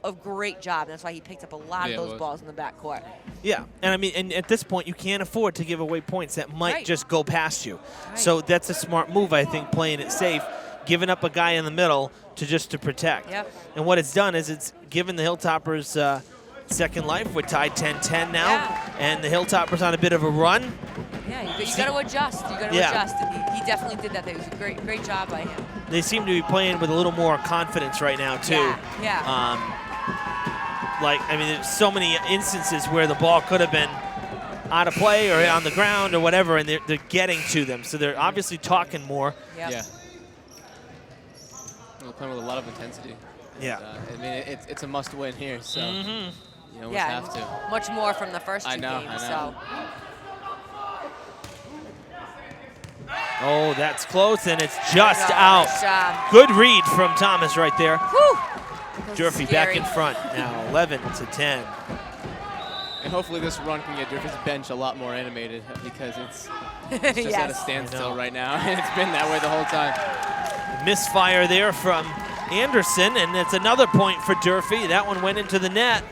a great job. That's why he picked up a lot of those balls in the backcourt. Yeah, and I mean, and at this point, you can't afford to give away points that might just go past you. So that's a smart move, I think, playing it safe, giving up a guy in the middle to protect. Yep. And what it's done is it's given the Hilltoppers second life. We're tied 10-10 now, and the Hilltoppers on a bit of a run. Yeah, you got to adjust. You got to adjust, and he definitely did that. It was a great job by him. They seem to be playing with a little more confidence right now too. Yeah. Like, I mean, there's so many instances where the ball could have been out of play or on the ground or whatever, and they're getting to them. So they're obviously talking more. Yep. Yeah. They're playing with a lot of intensity. Yeah. I mean, it's a must-win here, so you almost have to. Much more from the first two games. I know. So. Oh, that's close, and it's just out. Nice job. Good read from Thomas right there. Whew. Durfee back in front now, 11-10. And hopefully this run can get Durfee's bench a lot more animated because it's just Yes. at a standstill right now. And it's been that way the whole time. Misfire there from Anderson, and it's another point for Durfee. That one went into the net.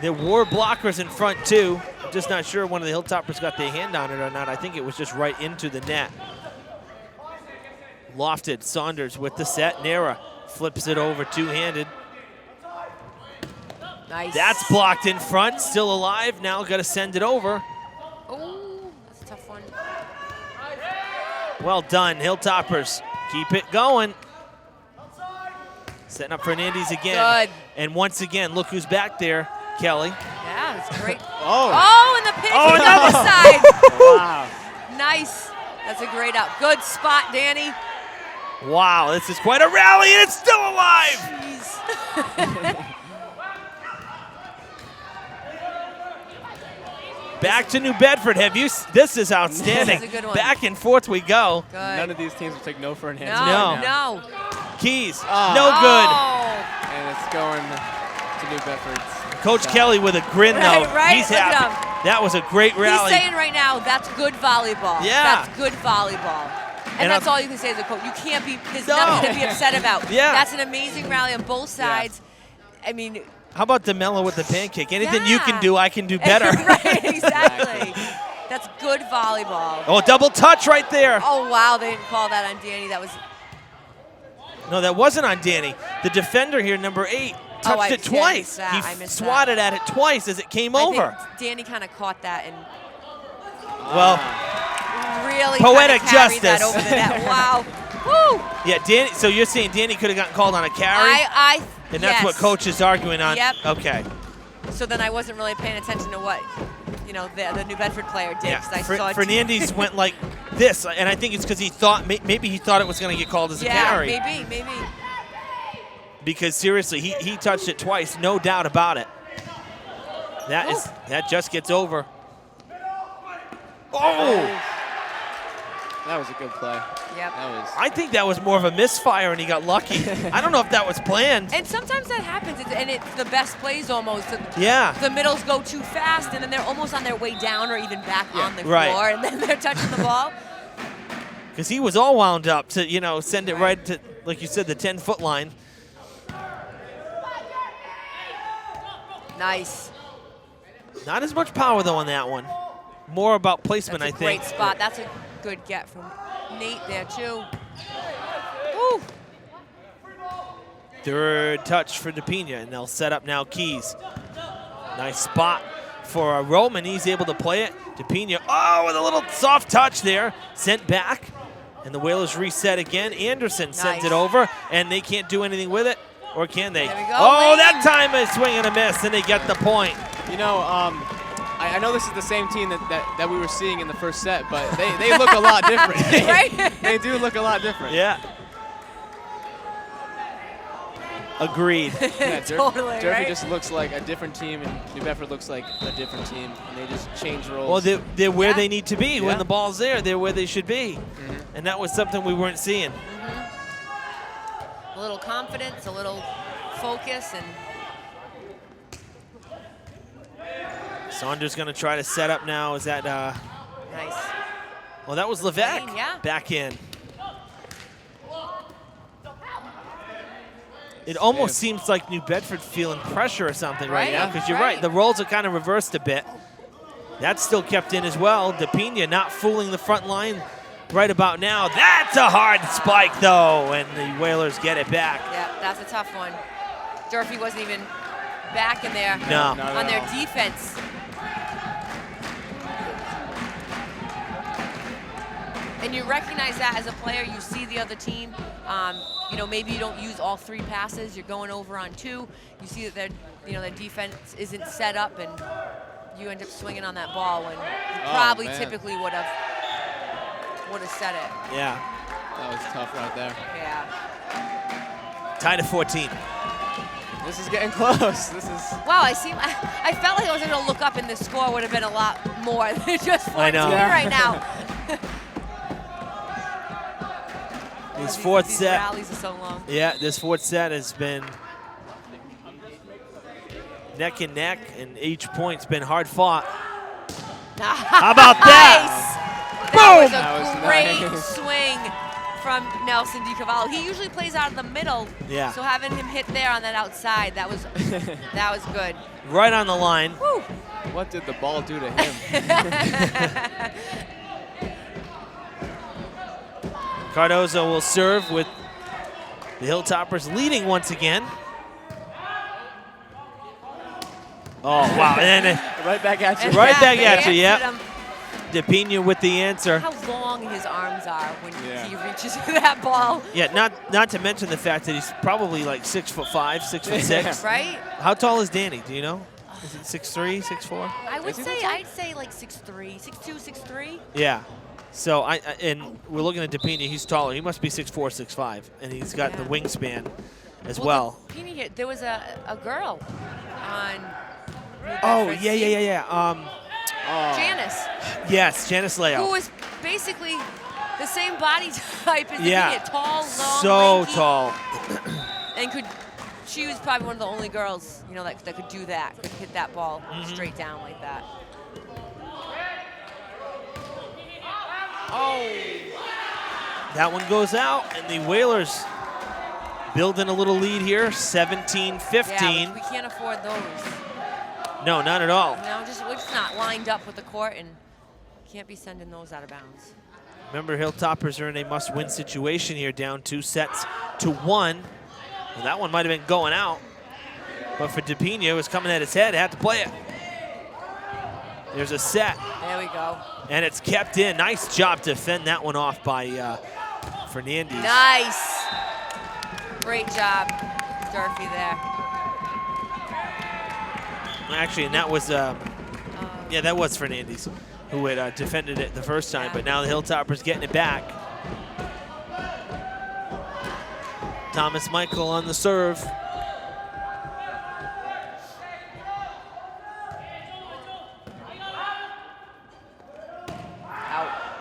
There were blockers in front too. I'm just not sure one of the Hilltoppers got their hand on it or not. I think it was just right into the net. Lofted, Saunders with the set. Nera flips it over two-handed. Nice. That's blocked in front, still alive. Now got to send it over. Oh, that's a tough one. Well done, Hilltoppers. Keep it going. Setting up Fernandez again. Good. And once again, look who's back there, Kelly. Yeah, that's great. Oh. And the pitch on the other side. Wow. Nice. That's a great up. Good spot, Danny. Wow, this is quite a rally, and it's still alive. Jeez. Back to New Bedford. This is outstanding. This is a good one. Back and forth we go. Good. None of these teams will take no for an answer. No. Keys, no good. Oh. And it's going to New Bedford's. Coach Kelly with a grin, Right, though. right. He's Look at happy. That was a great rally. He's saying right now, that's good volleyball. Yeah. That's good volleyball. And that's all you can say as a coach. You can't be, there's nothing to be upset about. Yeah. That's an amazing rally on both sides. I mean, How about DeMello with the pancake? Anything you Yeah. can do, I can do better. right, exactly. That's good volleyball. Oh, double touch right there. Oh, wow, they didn't call that on Danny. That was, No, that wasn't on Danny. The defender here, number 8, touched I it twice. missed that. I He missed swatted at it twice as it came I over. think Danny kind of caught that and Well, really Poetic kinda carried that justice. over the net. Wow. Woo! yeah, Danny. So you're saying Danny could have gotten called on a carry? And that's what yes. coach is arguing on? Yep. Okay. So then I wasn't really paying attention to what, the New Bedford player did. Yeah. 'Cause I saw it. Fernandez went like this, and I think it's because he thought maybe he thought it was going to get called as a carry. Maybe. Because seriously, he touched it twice, no doubt about it. That just gets over. Oh! That was a good play. Yep. I think that was more of a misfire, and he got lucky. I don't know if that was planned. And sometimes that happens, and it's the best plays almost. Yeah. The middles go too fast, and then they're almost on their way down or even back on the Right. floor, and then they're touching the ball. Because he was all wound up to, send it right to, like you said, the 10-foot line. Nice. Not as much power, though, on that one. More about placement, That's a I think. great spot. That's a good get from Nate there, too. Woo! Third touch for DePina, and they'll set up now Keys. Nice spot for Roman. He's able to play it. DePina, with a little soft touch there. Sent back, and the Whalers reset again. Anderson sends it over, and they can't do anything with it. Or can they? There we go, Oh, Lane. that time a swing and a miss, and they get the point. I know this is the same team that we were seeing in the first set, but they look a lot different. Right? They do look a lot different. Yeah. Agreed. Yeah, Totally, Durfee right? just looks like a different team, and New Bedford looks like a different team, and they just change roles. Well, they're where Yeah. they need to be. When Yeah. the ball's there, they're where they should be. Mm-hmm. And that was something we weren't seeing. A little confidence, a little focus, and Saunders going to try to set up now. Is that, nice. well, that was Levesque Lane, yeah. back in. It almost seems like New Bedford feeling pressure or something right Right, now, because you're right. right. The roles are kind of reversed a bit. That's still kept in as well. DePina not fooling the front line right about now. That's a hard spike, though, and the Whalers get it back. Yeah, that's a tough one. Durfee wasn't even back in there No. on their defense. And you recognize that as a player. You see the other team. Maybe you don't use all 3 passes. You're going over on 2. You see that their defense isn't set up, and you end up swinging on that ball when you probably typically would have set it. Yeah. That was tough right there. Yeah. Tied at 14. This is getting close. This is. Wow, I felt like I was going to look up, and the score would have been a lot more than just 14 I know. right now. This fourth These set. rallies are so long. Yeah, this fourth set has been neck and neck, and each point's been hard fought. How about that? Boom! That was a great nice. swing from Nelson DiCavallo. He usually plays out of the middle. Yeah. So having him hit there on that outside, that was good. Right on the line. Woo. What did the ball do to him? Cardozo will serve with the Hilltoppers leading once again. Oh, wow. And then right back at you. right back at you, They yep. answered him. DePina with the answer. How long his arms are when he reaches for that ball. Yeah, not to mention the fact that he's probably like 6'5", 6'6". Right? How tall is Danny? Do you know? Is it 6'3", 6'4"? I'd say like 6'3", 6'2", 6'3". Yeah. So and we're looking at DePina. He's taller. He must be 6'4", 6'5", and he's got the wingspan as well. DePina here, there was a girl on. Oh yeah. Janice. Yes, Janice Leo. Who was basically the same body type as Yeah. DePina, tall, long, So lanky, tall. and she was probably one of the only girls, that could do that, could hit that ball straight down like that. Oh. That one goes out, and the Whalers building a little lead here, 17-15. Yeah, we can't afford those. No, not at all. We're just not lined up with the court and can't be sending those out of bounds. Remember, Hilltoppers are in a must-win situation here, down 2-1. Well, that one might have been going out, but for DePina, it was coming at his head, had to play it. There's a set. There we go. And it's kept in. Nice job to fend that one off by Fernandez. Nice. Great job, Durfee there. Actually, and that was, that was Fernandez who had defended it the first time, but now the Hilltoppers getting it back. Thomas Michael on the serve.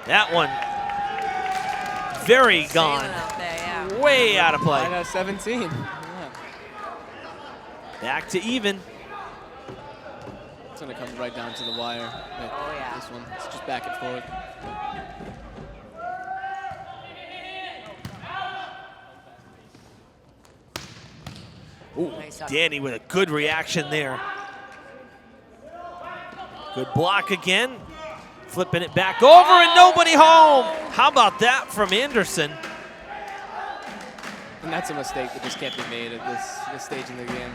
That one, very gone. Out there, yeah. Way out of play. I got 17. Yeah. Back to even. It's going to come right down to the wire. Oh, yeah. This one, it's just back and forth. Ooh, Nice up. Danny with a good reaction there. Good block again. Flipping it back over and nobody home. How about that from Anderson? And that's a mistake that just can't be made at this stage in the game.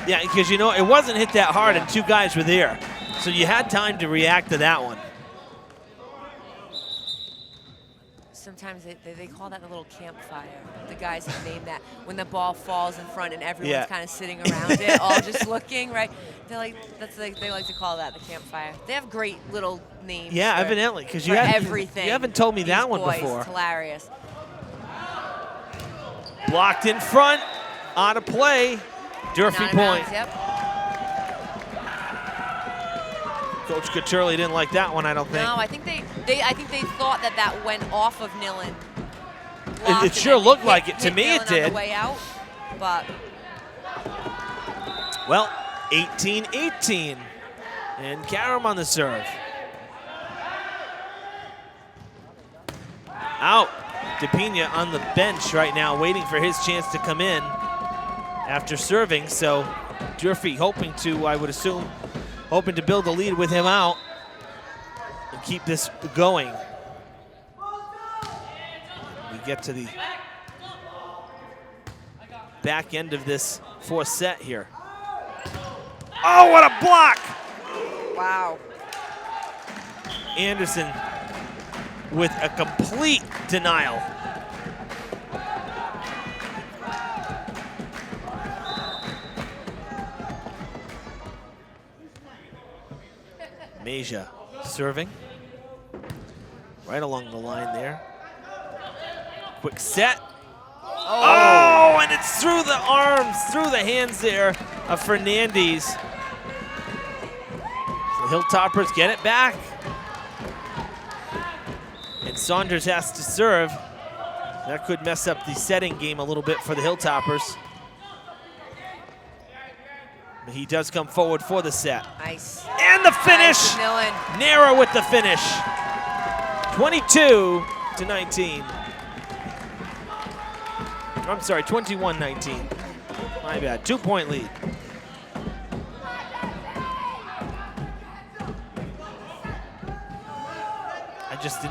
Yeah, because it wasn't hit that hard and two guys were there. So you had time to react to that one. Sometimes they call that the little campfire. The guys have named that when the ball falls in front and everyone's kind of sitting around it, all just looking, right? They like to call that the campfire. They have great little names. Yeah, for, evidently, because for everything. You haven't told me These that one boys, before. It's hilarious. Blocked in front, out of play. Durfee Not in bounds, point. Yep. Coach Couturley didn't like that one, I don't think. No, I think they thought that went off of Nillen. It sure looked like it. To me, it did. On the way out, but well, 18-18, and Karam on the serve. Out. DePina on the bench right now, waiting for his chance to come in after serving. So Durfee hoping to, I would assume, hoping to build a lead with him out and keep this going. We get to the back end of this fourth set here. Oh, what a block! wow. Anderson with a complete denial. Meja serving. Right along the line there. Quick set. Oh, and it's through the arms, through the hands there of Fernandez. The Hilltoppers get it back. And Saunders has to serve. That could mess up the setting game a little bit for the Hilltoppers. he does come forward for the set. Nice. And the finish. Nice, Millen. Nera with the finish. 22-19. I'm sorry, 21-19. My bad, 2-point lead.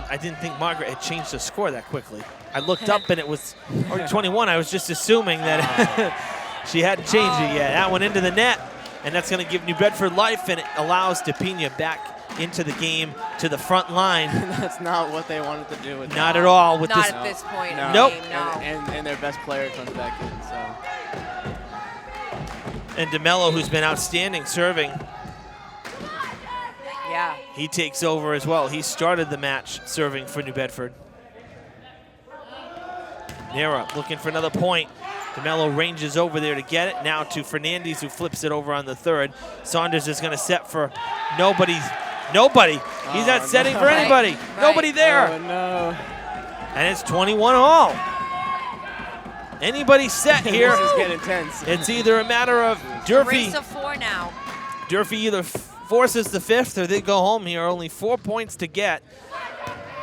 I didn't think Margaret had changed the score that quickly. I looked up and it was already 21. I was just assuming that she hadn't changed it yet. That went into the net, and that's going to give New Bedford life, and it allows DePina back into the game to the front line. That's not what they wanted to do. Not at all. With not this, at this point in no. the Nope. game, no. And their best player comes back in, so. And DeMello, who's been outstanding serving. Yeah. He takes over as well. He started the match serving for New Bedford. Nera looking for another point. DeMello ranges over there to get it. Now to Fernandez, who flips it over on the third. Saunders is going to set for nobody. He's not setting for anybody. Right. Nobody there. Oh, no. And it's 21 all. Anybody set here. This is getting tense. It's either a matter of Durfee. Race of 4 now. Durfee either forces the fifth or they go home here. Only 4 points to get.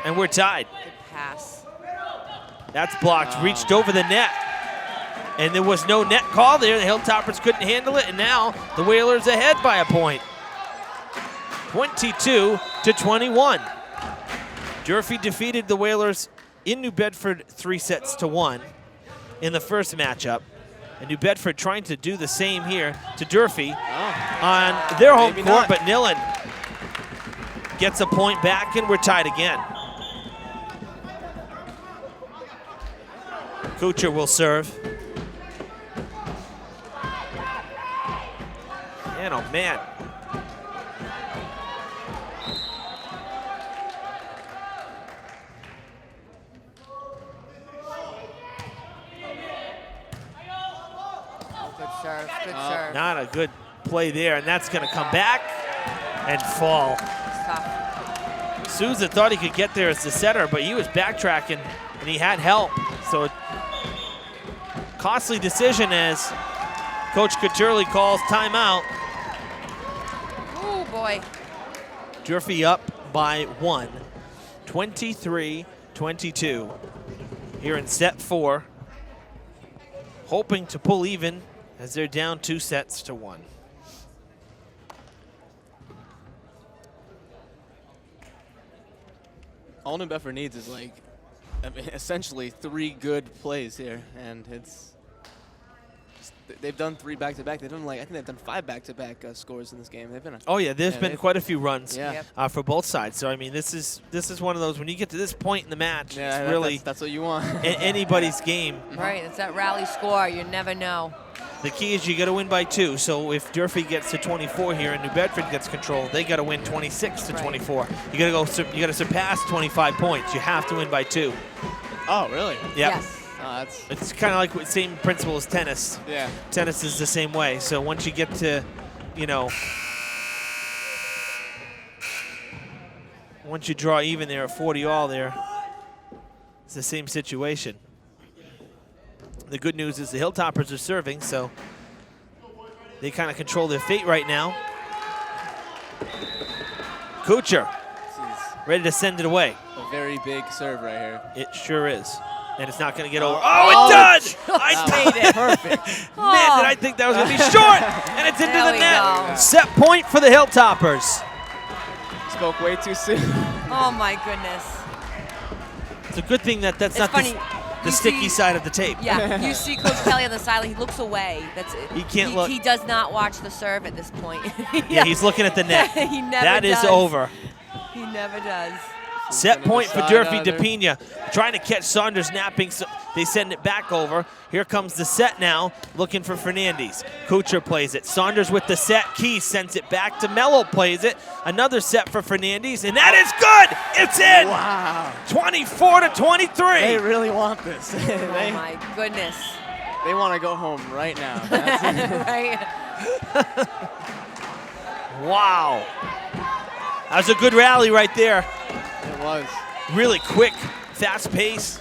And we're tied. Good pass. That's blocked. Reached over the net. And there was no net call there. The Hilltoppers couldn't handle it. And now the Whalers ahead by a point. 22-21. Durfee defeated the Whalers in New Bedford 3-1 in the first matchup. And New Bedford trying to do the same here to Durfee on their home court, but Nillen gets a point back, and we're tied again. Kuchar will serve. Man, oh man. Good serve. Not a good play there, and that's going to come back and fall. Tough. Souza thought he could get there as the setter, but he was backtracking, and he had help. So costly decision as Coach Couturley calls timeout. Oh, boy. Durfee up by 1, 23-22 here in set 4. Hoping to pull even as they're down 2-1. All New Bedford needs is essentially 3 good plays here, and they've done 3 back-to-back. They've done I think they've done 5 back-to-back scores in this game. They've been. There's been quite a few runs Yeah. for both sides. So I mean, this is one of those when you get to this point in the match, Yeah, it's really that's what you want. anybody's game. Right, it's that rally score. You never know. The key is you got to win by 2. So if Durfee gets to 24 here and New Bedford gets control, they got to win 26-24. You got to surpass 25 points. You have to win by 2. Oh, really? Yep. Yes. It's kind of like the same principle as tennis. Yeah. Tennis is the same way. So once you get to, once you draw even there at 40 all there, it's the same situation. The good news is the Hilltoppers are serving, so they kind of control their fate right now. Kuchar, ready to send it away. A very big serve right here. It sure is. And it's not going to get over. Oh, it does! I made it. Perfect. Man, did I think that was going to be short? And it's into There the we net. go. Set point for the Hilltoppers. Spoke way too soon. Oh, my goodness. It's a good thing that's It's not funny. the sticky side of the tape. Yeah, you see Coach Kelly on the sideline. He looks away. That's it. He can't look. He does not watch the serve at this point. Yeah, he's looking at the net. He never That is does. over. He never does. Set point for side Durfee. either. DePina trying to catch Saunders napping. So they send it back over. Here comes the set now, looking for Fernandez. Kuchar plays it. Saunders with the set. Key sends it back to Mello, plays it. Another set for Fernandez, and that is good. It's in. Wow. 24-23. They really want this. Oh, my goodness. They want to go home right now. Right? Wow. That was a good rally right there. It was. Really quick, fast pace.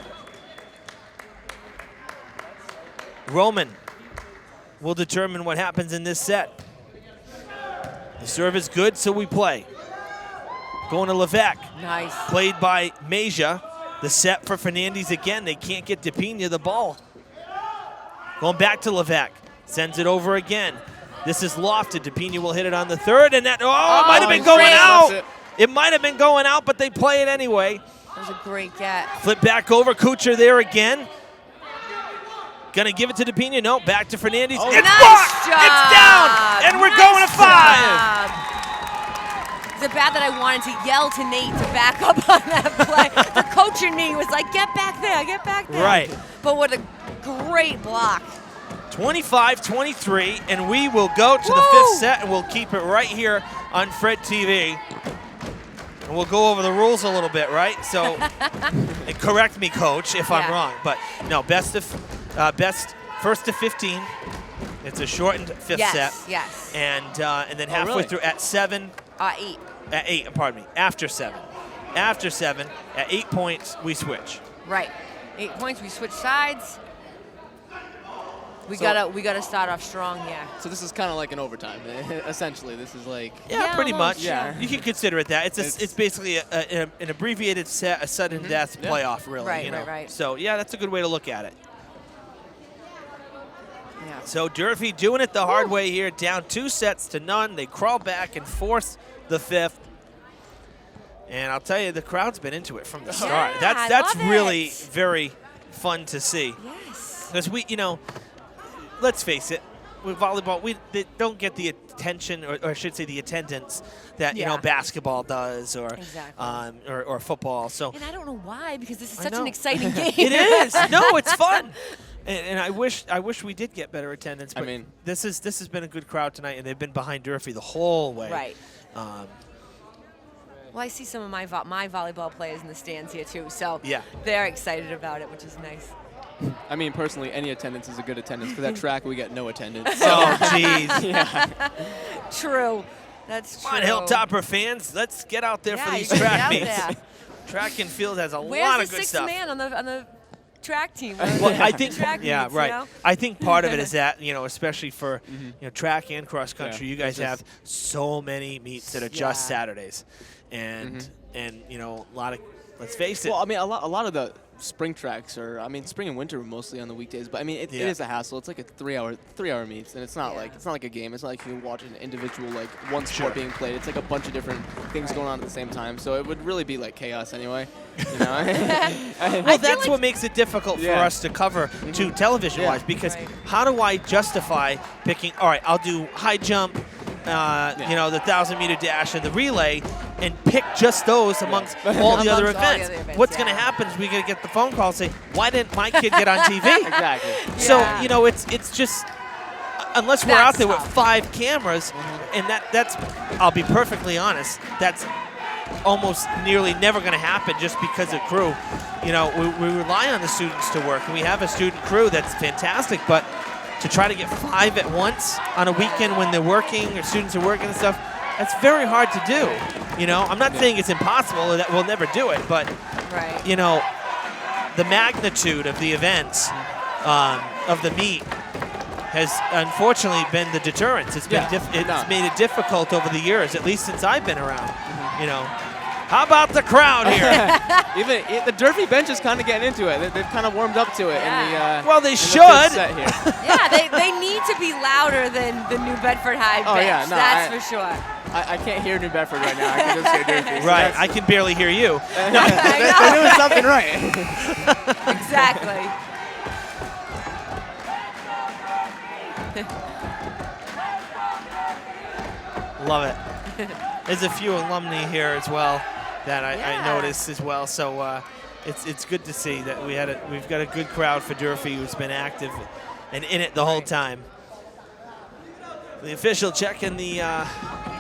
Roman will determine what happens in this set. The serve is good, so we play. Going to Levesque. Nice. Played by Meja. The set for Fernandez again. They can't get DePina the ball. Going back to Levesque. Sends it over again. This is lofted. DePina will hit it on the third, and that, it might have been going out. It might have been going out, but they play it anyway. That was a great get. Flip back over. Kuchar there again. Gonna give it to DePina. No, back to Fernandez. Oh, it's nice blocked. job. It's down, and we're going to 5. Is it bad that I wanted to yell to Nate to back up on that play? The coach in me was like, get back there, get back there. Right. But what a great block. 25-23, and we will go to the 5th set, and we'll keep it right here on Fred TV. And we'll go over the rules a little bit, right? So, and correct me, Coach, if I'm wrong. But no, best first to 15. It's a shortened 5th set. Yes. And then halfway through at 7. 8. At 8, pardon me. After 7. After 7, at 8 points, we switch. Right. 8 points. We switch sides. We gotta start off strong here. So this is kind of like an overtime, essentially. This is like pretty much. Yeah. You can consider it that. It's basically an abbreviated set, a sudden death playoff, really. Right, right. So yeah, that's a good way to look at it. Yeah. So Durfee doing it the hard way here, down 2 sets to none. They crawl back and force the 5th. And I'll tell you, the crowd's been into it from the start. That's really very fun to see. Yes. Because let's face it, with volleyball, they don't get the attention, or I should say the attendance that basketball does, or or football. So. And I don't know why, because this is such an exciting game. It is. No, it's fun. And I wish we did get better attendance. But this has been a good crowd tonight, and they've been behind Durfee the whole way. Right. Well, I see some of my volleyball players in the stands here too, so they're excited about it, which is nice. I mean, personally, any attendance is a good attendance. For that track, we get no attendance. Oh, jeez. True. That's true. Come on, Hilltopper fans. Let's get out there for these track meets. Track and field has a lot of good stuff. Where's the 6th man on the track team? Well, I think, track meets, right. I think part of it is that, especially for track and cross country, you guys have so many meets that are just Saturdays. And a lot of, let's face it. Well, I mean, a lot of the spring tracks are, spring and winter are mostly on the weekdays, but it is a hassle. It's like a 3-hour meets, and it's not like a game. It's not like you can watch an individual one sport being played. It's like a bunch of different things going on at the same time. So it would really be like chaos anyway. Well, that's what makes it difficult for us to cover too, television-wise, because how do I justify picking? All right, I'll do high jump. The 1,000-meter dash and the relay, and pick just those amongst all the other events. What's going to happen is we're going to get the phone call and say, why didn't my kid get on TV? Exactly. So, it's just, unless we're out there with 5 cameras, and that's, I'll be perfectly honest, that's almost nearly never going to happen just because of crew. We rely on the students to work, and we have a student crew that's fantastic, but to try to get 5 at once on a weekend when they're working or students are working and stuff, that's very hard to do. I'm not saying it's impossible or that we'll never do it, but the magnitude of the events of the meet has unfortunately been the deterrence. It's been it's made it difficult over the years, at least since I've been around. How about the crowd here? Even the Durfee bench is kind of getting into it. They've kind of warmed up to it. Well, they should. They need to be louder than the New Bedford High bench. That's for sure. I can't hear New Bedford right now. I can just hear Durfee. Right, I can barely hear you. They're doing something right. Exactly. Love it. There's a few alumni here as well that I noticed as well. So it's good to see that we've got a good crowd for Durfee who's been active and in it the whole time. The official checking the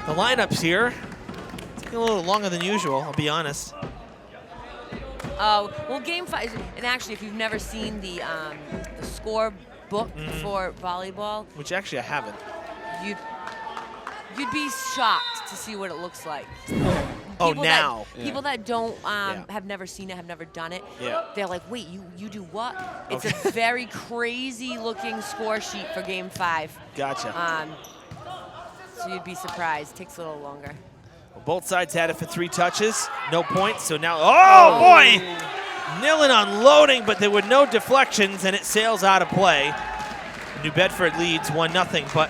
lineups here. It's taking a little longer than usual, I'll be honest. Oh, well, Game 5, and actually, if you've never seen the score book for volleyball, which actually I haven't, you'd be shocked to see what it looks like. People that don't have never seen it, have never done it, they're like, wait, you do what? It's a very crazy looking score sheet for Game 5. Gotcha. So you'd be surprised. Takes a little longer. Well, both sides had it for 3 touches. No points. So now, oh, boy! Nillen unloading, but there were no deflections, and it sails out of play. New Bedford leads 1-0. But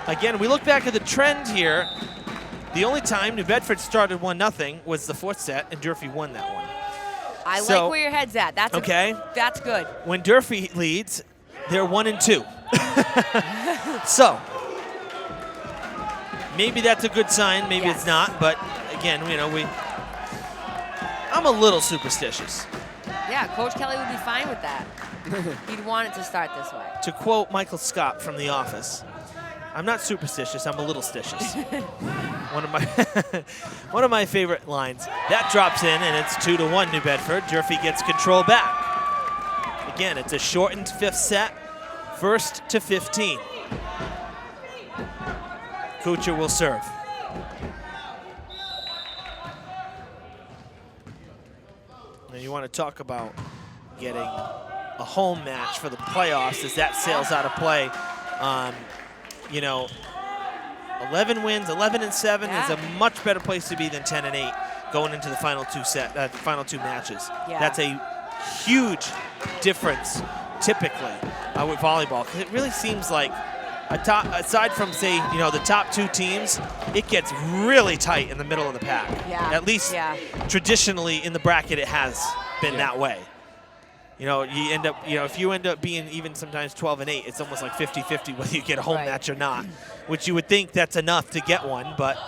again, we look back at the trend here. The only time New Bedford started 1-0 was the 4th set, and Durfee won that one. I like where your head's at. That's okay. That's good. When Durfee leads, they're 1-2. So maybe that's a good sign. Maybe it's not. But again, you know, I'm a little superstitious. Yeah, Coach Kelly would be fine with that. He'd want it to start this way. To quote Michael Scott from The Office, I'm not superstitious, I'm a little stitious. one of my favorite lines. That drops in, and it's 2-1 New Bedford. Durfee gets control back. Again, it's a shortened 5th set, 1st to 15. Kuchar will serve. Now you want to talk about getting a home match for the playoffs as that sails out of play. You know, 11 wins, 11-7 is a much better place to be than 10-8 going into the final 2 matches. Yeah. That's a huge difference typically with volleyball, because it really seems like aside from, say, you know, the top 2 teams, it gets really tight in the middle of the pack. Yeah. At least traditionally in the bracket, it has been that way. You know, you end up, you know, if you end up being even sometimes 12-8, it's almost like 50-50 whether you get a home match or not, which you would think that's enough to get one, but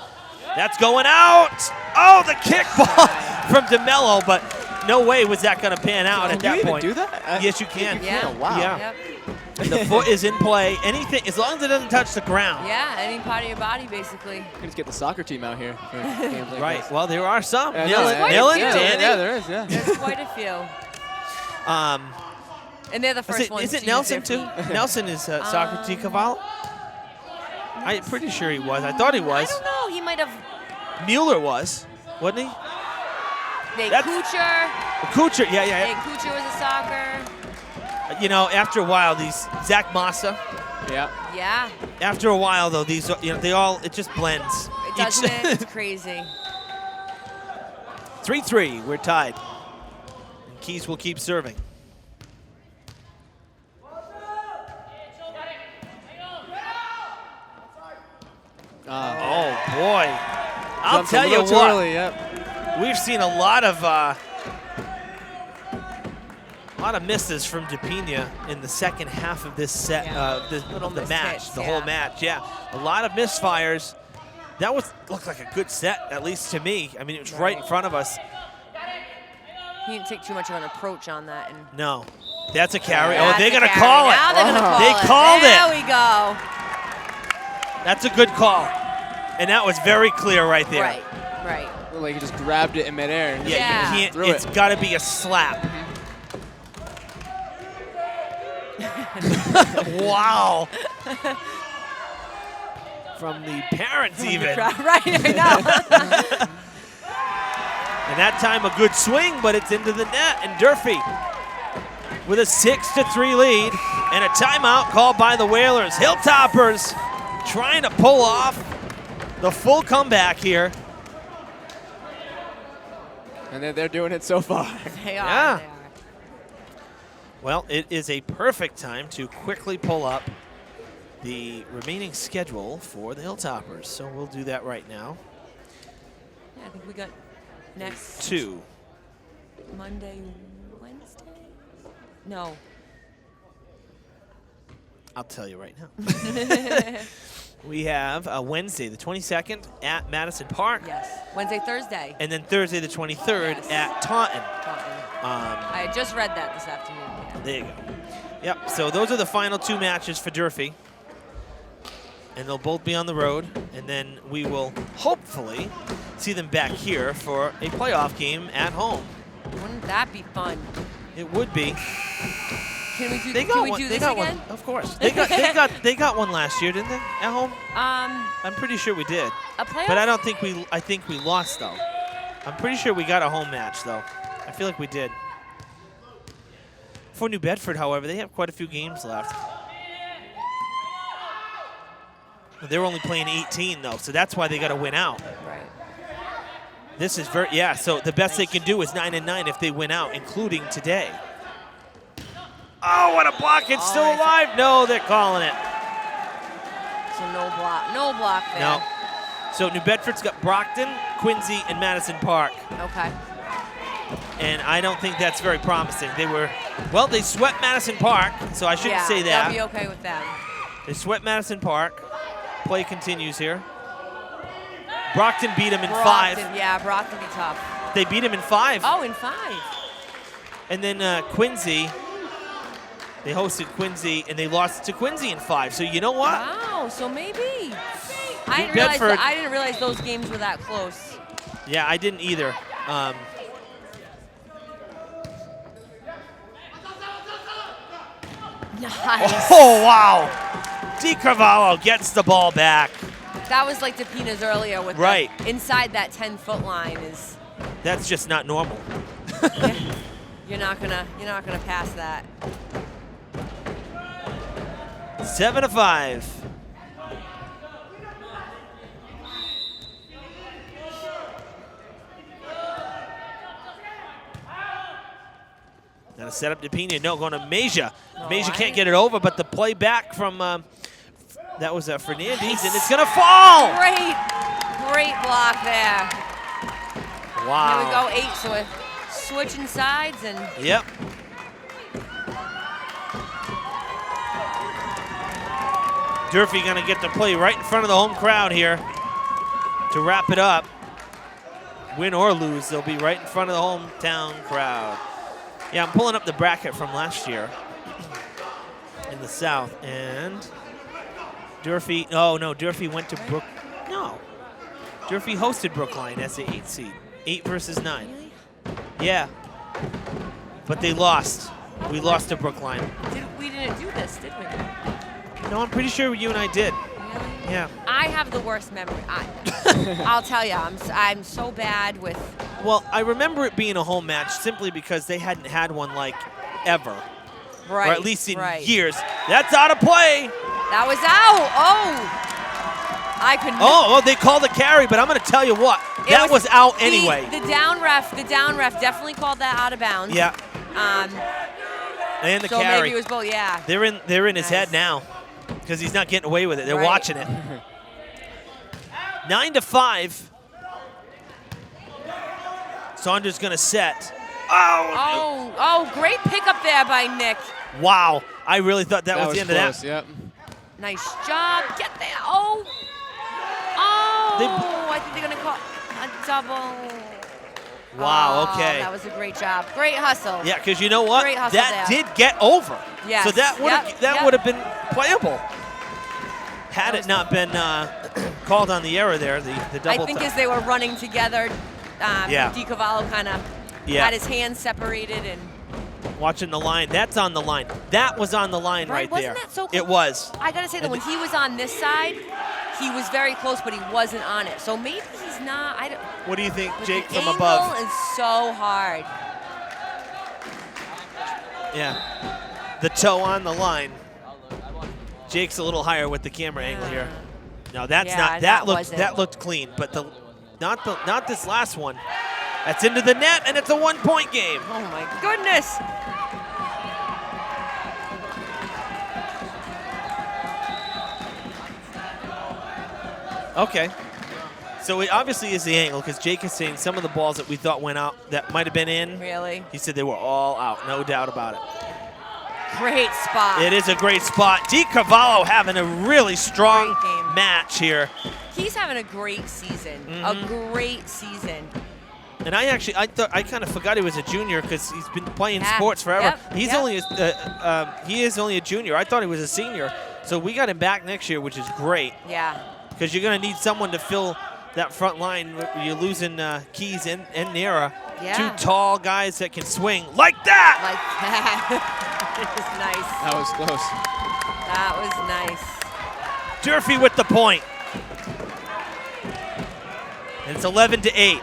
that's going out. Oh, the kickball from DeMello, but no way was that going to pan out at that point. Can you even do that? Yes, you can. Yeah. Wow. Yeah. Yep. The foot is in play. Anything, as long as it doesn't touch the ground. Yeah, any part of your body, basically. You can just get the soccer team out here for games like Right. this. Well, there are some. Dylan, Danny. Yeah, there is, yeah. There's quite a few. And they're the first ones. Is it to Nelson, use their too? feet. Nelson is soccer team Cavallo? I'm pretty sure he was. I thought he was. I don't know. He might have. Mueller was, wasn't he? Kuchar. Kuchar, yeah. Kuchar was a soccer. You know, after a while, these Zach Massa. Yeah. Yeah. After a while, though, these, you know, it just blends. It doesn't. It's crazy. 3-3, we're tied. And Keys will keep serving. Oh boy! I'll tell you what. Early, We've seen a lot of misses from DePina in the second half of this set, the match, the whole match. Yeah, a lot of misfires. That looked like a good set, at least to me. I mean, it was right in front of us. He didn't take too much of an approach on that. And no, that's a carry. That's they're going to carry. call it. Now they're going to call they it. called it. There we go. That's a good call. And that was very clear right there. Right. Like he just grabbed it in midair. And You can't. It's got to be a slap. Wow. From the parents even. Right, I know. And that time a good swing, but it's into the net. And Durfee with a 6-3 lead and a timeout called by the Whalers. Hilltoppers trying to pull off the full comeback here. And they're doing it so far. They are. Yeah. They are. Well, it is a perfect time to quickly pull up the remaining schedule for the Hilltoppers. So we'll do that right now. Yeah, I think we got next 2. Monday, Wednesday? No. I'll tell you right now. We have Wednesday, the 22nd at Madison Park. Yes. Wednesday, Thursday. And then Thursday, the 23rd at Taunton. I just read that this afternoon. Yeah. There you go. Yep, so those are the final 2 matches for Durfee. And they'll both be on the road. And then we will hopefully see them back here for a playoff game at home. Wouldn't that be fun? It would be. Can we do, They got can we one. do They this got again? one. Of course. They got one last year, didn't they? At home? I'm pretty sure we did. A playoff? But I think we lost though. I'm pretty sure we got a home match though. I feel like we did. For New Bedford, however, they have quite a few games left. They're only playing 18 though, so that's why they got to win out. Right. This is so the best they can do is 9-9 if they win out, including today. Oh, what a block. It's still alive. No, they're calling it. So no block there. No. So New Bedford's got Brockton, Quincy, and Madison Park. Okay. And I don't think that's very promising. They swept Madison Park, so I shouldn't say that. Yeah, that'll be okay with them. They swept Madison Park. Play continues here. Brockton beat them in 5. Yeah, Brockton be tough. They beat him in 5. Oh, in 5. And then Quincy, they hosted Quincy, and they lost to Quincy in 5. So you know what? Wow, so maybe. I didn't realize those games were that close. Yeah, I didn't either. Nice. Oh, wow. DiCarvalho gets the ball back. That was like DePina's earlier with inside that 10-foot line is. That's just not normal. You're not gonna pass that. 7-5. Gonna set up DePina. No, going to Meja. Meja can't get it over, but the play back from that was Fernandez, and it's gonna fall. Great block there. Wow. Here we go, 8. So we're switching sides and. Yep. Durfee gonna get the play right in front of the home crowd here to wrap it up. Win or lose, they'll be right in front of the hometown crowd. Yeah, I'm pulling up the bracket from last year in the South, and Durfee, Durfee went to Durfee hosted Brookline as the 8 seed. 8 versus 9. Really? Yeah. But they lost. We lost to Brookline. We didn't do this, did we? No, I'm pretty sure you and I did. Really? Yeah. I have the worst memory. I'll tell you, I'm so bad with. Well, I remember it being a home match simply because they hadn't had one like ever. Right. Or at least in years. That's out of play. That was out. Oh. I could. Oh, they called a carry, but I'm going to tell you what. That was out anyway. The down ref definitely called that out of bounds. Yeah. And the so carry. Maybe it was both. Yeah. They're in his head now because he's not getting away with it. They're watching it. 9-5. Saunders going to set. Oh, great pickup there by Nick. Wow. I really thought that was the end close, of that. Yep. Nice job. Get there. Oh, I think they're going to call a double. Wow, okay. That was a great job. Great hustle. Yeah, because you know what? Great hustle that did get over. Yes. So that would have been playable had it not been called on the error there, the double. I think as they were running together, DiCarvalho kind of had his hands separated and. Watching the line. That's on the line. That was on the line right there. Wasn't that so close? It was. I got to say that when he was on this side, he was very close, but he wasn't on it. So maybe he's not. What do you think, Jake, the from angle above? Is so hard. Yeah. The toe on the line. Jake's a little higher with the camera angle here. No, that's not. That looked clean, but not this last one. That's into the net, and it's a 1-point game. Oh my goodness. Okay. So it obviously is the angle because Jake is saying some of the balls that we thought went out that might have been in. Really? He said they were all out, no doubt about it. Great spot. It is a great spot. DiCarvalho having a really strong match here. He's having a great season. A great season. And I kind of forgot he was a junior because he's been playing sports forever. Yep. He's only he is only a junior. I thought he was a senior. So we got him back next year, which is great. Yeah. Because you're going to need someone to fill that front line. You're losing Keys and Nera. Yeah. 2 tall guys that can swing like that. Like that. It was nice. That was close. That was nice. Durfee with the point. And it's 11-8.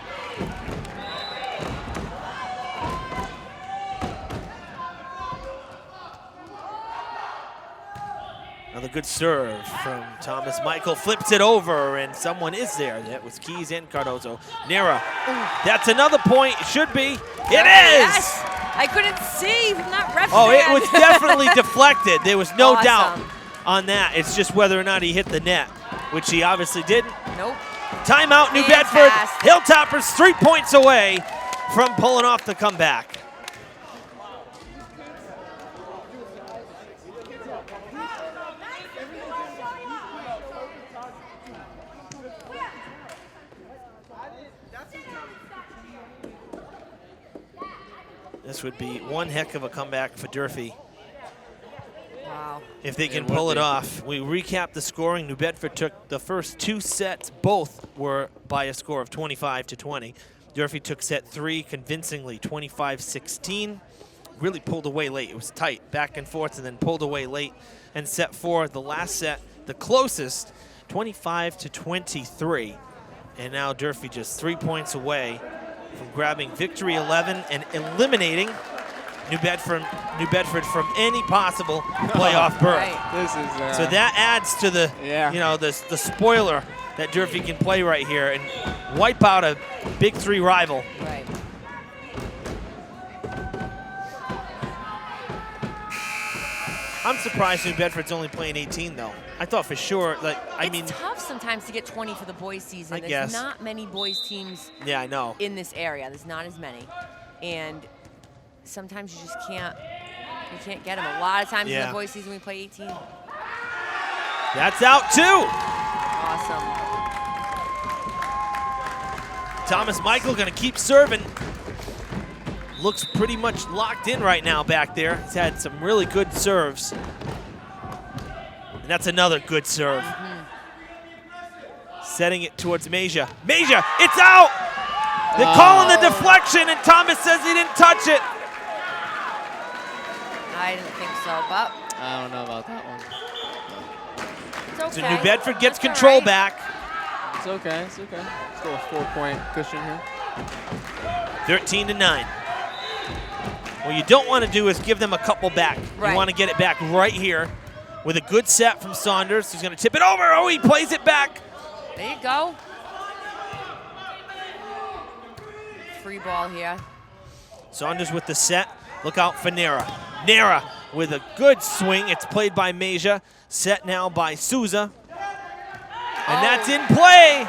Another good serve from Thomas Michael. Flips it over, and someone is there. That was Keys and Cardozo. Nera, that's another point. It should be. It is! Yes! I couldn't see from that ref Oh, stand. it was definitely deflected. There was no Awesome. doubt on that. It's just whether or not he hit the net, which he obviously didn't. Nope. Timeout, New Bedford. Hilltoppers 3 points away from pulling off the comeback. This would be one heck of a comeback for Durfee. Wow. If they can pull it off. We recap the scoring. New Bedford took the first 2 sets. Both were by a score of 25-20. Durfee took set 3 convincingly, 25-16. Really pulled away late. It was tight, back and forth, and then pulled away late. And set 4, the last set, the closest, 25-23. And now Durfee just 3 points away from grabbing victory 11 and eliminating New Bedford from any possible playoff berth. Right. This is so that adds to the the spoiler that Durfee can play right here and wipe out a Big 3 rival. Right. I'm surprised New Bedford's only playing 18 though. I thought for sure, It's tough sometimes to get 20 for the boys season. I There's guess. not many boys teams I know. in this area. There's not as many. And sometimes you just can't get them. A lot of times in the boys season we play 18. That's out too. Awesome. Thomas Michael gonna keep serving. Looks pretty much locked in right now back there. He's had some really good serves. And that's another good serve. Setting it towards Meja. Meja, it's out! They're calling the deflection, and Thomas says he didn't touch it. I didn't think so, but I don't know about that one. it's okay. So New Bedford gets That's all control right. back. It's okay. It's okay. Still a 4-point cushion here. 13-9. What you don't want to do is give them a couple back. Right. You want to get it back right here with a good set from Saunders, who's going to tip it over. Oh, he plays it back. There you go. Free ball here. Saunders with the set. Look out for Nera. Nera with a good swing. It's played by Meja. Set now by Souza. And that's in play.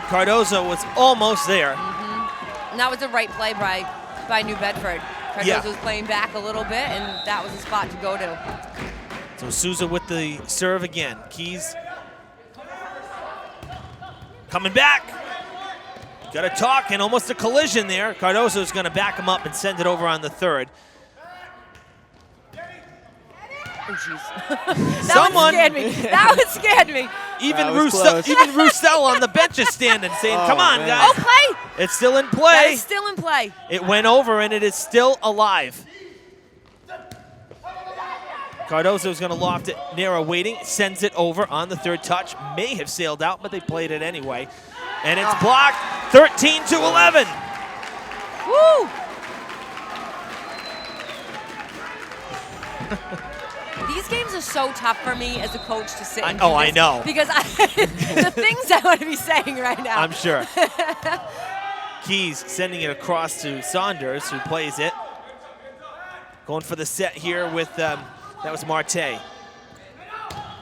Cardozo was almost there. And that was the right play by New Bedford. Cardozo was playing back a little bit, and that was the spot to go to. So Souza with the serve again. Keys coming back. Got a talk and almost a collision there. Cardozo's going to back him up and send it over on the third. Oh, jeez. That one scared me. That one scared me. Even Roussel on the bench is standing saying, come on, guys. Oh, play. It's still in play. That is still in play. It went over, and it is still alive. Cardozo's going to loft it. Nera waiting, sends it over on the third touch. May have sailed out, but they played it anyway. And it's blocked, 13-11. Woo! These games are so tough for me as a coach to sit and do this. I know. Because the things I want to be saying right now. I'm sure. Keys sending it across to Saunders, who plays it. Going for the set here with, that was Marte.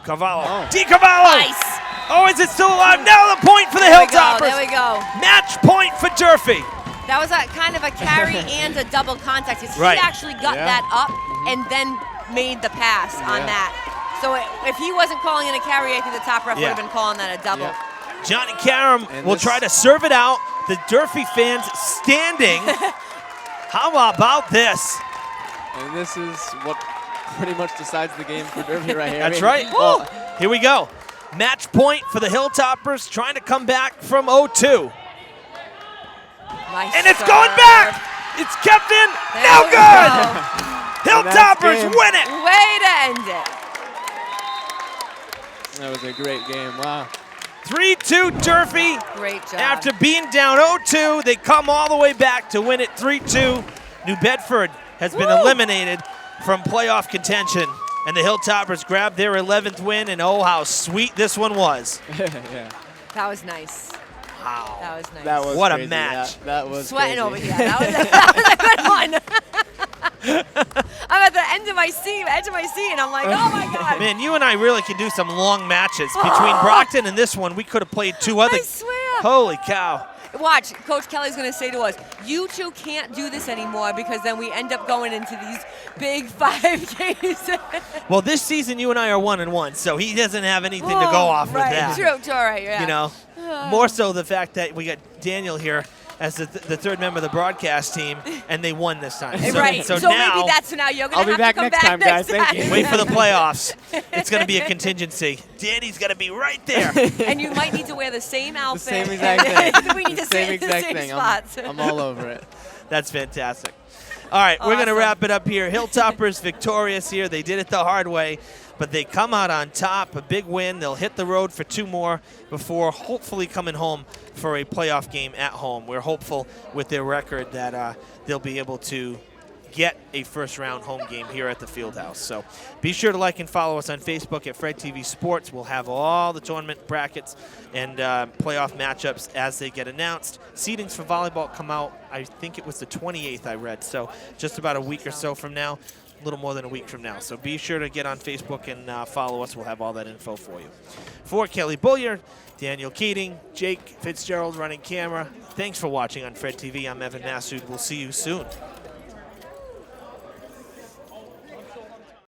Carvalho. Oh. Di Carvalho! Nice. Oh, is it still alive? Now the point for the Hilltoppers. There we go. Match point for Durfee. That was a kind of a carry and a double contact. He Right. actually got that up and then made the pass on that. So if he wasn't calling it a carry, I think the top ref would have been calling that a double. Johnny Karam will try to serve it out. The Durfee fans standing. How about this? And this is what pretty much decides the game for Durfee right here. That's right. Here we go. Match point for the Hilltoppers, trying to come back from 0-2. Nice And it's serve. going back. It's kept in. No good. Hilltoppers win it. Way to end it. That was a great game. Wow. 3-2 Durfee. Great job. After being down 0-2, they come all the way back to win it 3-2. New Bedford has been eliminated from playoff contention. And the Hilltoppers grab their 11th win, and oh, how sweet this one was. Yeah. That was nice. Wow. That was nice. That was what crazy. a match. That was sweating crazy. over here. That was a good one. I'm at the end of my seat, and I'm like, oh my God. Man, you and I really can do some long matches. Between Brockton and this one, we could have played 2 other. I swear. Holy cow. Watch, Coach Kelly's going to say to us, you two can't do this anymore because then we end up going into these big 5Ks. Well, this season you and I are 1-1, so he doesn't have anything to go off with that. True, all right, yeah. You know, more so the fact that we got Daniel here as the third member of the broadcast team, and they won this time. Right. So now, maybe that's now you're going I'll to be have back to come next back time, guys. next Thank you. wait for the playoffs. It's going to be a contingency. Danny's going to be right there. And you might need to wear the same outfit. The same exact thing. We need the to same sit in the exact same thing. spots. I'm all over it. That's fantastic. All right, we're going to Awesome. wrap it up here. Hilltoppers victorious here. They did it the hard way, but they come out on top. A big win. They'll hit the road for 2 more before hopefully coming home for a playoff game at home. We're hopeful with their record that they'll be able to get a first-round home game here at the Fieldhouse. So be sure to like and follow us on Facebook at Fred TV Sports. We'll have all the tournament brackets and playoff matchups as they get announced. Seedings for volleyball come out, I think it was the 28th I read, so just about a week or so from now, a little more than a week from now. So be sure to get on Facebook and follow us. We'll have all that info for you. For Kelly Bullier, Daniel Keating, Jake Fitzgerald running camera, thanks for watching on Fred TV. I'm Evan Massoud. We'll see you soon.